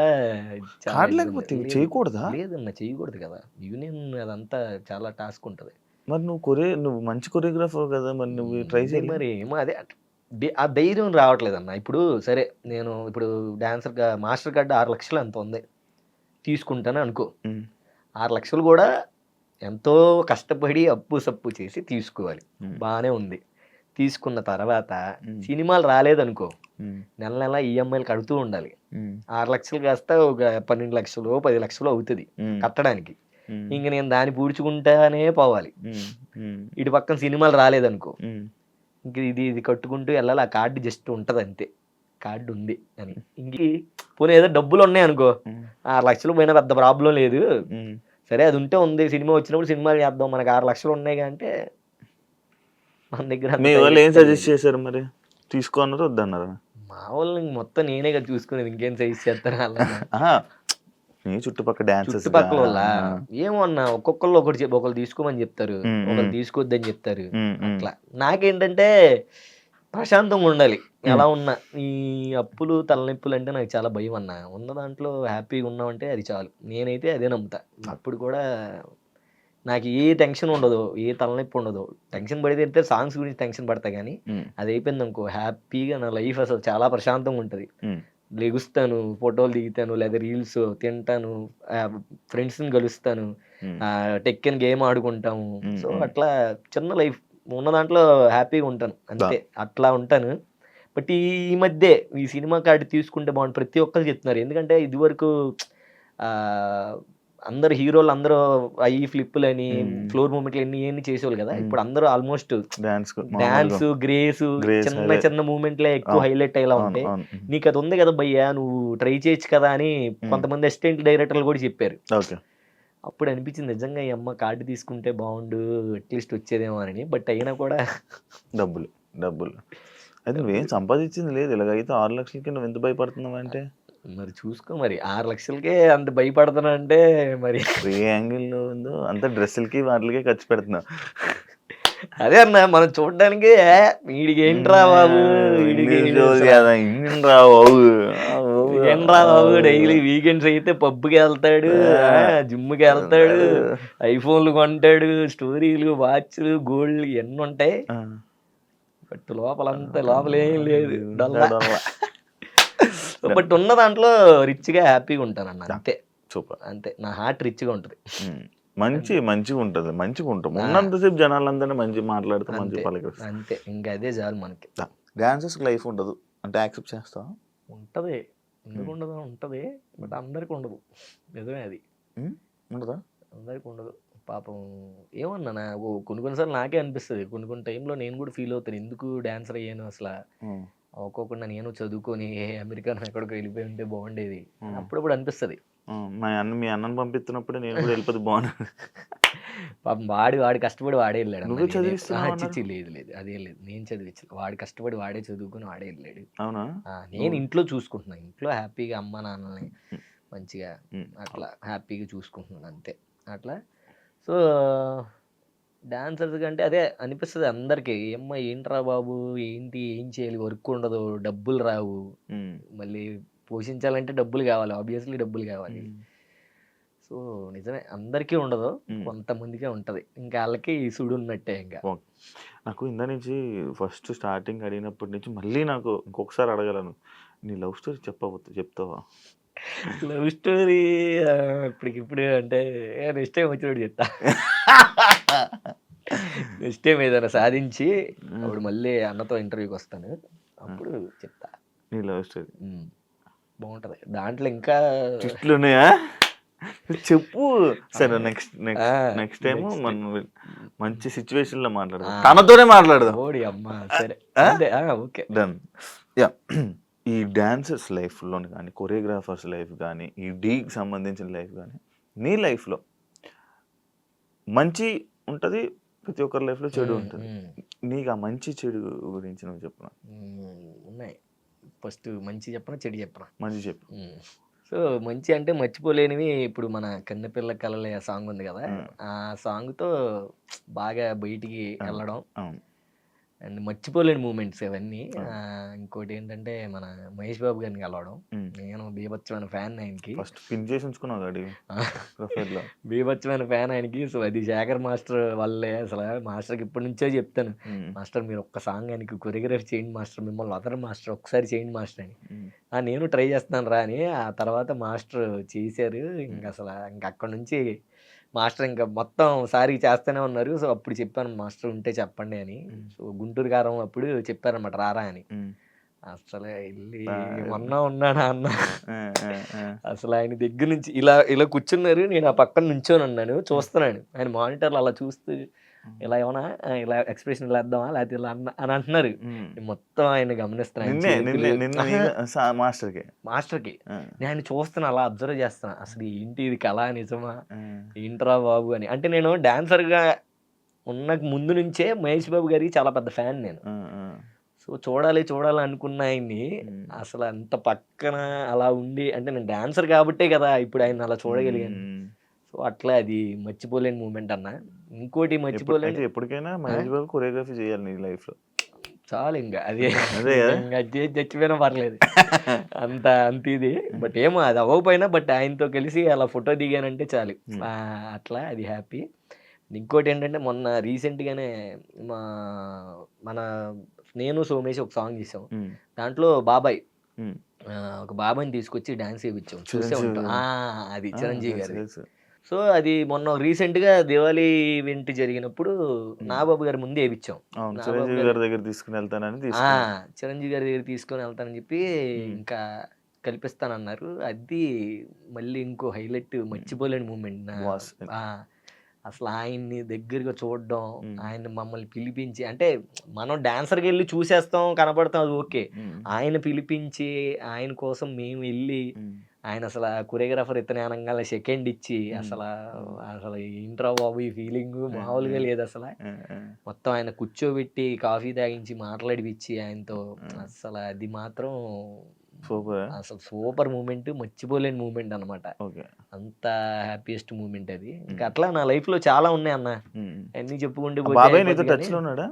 చాలా కార్డు ఇబ్బంది. లేకపోతే లేదు. చేయకూడదా? లేదన్న చేయకూడదు కదా! యూనియన్ అదంతా చాలా టాస్క్ ఉంటది. మరి నువ్వు మంచి కొరియోగ్రాఫర్ కదా, మరి నువ్వు ట్రై అదే చేయలేదు? మరి ఏమో అదే ఆ ధైర్యం రావట్లేదన్న. ఇప్పుడు సరే నేను ఇప్పుడు డాన్సర్‌గా మాస్టర్ కార్డ్ 6 లక్షలు ఎంతో ఉంది. తీసుకుంటాను అనుకో. 6 లక్షలు కూడా ఎంతో కష్టపడి అప్పు సప్పు చేసి తీసుకోవాలి. బానే ఉంది. తీసుకున్న తర్వాత సినిమాలు రాలేదనుకో, నెల నెల ఈఎంఐలు కడుతూ ఉండాలి. 6 లక్షలు కాస్త ఒక 12 లక్షలు 10 లక్షలు అవుతుంది కట్టడానికి. ఇంక నేను దాన్ని పూడ్చుకుంటానే పోవాలి. ఇటు పక్కన సినిమాలు రాలేదనుకో, ఇంక ఇది కట్టుకుంటూ వెళ్ళాలి. ఆ కార్డు జస్ట్ ఉంటది అంతే. కార్డు ఉంది అని. ఇంక పోనీ ఏదో డబ్బులు ఉన్నాయనుకో, 6 లక్షలు పోయినా పెద్ద ప్రాబ్లం లేదు. సరే అది ఉంటే ఉంది. సినిమా వచ్చినప్పుడు సినిమాలు చేద్దాం. మనకు 6 లక్షలు ఉన్నాయి అంటే మన దగ్గర మీ వాళ్ళు ఏం సజెస్ట్ చేశారు మరి? తీసుకో అన్నారు వద్దన్నారా? మా వాళ్ళు మొత్తం నేనే కదా చూసుకునేది. ఇంకేం సజెస్ట్ చేస్తాను అలా. నీ చుట్టుపక్కల డాన్సర్స్ చుట్టుపక్కల వాళ్ళ ఏమో అన్న ఒక్కొక్కళ్ళు ఒకళ్ళు తీసుకోమని చెప్తారు, ఒకళ్ళు తీసుకోవద్దని చెప్తారు. అట్లా నాకేంటంటే ప్రశాంతంగా ఉండాలి. ఎలా ఉన్నా ఈ అప్పులు తలనొప్పులు అంటే నాకు చాలా భయం అన్న. ఉన్న దాంట్లో హ్యాపీగా ఉన్నామంటే అది చాలు. నేనైతే అదే నమ్ముతా. అప్పుడు కూడా నాకు ఏ టెన్షన్ ఉండదు, ఏ తలనొప్పి ఉండదు. టెన్షన్ పడితే సాంగ్స్ గురించి టెన్షన్ పడతా కానీ అది అయిపోయింది అనుకో హ్యాపీగా నా లైఫ్ అసలు చాలా ప్రశాంతంగా ఉంటుంది. లెగుస్తాను, ఫోటోలు దిగుతాను, లేదా రీల్స్ తింటాను, ఫ్రెండ్స్ని కలుస్తాను, టెక్కన్ గేమ్ ఆడుకుంటాము. సో అట్లా చిన్న లైఫ్ ఉన్న దాంట్లో హ్యాపీగా ఉంటాను అంతే. అట్లా ఉంటాను. బట్ ఈ మధ్య ఈ సినిమా కార్డు తీసుకుంటే బాగుంటుంది ప్రతి ఒక్కరు చెప్తున్నారు. ఎందుకంటే ఇదివరకు అందరు హీరోలు అందరూ ఐ ఫ్లిప్పులని ఫ్లోర్ మూమెంట్లు ఎన్ని చేసేవాళ్ళు కదా. ఇప్పుడు అందరూ ఆల్మోస్ట్ డాన్స్ గ్రేస్ చిన్న చిన్న మూమెంట్లే ఎక్కువ హైలైట్ అయ్యేలా ఉంటాయి. నీకు అది ఉంది కదా భయ్యా, నువ్వు ట్రై చేయొచ్చు కదా అని కొంతమంది అసిస్టెంట్ డైరెక్టర్లు కూడా చెప్పారు. అప్పుడు అనిపించింది నిజంగా ఈ అమ్మ కార్డు తీసుకుంటే బాగుండు, అట్లీస్ట్ వచ్చేదేమో అని. బట్ అయినా కూడా డబ్బులు అయితే నువ్వేం సంపాదించింది లేదు. ఇలాగైతే 6 లక్షలకి నువ్వు ఎంత భయపడుతున్నావు అంటే మరి చూసుకో. మరి 6 లక్షలకే అంత భయపడుతున్నా అంటే మరి ఏ యాంగిల్లో ఉందో అంత డ్రెస్సులకి వాటికే ఖర్చు పెడుతున్నావు. అదే అన్న మనం చూడడానికి వీడికి ఏంట్రా బాబు, ఏంట్రా బాబు డైలీ వీకెండ్స్ అయితే పబ్కి వెళ్తాడు, జిమ్కి వెళ్తాడు, ఐఫోన్లు కొంటాడు, స్టోరీలు వాచ్లు గోల్డ్ ఎన్ని ఉంటాయి. బట్ లోపల ఏం లేదు. బట్ ఉన్న దాంట్లో రిచ్గా హ్యాపీగా ఉంటాను అన్న. అంతే సూపర్. అంతే నా హార్ట్ రిచ్గా ఉంటుంది. మంచిగా ఉంటుంది. ఉన్నంతసేపు జనాలందరినీ మంచి మాట్లాడుతూ మంచి పలకరిస్తారు అంతే. ఇంకా అదే చాలు మనకి. డాన్సర్స్ లైఫ్ ఉండదు అంటే యాక్సెప్ట్ చేస్తావా? ఉంటది, ఎందుకు ఉండదు, ఉంటది. బట్ అందరికి ఉండదు. నిజమే అది. ఉండదా? అందరికి ఉండదు. పాపం ఏమన్నా కొన్నిసార్లు నాకే అనిపిస్తుంది. కొన్ని టైంలో నేను కూడా ఫీల్ అవుతాను, ఎందుకు డాన్సర్ అయ్యాను అసలు, ఒక్కొక్కటి నేను చదువుకొని అమెరికాను ఎక్కడికి వెళ్ళిపోయి ఉంటే బాగుండేది అప్పుడప్పుడు అనిపిస్తుంది. మీ అన్నను పంపిస్తున్నప్పుడు నేను కూడా వెళ్ళిపోతే బాగుంది. పాపం వాడు కష్టపడి వాడే వెళ్ళాడు. లేదు అదేం లేదు, నేను చదివించలేదు. వాడు కష్టపడి వాడే చదువుకుని వాడే వెళ్ళాడు. అవునా? నేను ఇంట్లో చూసుకుంటున్నాను. ఇంట్లో హ్యాపీగా అమ్మ నాన్నని మంచిగా అట్లా హ్యాపీగా చూసుకుంటున్నాను అంతే. అట్లా సో డాన్సర్స్ కంటే అదే అనిపిస్తుంది అందరికి, ఏమ్మా ఏంట్రా బాబు ఏంటి ఏం చేయాలి, వర్క్ ఉండదు, డబ్బులు రావు, మళ్ళీ పోషించాలంటే డబ్బులు కావాలి, ఆబ్వియస్లీ డబ్బులు కావాలి. సో నిజమే అందరికీ ఉండదు, కొంతమందికే ఉంటుంది. ఇంకా వాళ్ళకి సుడు ఉన్నట్టే. ఇంకా నాకు ఇందా నుంచి ఫస్ట్ స్టార్టింగ్ అడిగినప్పటి నుంచి మళ్ళీ నాకు ఇంకొకసారి అడగలను, నీ లవ్ స్టోరీ చెప్తావా? లవ్ స్టోరీ ఇప్పటికిప్పుడు అంటే నెక్స్ట్ టైం వచ్చినప్పుడు చెప్తా. నెక్స్ట్ టైం ఏదైనా సాధించి అప్పుడు మళ్ళీ అన్నతో ఇంటర్వ్యూకి వస్తాను, అప్పుడు చెప్తా. నీ లవ్ స్టోరీ బాగుంటుంది. దాంట్లో ఇంకా ట్విస్టులు ఉన్నాయా? చెప్పు సరే. నెక్స్ట్ నెక్స్ట్ ఆ, నెక్స్ట్ టైం next. మనం మంచి సిచ్యువేషన్ లో మాట్లాడదాం, తనతోనే మాట్లాడదాం. ఓడి అమ్మా సరే అదే ఓకే. డన్. యా. ఈ డాన్సర్స్ లైఫ్లో కానీ, కొరియోగ్రాఫర్స్ లైఫ్ కానీ, ఈ డీకి సంబంధించిన లైఫ్ కానీ, నీ లైఫ్లో మంచి ఉంటుంది, ప్రతి ఒక్కరి లైఫ్లో చెడు ఉంటుంది. నీకు ఆ మంచి చెడు గురించి నువ్వు చెప్పు. ఉన్నాయి. ఫస్ట్ మంచి చెప్పనా చెడు చెప్పనా? మంచి చెప్పు. సో మంచి అంటే మర్చిపోలేనివి ఇప్పుడు మన కన్నెపిల్ల కలలే సాంగ్ ఉంది కదా, ఆ సాంగ్తో బాగా బయటికి వెళ్ళడం అవును. అండ్ మర్చిపోలేని మూమెంట్స్ అవన్నీ. ఇంకోటి ఏంటంటే మన మహేష్ బాబు గారిని కలవడం. నేను బీభత్సమైన ఫ్యాన్ ఆయనకి. ఫస్ట్ పిన్ చేసి ఉంచుకున్నావు గాడి ప్రొఫైల్లో. బీభత్సమైన ఫ్యాన్ ఆయనకి. సో అది శేఖర్ మాస్టర్ వల్లే. అసలు మాస్టర్కి ఇప్పటి నుంచో చెప్తాను, మాస్టర్ మీరు ఒక్క సాంగ్ ఆయనకి కొరియోగ్రఫీ చేయండి మాస్టర్, మిమ్మల్ని వదరు మాస్టర్, ఒకసారి చేయండి మాస్టర్ అని. నేను ట్రై చేస్తున్నాను రా అని. ఆ తర్వాత మాస్టర్ చేశారు. ఇంక అసలు ఇంక అక్కడ నుంచి మాస్టర్ ఇంకా మొత్తం సారి చేస్తూనే ఉన్నారు. సో అప్పుడు చెప్పాను మాస్టర్ ఉంటే చెప్పండి అని. సో గుంటూరు గారం అప్పుడు చెప్పారనమాట రారా అని. అసలు వెళ్ళి మొన్న ఉన్నాడా అన్న, అసలు ఆయన దగ్గర నుంచి ఇలా ఇలా కూర్చున్నారు, నేను ఆ పక్కన నుంచొని ఉన్నాను చూస్తున్నాను. ఆయన మానిటర్లు అలా చూస్తూ ఇలా ఏమన్నా ఇలా ఎక్స్ప్రెషన్ ఇలా వేద్దామా లేకపోతే ఇలా అని అంటున్నారు. మొత్తం ఆయన గమనిస్తున్నాను మాస్టర్కి. నేను చూస్తున్నా అలా అబ్జర్వ్ చేస్తున్నా, అసలు ఏంటి ఇది కళ నిజమా ఏంట్రా బాబు అని. అంటే నేను డాన్సర్గా ఉన్న ముందు నుంచే మహేష్ బాబు గారికి చాలా పెద్ద ఫ్యాన్ నేను. సో చూడాలి అనుకున్న ఆయన్ని అసలు అంత పక్కన అలా ఉండి, అంటే నేను డాన్సర్ కాబట్టే కదా ఇప్పుడు ఆయన అలా చూడగలిగాను. సో అట్లా అది మర్చిపోలేని మూమెంట్ అన్న. ఇంకోటి మర్చిపోలేని, ఎప్పటికైనా మహేష్ బాబు కొరియోగ్రఫీ చేయాలి నీ లైఫ్ లో. చాలు ఇంకా అదే ఇంకా చచ్చిపోయినా పర్లేదు అంత ఇది. బట్ ఏమో అది అవ్వకపోయినా బట్ ఆయనతో కలిసి అలా ఫోటో దిగానంటే చాలు. అట్లా అది హ్యాపీ. ఇంకోటి ఏంటంటే మొన్న రీసెంట్గానే మన నేను సోమేష్ ఒక సాంగ్ చేసాం. దాంట్లో బాబాయ్ ఒక బాబాయ్ని తీసుకొచ్చి డాన్స్ వేయించాం, చూసే ఉంటాం. అది చిరంజీవి గారి. సో అది మొన్న రీసెంట్గా దివాళీ ఈవెంట్ జరిగినప్పుడు నాగబాబు గారి ముందు వేయించాం. చిరంజీవి గారి దగ్గర తీసుకుని వెళ్తానని చిరంజీవి గారి దగ్గర తీసుకొని వెళ్తానని చెప్పి ఇంకా కల్పిస్తానన్నారు. అది మళ్ళీ ఇంకో హైలైట్ మర్చిపోలేని మూమెంట్. అసలు ఆయన్ని దగ్గరగా చూడడం, ఆయన మమ్మల్ని పిలిపించి, అంటే మనం డాన్సర్కి వెళ్ళి చూసేస్తాం కనపడతాం అది ఓకే, ఆయన పిలిపించి ఆయన కోసం మేము వెళ్ళి ఆయన అసలు కొరియోగ్రాఫర్ ఇతనే అనగానే సెకండ్ ఇచ్చి అసలు ఏంట్రా బాబు ఈ ఫీలింగ్ మామూలుగా లేదు. అసలు మొత్తం ఆయన కూర్చోబెట్టి కాఫీ తాగించి మాట్లాడిపించి ఆయనతో, అసలు అది మాత్రం అసలు సూపర్ మూమెంట్, మర్చిపోలేని మూమెంట్ అనమాట. అంత హ్యాపీయెస్ట్ మూమెంట్ అది. ఇంకా అట్లా నా లైఫ్ లో చాలా ఉన్నాయి అన్న, అన్ని చెప్పుకుంటూ ఉంటాడు. బాబాయ్ టచ్ లో ఉన్నాడు.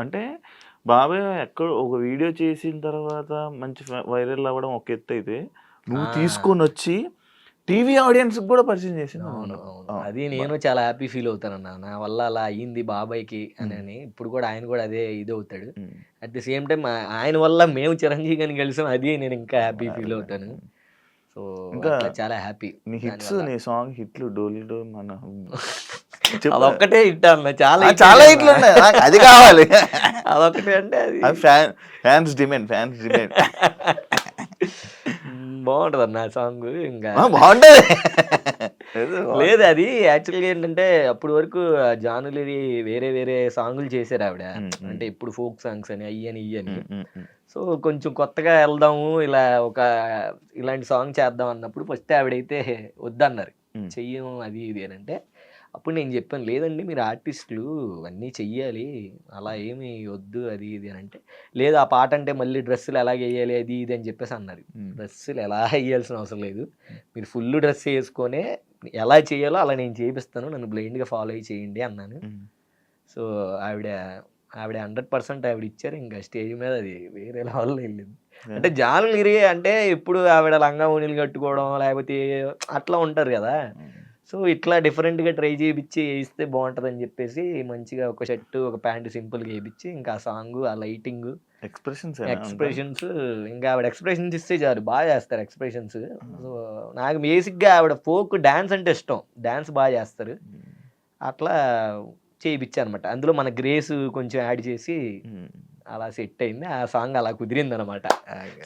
అంటే బాబాయ్ ఎక్కడ ఒక వీడియో చేసిన తర్వాత మంచి వైరల్ అవ్వడం ఒక ఎత్తు అయితే, నువ్వు తీసుకొని వచ్చి టీవీ ఆడియన్స్ కూడా పరిచయం చేసింది. అవును, అది నేను చాలా హ్యాపీ ఫీల్ అవుతానన్న, నా వల్ల అలా అయ్యింది బాబాయ్కి అని. ఇప్పుడు కూడా ఆయన కూడా అదే ఇది అవుతాడు. అట్ ది సేమ్ టైం ఆయన వల్ల మేము చిరంజీవి గారిని కలిసాం, అది నేను ఇంకా హ్యాపీ ఫీల్ అవుతాను. సో ఇంకా చాలా హ్యాపీ. నీ హిట్స్, నీ సాంగ్ హిట్లు డోలు మన అదొక్కటే హిట్ అన్న, చాలా హిట్లు ఉన్నాయి, అది కావాలి. అదొక్కటే అంటే అది ఫ్యాన్స్ డిమాండ్ బాగుంటది అన్న సాంగ్. ఇంకా బాగుంటది. లేదు అది యాక్చువల్గా ఏంటంటే అప్పటి వరకు జానులరి వేరే వేరే సాంగులు చేశారు ఆవిడ. అంటే ఇప్పుడు ఫోక్ సాంగ్స్ అని అయ్యని ఇయ్యని. సో కొంచెం కొత్తగా వెళ్దాము, ఇలా ఇలాంటి సాంగ్ చేద్దాం అన్నప్పుడు ఫస్ట్ ఆవిడైతే వద్దన్నారు, చెయ్యం అది ఇది అని. అంటే అప్పుడు నేను చెప్పాను, లేదండి మీరు ఆర్టిస్టులు అన్నీ చెయ్యాలి, అలా ఏమి వద్దు అది ఇది అని. అంటే లేదు, ఆ పాట అంటే మళ్ళీ డ్రెస్సులు ఎలాగ వేయాలి అది ఇది అని చెప్పేసి అన్నారు. డ్రెస్సులు ఎలా వేయాల్సిన అవసరం లేదు, మీరు ఫుల్ డ్రెస్ వేసుకొనే ఎలా చేయాలో అలా నేను చేపిస్తాను, నన్ను బ్లైండ్గా ఫాలో అయ్యి చేయండి అన్నాను. సో ఆవిడ 100% ఆవిడ ఇచ్చారు. ఇంకా స్టేజ్ మీద అది వేరే లెవెల్లో వెళ్ళింది. అంటే జానులరి అంటే ఇప్పుడు ఆవిడ లంగా ఓణీలు కట్టుకోవడం లేకపోతే అట్లా ఉంటారు కదా. సో ఇట్లా డిఫరెంట్గా ట్రై చేయించి వేయిస్తే బాగుంటుందని చెప్పేసి మంచిగా ఒక షర్టు ఒక ప్యాంటు సింపుల్గా వేయించి, ఇంకా ఆ సాంగ్ ఆ లైటింగ్ ఎక్స్ప్రెషన్స్, ఇంకా ఆవిడ ఎక్స్ప్రెషన్స్ ఇస్తే చాలు, బాగా చేస్తారు ఎక్స్ప్రెషన్స్. సో నాకు బేసిక్గా ఆవిడ ఫోక్ డ్యాన్స్ అంటే ఇష్టం, డ్యాన్స్ బాగా చేస్తారు. అట్లా చేయించా అనమాట. అందులో మన గ్రేస్ కొంచెం యాడ్ చేసి అలా సెట్ అయింది. ఆ సాంగ్ అలా కుదిరిందనమాట.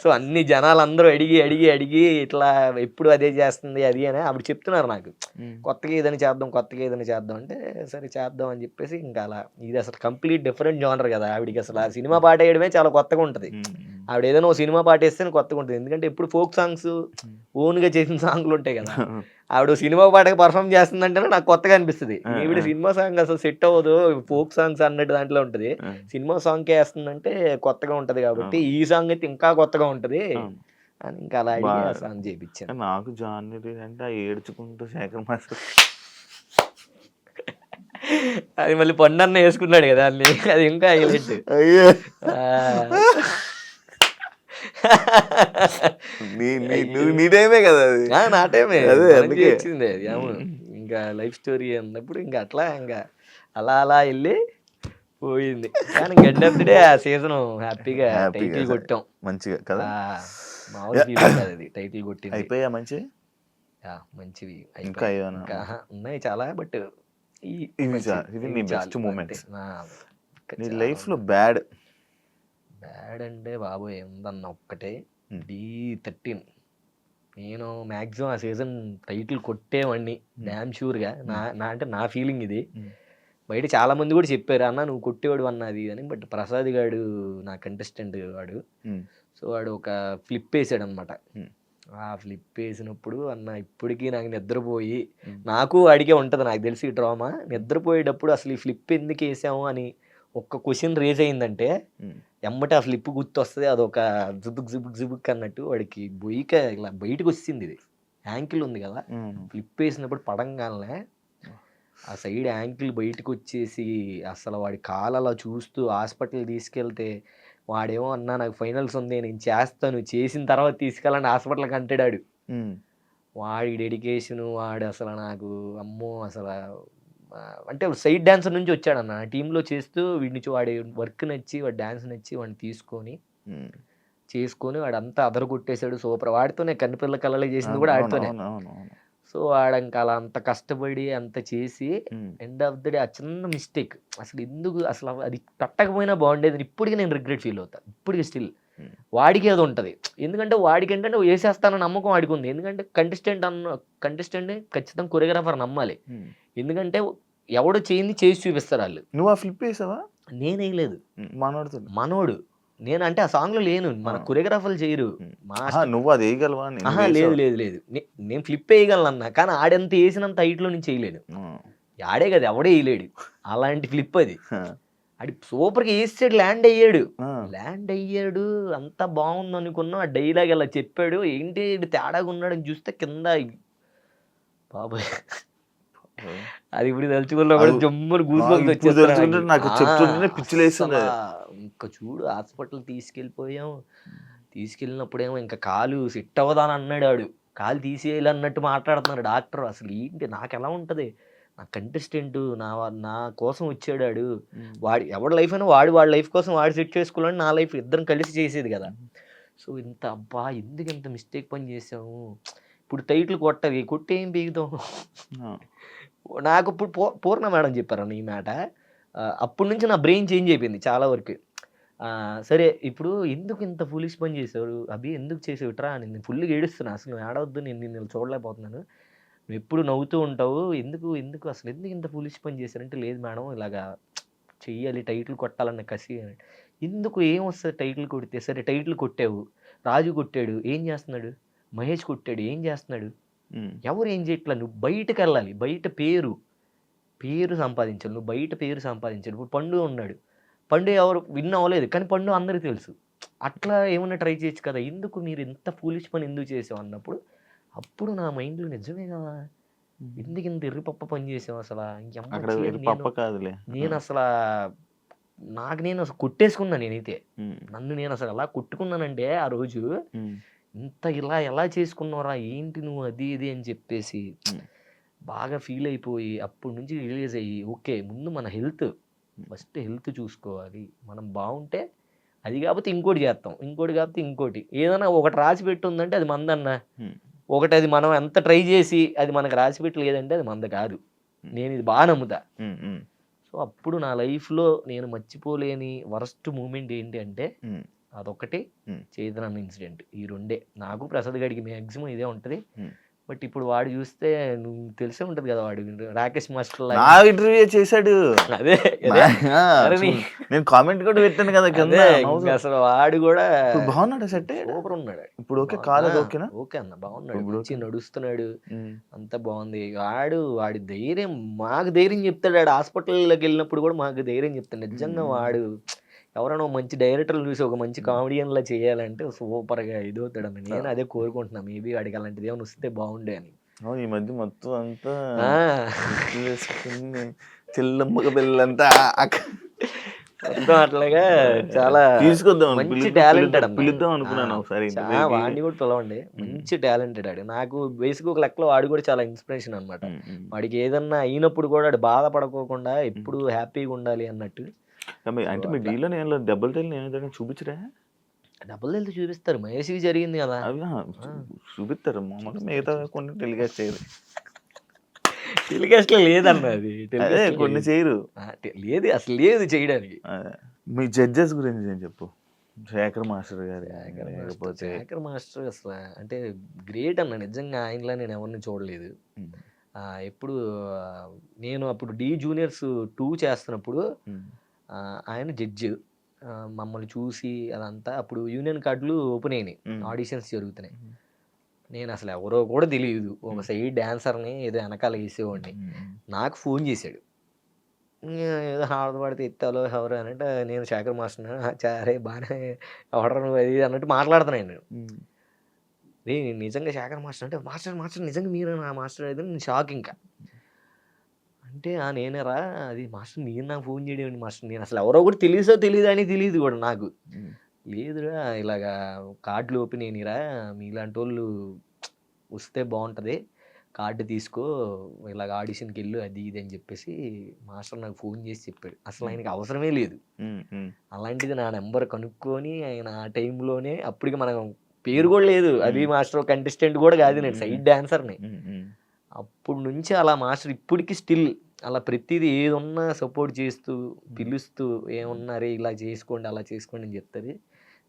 సో అన్ని జనాలందరూ అడిగి ఇట్లా ఎప్పుడు అదే చేస్తుంది అది అని అప్పుడు చెప్తున్నారు నాకు. కొత్తగా ఏదైనా చేద్దాం అంటే సరే చేద్దాం అని చెప్పేసి ఇంకా అలా ఇది అసలు కంప్లీట్ డిఫరెంట్ జోనర్ కదా ఆవిడకి. అసలు ఆ సినిమా పాట వేయడమే చాలా కొత్తగా ఉంటది. ఆవిడ ఏదైనా ఓ సినిమా పాట వేస్తేనే కొత్తగా ఉంటుంది. ఎందుకంటే ఎప్పుడు ఫోక్ సాంగ్స్ ఓన్గా చేసిన సాంగ్లు ఉంటాయి కదా. ఆవిడ సినిమా పాటకి పర్ఫామ్ చేస్తుందంటేనే నాకు కొత్తగా అనిపిస్తుంది. ఈవిడ సినిమా సాంగ్ అసలు సెట్ అవ్వదు, ఫోక్ సాంగ్స్ అన్నట్టు దాంట్లో ఉంటుంది. సినిమా సాంగ్కే వేస్తుందంటే కొత్తగా ఉంటది కాబట్టి ఈ సాంగ్ అయితే ఇంకా కొత్తగా ఉంటది అని ఇంకా అలా అడిగి ఆ సాంగ్ చేయించాను. నాకు జాన్వరి అంటే ఏడ్చుకుంటూ శేఖర్ మాస్టర్ అది మళ్ళీ పండన్న వేసుకున్నాడు కదా అన్ని, అది ఇంకా హైలైట్. అయ్యో నీ టైమే కదా అది. నా టైమే అదే వచ్చింది అది. అవును, ఇంకా లైఫ్ స్టోరీ అన్నప్పుడు ఇంకా అట్లా ఇంకా అలా వెళ్ళి పోయింది. కానీ ఎండ్ ఆఫ్ ది డే ఆ సీజన్ హ్యాపీగా టైటిల్ కొట్టాం మంచిగా కదా. మామూలు ఫీలింగ్ కాదు అది, టైటిల్ కొట్టింది. అయిపోయా మంచి మంచివి ఇంకా ఉన్నాయి చాలా. బట్ ఇవి నీ బెస్ట్ మూమెంట్స్ నీ లైఫ్ లో. బ్యాడ్ అంటే బాబోయ్ ఏందన్న ఒక్కటే D13. నేను మ్యాక్సిమం ఆ సీజన్ టైటిల్ కొట్టేవాడిని డ్యామ్ షూర్గా. అంటే నా ఫీలింగ్ ఇది. బయట చాలా మంది కూడా చెప్పారు అన్న నువ్వు కొట్టేవాడు అన్నది అని. బట్ ప్రసాద్ గాడు నా కంటెస్టెంట్ వాడు. సో వాడు ఒక ఫ్లిప్ వేసాడు అనమాట. ఆ ఫ్లిప్ వేసినప్పుడు అన్న ఇప్పటికీ నాకు నిద్రపోయి, నాకు అడిగే ఉంటుంది నాకు తెలిసి డ్రామా, నిద్రపోయేటప్పుడు అసలు ఈ ఫ్లిప్ ఎందుకు వేసాము అని ఒక్క క్వశ్చన్ రేజ్ అయిందంటే ఎమ్మటే ఆ ఫ్లిప్ గుర్తు వస్తుంది. అదొక జుబుక్ అన్నట్టు వాడికి బొయ్యిక ఇలా బయటకు వచ్చింది. ఇది యాంకిల్ ఉంది కదా, ఫ్లిప్ వేసినప్పుడు పడంగానే ఆ సైడ్ యాంకిల్ బయటకు వచ్చేసి అసలు వాడి కాలు అలా చూస్తూ హాస్పిటల్ తీసుకెళ్తే వాడేమో అన్నా నాకు ఫైనల్స్ ఉంది నేను చేస్తాను, చేసిన తర్వాత తీసుకెళ్ళండి హాస్పిటల్కి అంటాడు. వాడి డెడికేషను వాడు అసలు నాకు అమ్మో అసలు అంటే సైడ్ డాన్సర్ నుంచి వచ్చాడన్న టీంలో చేస్తూ వీడి వాడి వర్క్ నచ్చి వాడి డాన్స్ నచ్చి వాడిని చేసుకొని వాడంతా అదర కొట్టేశాడు. సూపర్. వాడితోనే కన్నుపిల్ల కళ్ళలో చేసింది కూడా వాడితోనే. సో వాడంక అలా అంత కష్టపడి అంత చేసి ఎండ్ ఆఫ్ ది డే ఆ చిన్న మిస్టేక్ అసలు ఎందుకు అసలు అది పెట్టకపోయినా బాగుండేది ఇప్పటికీ నేను రిగ్రెట్ ఫీల్ అవుతాను. ఇప్పటికీ స్టిల్ వాడికి అది ఉంటుంది. ఎందుకంటే వాడికి ఏంటంటే వేసేస్తానని నమ్మకం వాడికి ఉంది. ఎందుకంటే కంటెస్టెంట్ ఖచ్చితంగా కొరియోగ్రాఫర్ నమ్మాలి. ఎందుకంటే ఎవడో చేయింది చేసి చూపిస్తారు వాళ్ళు. నువ్వు ఆ ఫ్లిప్ వేసావా? నేను వేయలేదు, మనోడు. నేను అంటే ఆ సాంగ్ లో లేను, మన కొరియోగ్రాఫర్లు చేయరు. నువ్వు అది వేయగలవా? లేదు నేను ఫ్లిప్ వేయగలను అన్న, కానీ ఆడంత వేసినంత హైట్ లో నేను చేయలేను. ఆడే కదా ఎవడే వేయలేడు అలాంటి ఫ్లిప్ అది. ఆడి సూపర్గా వేసాడు, ల్యాండ్ అయ్యాడు అంతా బాగుంది అనుకున్నాం. ఆ డైలాగ్ అలా చెప్పాడు. ఏంటి తేడాగా ఉన్నాడు అని చూస్తే కింద బాబాయ్ అది ఇప్పుడు తలుచుకున్నా జమ్మును గూసుకొని ఇంకా చూడు హాస్పిటల్ తీసుకెళ్ళినప్పుడేమో ఇంకా కాలు సెట్ అవ్వదా అని అన్నాడు. ఆడు కాలు తీసేయాలన్నట్టు మాట్లాడుతున్నాడు డాక్టర్. అసలు ఏంటి నాకు ఎలా ఉంటుంది, నా కంటెస్టెంట్ నా కోసం వచ్చాడు. వాడి ఎవరి లైఫ్ అయినా వాడి లైఫ్ కోసం వాడు సెట్ చేసుకోవాలని నా లైఫ్ ఇద్దరం కలిసి చేసేది కదా. సో ఇంత అబ్బా ఎందుకు ఇంత మిస్టేక్ పని చేసాము. ఇప్పుడు టైటిల్ కొట్టి ఏం పీకుతాం. నాకు ఇప్పుడు పూర్ణ మేడం చెప్పారన్న ఈ మాట. అప్పటి నుంచి నా బ్రెయిన్ చేంజ్ అయిపోయింది చాలా వరకు. సరే ఇప్పుడు ఎందుకు ఇంత ఫులిష్ పని చేసావు అభి, ఎందుకు చేసావు ఇట్రా అని నేను ఫుల్గా ఏడుస్తున్నా. అసలు నువ్వు ఏడవద్దు, నేను చూడలేకపోతున్నాను, నువ్వు ఎప్పుడు నవ్వుతూ ఉంటావు, ఎందుకు అసలు ఎందుకు ఇంత ఫులిష్ పని చేశారంటే లేదు మేడం ఇలాగా చెయ్యాలి, టైటిల్ కొట్టాలన్న కసి. ఎందుకు ఏం వస్తుంది టైటిల్ కొడితే? సరే టైటిల్ కొట్టావు, రాజు కొట్టాడు ఏం చేస్తున్నాడు, మహేష్ కొట్టాడు ఏం చేస్తున్నాడు, ఎవరు ఏం చేయట్లా. నువ్వు బయటకు వెళ్ళాలి, బయట పేరు సంపాదించాలి, నువ్వు బయట పేరు సంపాదించాలి. ఇప్పుడు పండు ఉన్నాడు, పండు ఎవరు విన్ అవ్వలేదు కానీ పండు అందరికీ తెలుసు. అట్లా ఏమన్నా ట్రై చేయొచ్చు కదా, ఎందుకు మీరు ఇంత ఫూలిష్ పని ఎందుకు చేసావు అన్నప్పుడు అప్పుడు నా మైండ్లో నిజమే కదా, ఎందుకు ఇంత ఎర్రిపప్ప పని చేసావు అసలు. నేను అసలు నేను అసలు కొట్టేసుకున్నా. నేనైతే నేను అసలు ఎలా కొట్టుకున్నానంటే ఆ రోజు ఇంత ఇలా ఎలా చేసుకున్నారా ఏంటి నువ్వు అది ఇది అని చెప్పేసి బాగా ఫీల్ అయిపోయి అప్పటి నుంచి రిలీజ్ అయ్యి ఓకే ముందు మన ఫస్ట్ హెల్త్ చూసుకోవాలి, మనం బాగుంటే అది కాకపోతే ఇంకోటి చేస్తాం, ఇంకోటి కాకపోతే ఇంకోటి. ఏదైనా ఒకటి రాసి పెట్టుందంటే అది మందన్న, ఒకటి అది మనం ఎంత ట్రై చేసి అది మనకు రాసి పెట్టలేదంటే అది మంద కాదు. నేను ఇది బాగా నమ్ముతా. సో అప్పుడు నా లైఫ్లో నేను మర్చిపోలేని వరస్ట్ మూమెంట్ ఏంటి అంటే ఉమ్, అదొకటి, ఉమ్, చేతనన్న ఇన్సిడెంట్. ఈ రెండే నాకు ప్రసాద్ గడికి మ్యాక్సిమం ఇదే ఉంటుంది. ఉమ్. బట్ ఇప్పుడు వాడు చూస్తే నువ్వు తెలిసే ఉంటుంది కదా, వాడు రాకేష్ మాస్టర్ నా ఇంటర్వ్యూ చేశాడు. అదే అదే. ఆ, అరే నేను కామెంట్ కూడా పెట్టాను కదా కింద. అదే, నవ్వుతూ. ఇంకా అసలు వాడు కూడా ఇప్పుడు బాగున్నాడు సెట్. సూపర్ ఉన్నాడు. ఇప్పుడు ఓకే, కాలేదు ఓకేనా? ఓకే అన్న, బాగున్నాడు, ఇప్పుడు మంచి ఓకే. నడుస్తున్నాడు, ఉమ్, అంతా బాగుంది. వాడి ధైర్యం, మాకు ధైర్యం చెప్తాడు. వాడు హాస్పిటల్లోకి వెళ్ళినప్పుడు కూడా మాకు ధైర్యం చెప్తాడు. నిజంగా వాడు ఎవరైనా మంచి డైరెక్టర్లు చూసి ఒక మంచి కామెడియన్ లా చేయాలంటే సూపర్ గా ఇదవుతాడు అన్న. నేను అదే కోరుకుంటున్నా, మేబీ వాడికి అలాంటిది ఏమైనా వస్తే బాగుండే అని. ఈ మధ్య మొత్తం అంతా ఆ, గుర్తులు వేసుకుని చెల్లమ్మగ పిల్లంతా మొత్తం అట్లాగా చాలా తీసుకొద్దాం, మంచి టాలెంటెడ్ అన్న. పిలుద్దాం అనుకున్నాను ఒకసారి వాడిని కూడా పిలవండి, మంచి టాలెంటెడ్ ఆడు. నాకు బేసిక్ ఒక లెక్కలో వాడు కూడా చాలా ఇన్స్పిరేషన్ అనమాట. వాడికి ఏదన్నా అయినప్పుడు కూడా వాడు బాధపడకోకుండా ఎప్పుడు హ్యాపీగా ఉండాలి అన్నట్టు. అంటే మీ డీలో నేను డబ్బులు తెలియని నేను చూపించరా? డబ్బులు వెళ్తే చూపిస్తారు, మహేష్కి జరిగింది కదా. అవి చూపిస్తారు మామూలుగా, మిగతా కొన్ని టెలికాస్ట్ చేయరు. టెలికాస్ట్ లో లేదన్న అది. అదే కొన్ని చేయరు. లేదు, అసలు లేదు చేయడానికి. మీ జడ్జెస్ గురించి నేను చెప్పు. శేఖర్ మాస్టర్ గారు లేకపోతే శేఖర్ మాస్టర్ అసలు అంటే గ్రేట్ అన్న. నిజంగా ఆయనలా నేను ఎవరిని చూడలేదు. ఎప్పుడు నేను అప్పుడు డి జూనియర్స్ 2 చేస్తున్నప్పుడు ఆయన జడ్జి మమ్మల్ని చూసి అదంతా, అప్పుడు యూనియన్ కార్డులు ఓపెన్ అయినాయి, ఆడిషన్స్ జరుగుతున్నాయి. నేను అసలు ఎవరో కూడా తెలియదు, ఒక సైడ్ డాన్సర్ని ఏదో వెనకాల వేసేవాడిని. నాకు ఫోన్ చేశాడు, ఏదో హారత పడితే ఎత్తాలో ఎవరు అని అంటే, నేను శేఖర్ మాస్టర్, సరే బాగానే ఆర్డర్ అది అన్నట్టు మాట్లాడుతున్నాను నేను. నేను నిజంగా శేఖర్ మాస్టర్ అంటే, మాస్టర్ నిజంగా మీరు నా మాస్టర్ అయితే నేను షాక్. ఇంకా అంటే నేనేరా అది మాస్టర్, నేను నాకు ఫోన్ చేయడం మాస్టర్, నేను అసలు ఎవరో కూడా తెలియదు అని తెలియదు కూడా నాకు. లేదురా ఇలాగా కార్డులు ఓపెన్ అయినరా, మీలాంటి వాళ్ళు వస్తే బాగుంటుంది, కార్డు తీసుకో, ఇలాగ ఆడిషన్కి వెళ్ళు అది ఇది అని చెప్పేసి మాస్టర్ నాకు ఫోన్ చేసి చెప్పాడు. అసలు ఆయనకి అవసరమే లేదు, అలాంటిది నా నెంబర్ కనుక్కొని ఆయన ఆ టైంలోనే, అప్పటికి మనం పేరు కూడా లేదు, అది మాస్టర్ కంటెస్టెంట్ కూడా కాదు, నేను సైడ్ డాన్సర్ని. అప్పటి నుంచి అలా మాస్టర్ ఇప్పటికి స్టిల్ అలా ప్రతిదీ ఏది ఉన్నా సపోర్ట్ చేస్తూ పిలుస్తూ, ఏమున్నారే ఇలా చేసుకోండి అలా చేసుకోండి అని చెప్తుంది.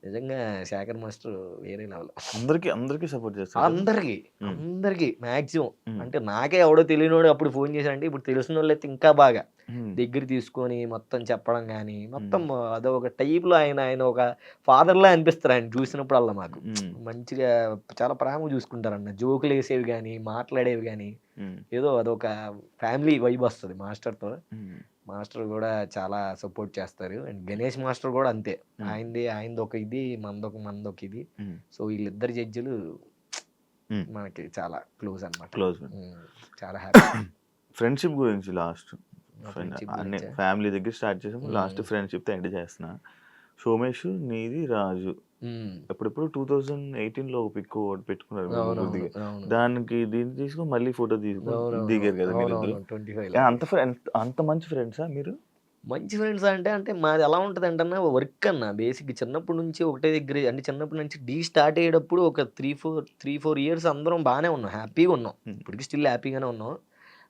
నిజంగా శేఖర్ మాస్టర్ వేరే లెవెల్. అందరికి సపోర్ట్ చేస్తారు, అందరికి మ్యాక్సిమం. అంటే నాకే ఎవడో తెలియనోడు అప్పుడు ఫోన్ చేశాడంటే, ఇప్పుడు తెలిసిన వాళ్ళు అయితే ఇంకా బాగా దగ్గర తీసుకొని మొత్తం చెప్పడం కానీ, మొత్తం అదొక టైప్లో ఆయన ఒక ఫాదర్లా అనిపిస్తారు ఆయన చూసినప్పుడల్లా. మాకు మంచిగా చాలా ప్రేమ చూసుకుంటారన్న, జోకులు వేసేవి కానీ మాట్లాడేవి కానీ, ఏదో అదొక ఫ్యామిలీ వైబ్ వస్తుంది మాస్టర్తో. మాస్టర్ కూడా చాలా సపోర్ట్ చేస్తారు. అండ్ గణేష్ మాస్టర్ కూడా అంతే, ఆయనది ఒక ఇది, మనదొక ఇది. సో వీళ్ళిద్దరు జడ్జిలు మనకి చాలా క్లోజ్ అనమాట. చాలా హ్యాపీ. ఫ్రెండ్షిప్ గురించి లాస్ట్, ఫ్యామిలీ దగ్గర స్టార్ట్ చేసాము, లాస్ట్ ఫ్రెండ్షిప్ తో ఎండ్ చేస్తున్నా. సోమేష్, నీది, రాజు ఎప్పుడెప్పుడు 2018లో ఒక పిక్ పెట్టుకున్నారు, దానికి దీన్ని తీసుకుని మళ్ళీ ఫోటో తీసుకుని దిగారు కదా మీరు. అంత మంచి ఫ్రెండ్సా మీరు? మంచి ఫ్రెండ్స్ అంటే మాది ఎలా ఉంటుంది అంటే అన్న, వర్క్ అన్న బేసిక్ చిన్నప్పటి నుంచి ఒకటే దగ్గర. అంటే చిన్నప్పటి నుంచి డీ స్టార్ట్ అయ్యేటప్పుడు ఒక 3-4 ఇయర్స్ అందరం బాగానే ఉన్నాం, హ్యాపీగా ఉన్నాం, ఇప్పటికి స్టిల్ హ్యాపీగానే ఉన్నాం.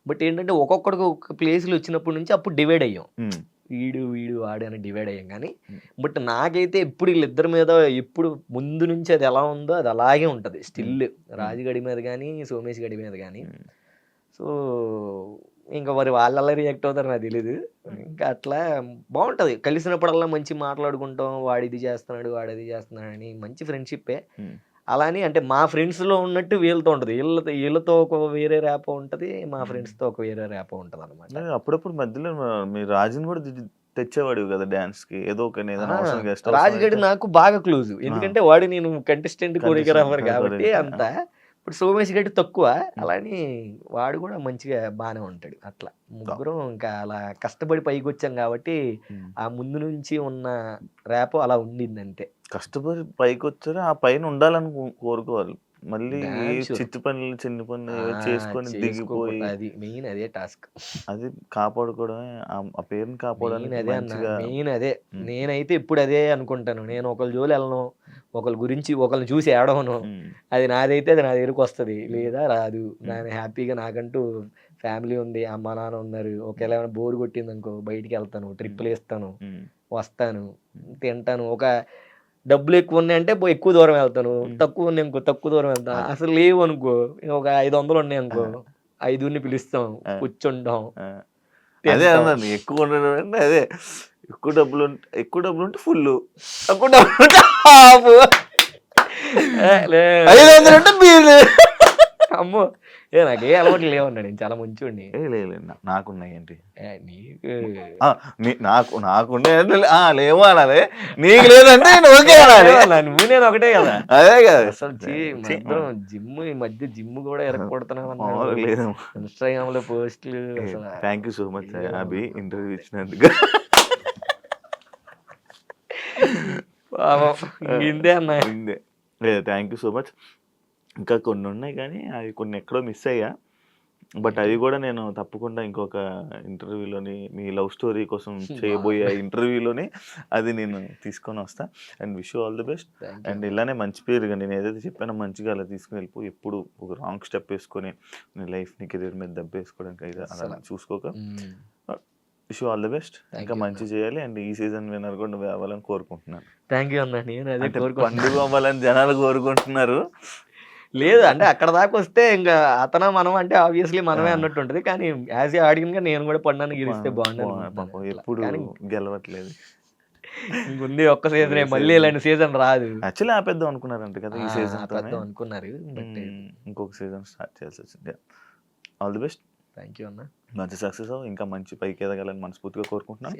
బట్ ఏంటంటే ఒక్కొక్కడికి ఒక ప్లేస్లో వచ్చినప్పటి నుంచి అప్పుడు డివైడ్ అయ్యాం, వీడు వాడు అని డివైడ్ అయ్యాం. కానీ బట్ నాకైతే ఎప్పుడు వీళ్ళిద్దరి మీద ఎప్పుడు ముందు నుంచి అది ఎలా ఉందో అది అలాగే ఉంటుంది స్టిల్, రాజుగడి మీద కానీ సోమేష్ గడి మీద కానీ. సో ఇంకా మరి వాళ్ళలా రియాక్ట్ అవుతారు నాకు తెలీదు. ఇంకా అట్లా బాగుంటుంది, కలిసినప్పుడల్లా మంచి మాట్లాడుకుంటాం, వాడు ఇది చేస్తున్నాడు వాడు అది చేస్తున్నాడు అని, మంచి ఫ్రెండ్షిప్పే. అలాని అంటే మా ఫ్రెండ్స్లో ఉన్నట్టు వీళ్ళతో ఉంటుంది, వీళ్ళతో ఒక వేరే ర్యాపో ఉంటుంది, మా ఫ్రెండ్స్తో ఒక వేరే ర్యాపో ఉంటుంది అనమాట. అప్పుడప్పుడు మధ్యలో మీరు రాజుని కూడా తెచ్చేవాడు కదా డాన్స్ కి, ఏదో ఒక రాజుగడి నాకు బాగా క్లోజ్, ఎందుకంటే వాడు నేను కంటెస్టెంట్ కొరియోగ్రాఫర్ కాబట్టి అంతా. ఇప్పుడు సోమేష్ గడ్డి తక్కువ, అలాని వాడు కూడా మంచిగా బాగానే ఉంటాడు. అట్లా ముగ్గురం ఇంకా అలా కష్టపడి పైకి వచ్చాం కాబట్టి ఆ ముందు నుంచి ఉన్న ర్యాపో అలా ఉండింది అంతే. కష్టపడి పైకి వచ్చారు, ఆ పైన ఉండాలని కోరుకోవాలి. మళ్ళీ చిత్తు పనులు చిన్న పనులు చేసుకొని దిగిపోయి, అది మెయిన్ అదే టాస్క్, అది కాపాడుకోవడమే, ఆ పేరుని కాపాడడానికి అదే అన్న మెయిన్ అదే. నేనైతే ఇప్పుడు అదే అనుకుంటాను, నేను ఒకళ్ళ జోలి వెళ్ళను, ఒకళ్ళ గురించి ఒకళ్ళని చూసి ఏడవను, అది నాదైతే అది నా దగ్గరకు వస్తుంది, లేదా రాదు. నేను హ్యాపీగా నాకంటూ ఫ్యామిలీ ఉంది, అమ్మ నాన్న ఉన్నారు. ఒకవేళ ఏమైనా బోర్ కొట్టింది అనుకో బయటికి వెళ్తాను, ట్రిప్పులు వేస్తాను, వస్తాను, తింటాను. ఒక డబ్బులు ఎక్కువ ఉన్నాయంటే ఎక్కువ దూరం వెళ్తాను, తక్కువ ఉన్నాయి అనుకో తక్కువ దూరం వెళ్తాను. అసలు లేవు అనుకో ఒక 500 ఉన్నాయి అనుకో 5 పిలుస్తాం, కూర్చుంటాం. అదే అన్నాను ఎక్కువ ఉండడం అంటే అదే ఎక్కువ డబ్బులు ఉంటే ఫుల్, తక్కువ డబ్బులు ఉంటే హాఫ్, 500 అంటే బీలు. అమ్మో నాకే అలవాటు లేవన్నా, నేను చాలా మంచివాడిని. నాకున్నాయి ఏంటి నీకు నాకున్నాయి లేవు అనాలి, నీకు లేదంటే నేను ఓకే అనాలి. నువ్వు నేను ఒకటే కదా. అదే కదా అసలు జిమ్ ఈ మధ్య జిమ్ కూడా ఎరగొడుతున్నావు, లేదు ఇన్స్టాగ్రామ్ లో పోస్టులు. Thank you so much Abhi interview ఇచ్చినందుకు. ఇందే అన్నా, ఇందే లేదు థ్యాంక్ యూ సో మచ్. ఇంకా కొన్ని ఉన్నాయి కానీ అవి కొన్ని ఎక్కడో మిస్ అయ్యా, బట్ అవి కూడా నేను తప్పకుండా ఇంకొక ఇంటర్వ్యూలోని మీ లవ్ స్టోరీ కోసం చేయబోయే ఇంటర్వ్యూలోని అది నేను తీసుకొని వస్తా. And wish you all the best. And ఇలానే మంచి పేరుగా నేను ఏదైతే చెప్పానో మంచిగా అలా తీసుకుని వెళ్ళిపో, ఎప్పుడు ఒక రాంగ్ స్టెప్ వేసుకొని నీ లైఫ్ని కెరీర్ మీద దెబ్బ వేసుకోవడానికి అయితే అలా చూసుకోక. Wish you all the best, ఇంకా మంచి చేయాలి. అండ్ ఈ సీజన్ విన్నర్ కూడా నువ్వు అవ్వాలని కోరుకుంటున్నాను. థ్యాంక్ యూ అన్నా, నేను అదే పండుగ అవ్వాలని జనాలు కోరుకుంటున్నారు. లేదు అంటే అక్కడ దాకా వస్తే ఇంకా అతను మనం అంటే ఆబ్వియస్లీ మనమే అన్నట్టు ఉంటుంది, కానీ యాజ్ ఏ ఆడియన్ గా నేను కూడా పడినాను గెలిస్తే బాగుంటుంది. ఎప్పుడు గెలవట్లేదు, ఇంకొంది ఒక్క సీజన్, మళ్ళీ ఇలాంటి సీజన్ రాదు. యాక్చువల్లీ ఆపేద్దాం అనుకున్నారంట కదా ఈ సీజన్, అనుకున్నారు, ఇంకొక సీజన్ స్టార్ట్ చేయాల్సి వచ్చింది. All the best. Thank you అన్న, మంచి సక్సెస్, ఇంకా మంచి పైకి ఎదగాలని మనస్ఫూర్తిగా కోరుకుంటున్నాను.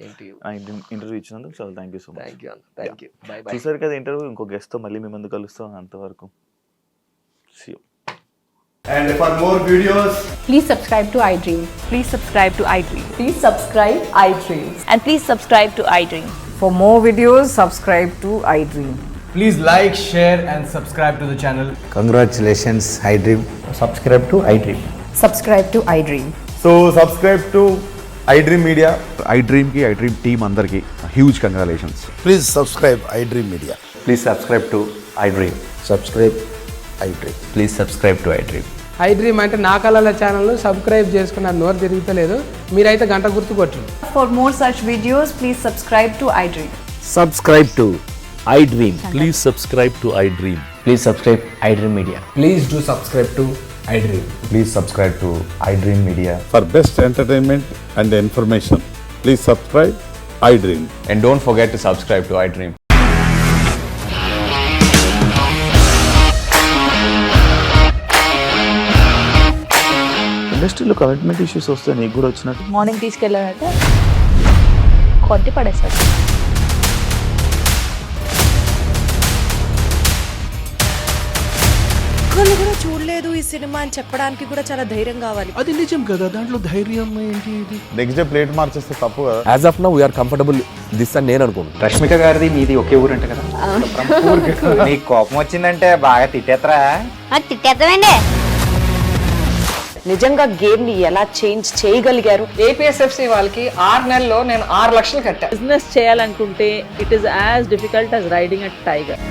ఇంటర్వ్యూ ఇచ్చినందుకు చాలా thank you so much. Thank you. చూసారు కదా ఇంటర్వ్యూ, ఇంకో గెస్ట్ తో మళ్ళీ మీ ముందు కలుస్తాం. అంతవరకు see you. And for more videos, please subscribe to iDream. Please subscribe to iDream. Please subscribe iDream. And please subscribe to iDream. For more videos, subscribe to iDream. please like, share and subscribe to the channel. Congratulations, iDream. Subscribe to iDream. Subscribe to iDream. So subscribe to iDream Media. iDream ki iDream team andarki huge congratulations. Please subscribe iDream Media. Please subscribe to iDream. Subscribe iDream. Please subscribe to iDream. iDream అంటే నా కళల ఛానల్ను subscribe చేసుకున్న నోరు తిరుగుతలేదు, మీరైతే గంట గుర్తు కొట్టండి. For more such videos, please subscribe to iDream. Subscribe to iDream. Please subscribe to iDream. Please subscribe iDream Media. Please do subscribe to iDream. Please subscribe to iDream Media. For best entertainment and information, please subscribe iDream. And don't forget to subscribe to iDream. ఇండస్ట్రీలో commitment issues వస్తే నీకు కూడా వచ్చినట్టు morning తీసుకెళ్ళారంటే కొట్టి పడేస్తారు. ఒక్కళ్ళు కూడా చూడలేదు ఈ సినిమా అని చెప్పడానికి కూడా చాలా ధైర్యం కావాలి. అది నిజం కదా, దాంట్లో ధైర్యం ఏంటి? ఇది నెక్స్ట్ డే ప్లేట్ మార్చేస్తే తప్పు కదా. As of now we are comfortable this అని నేను అనుకుంటున్నాను. రష్మిక గారిది మీది ఒకే ఊరు అంట కదా. నీకు కోపం వచ్చిందంటే బాగా తిట్టేత్తరా? తిట్టేద్దామండి. నిజంగా గేమ్ ని ఎలా చేంజ్ చేయగలిగారు? ఏపీఎస్ఎఫ్సి వాళ్ళకి 6 నెలల్లో నేను 6 లక్షలు కట్టా. బిజినెస్ చేయాలనుకుంటే it is as difficult as riding a tiger.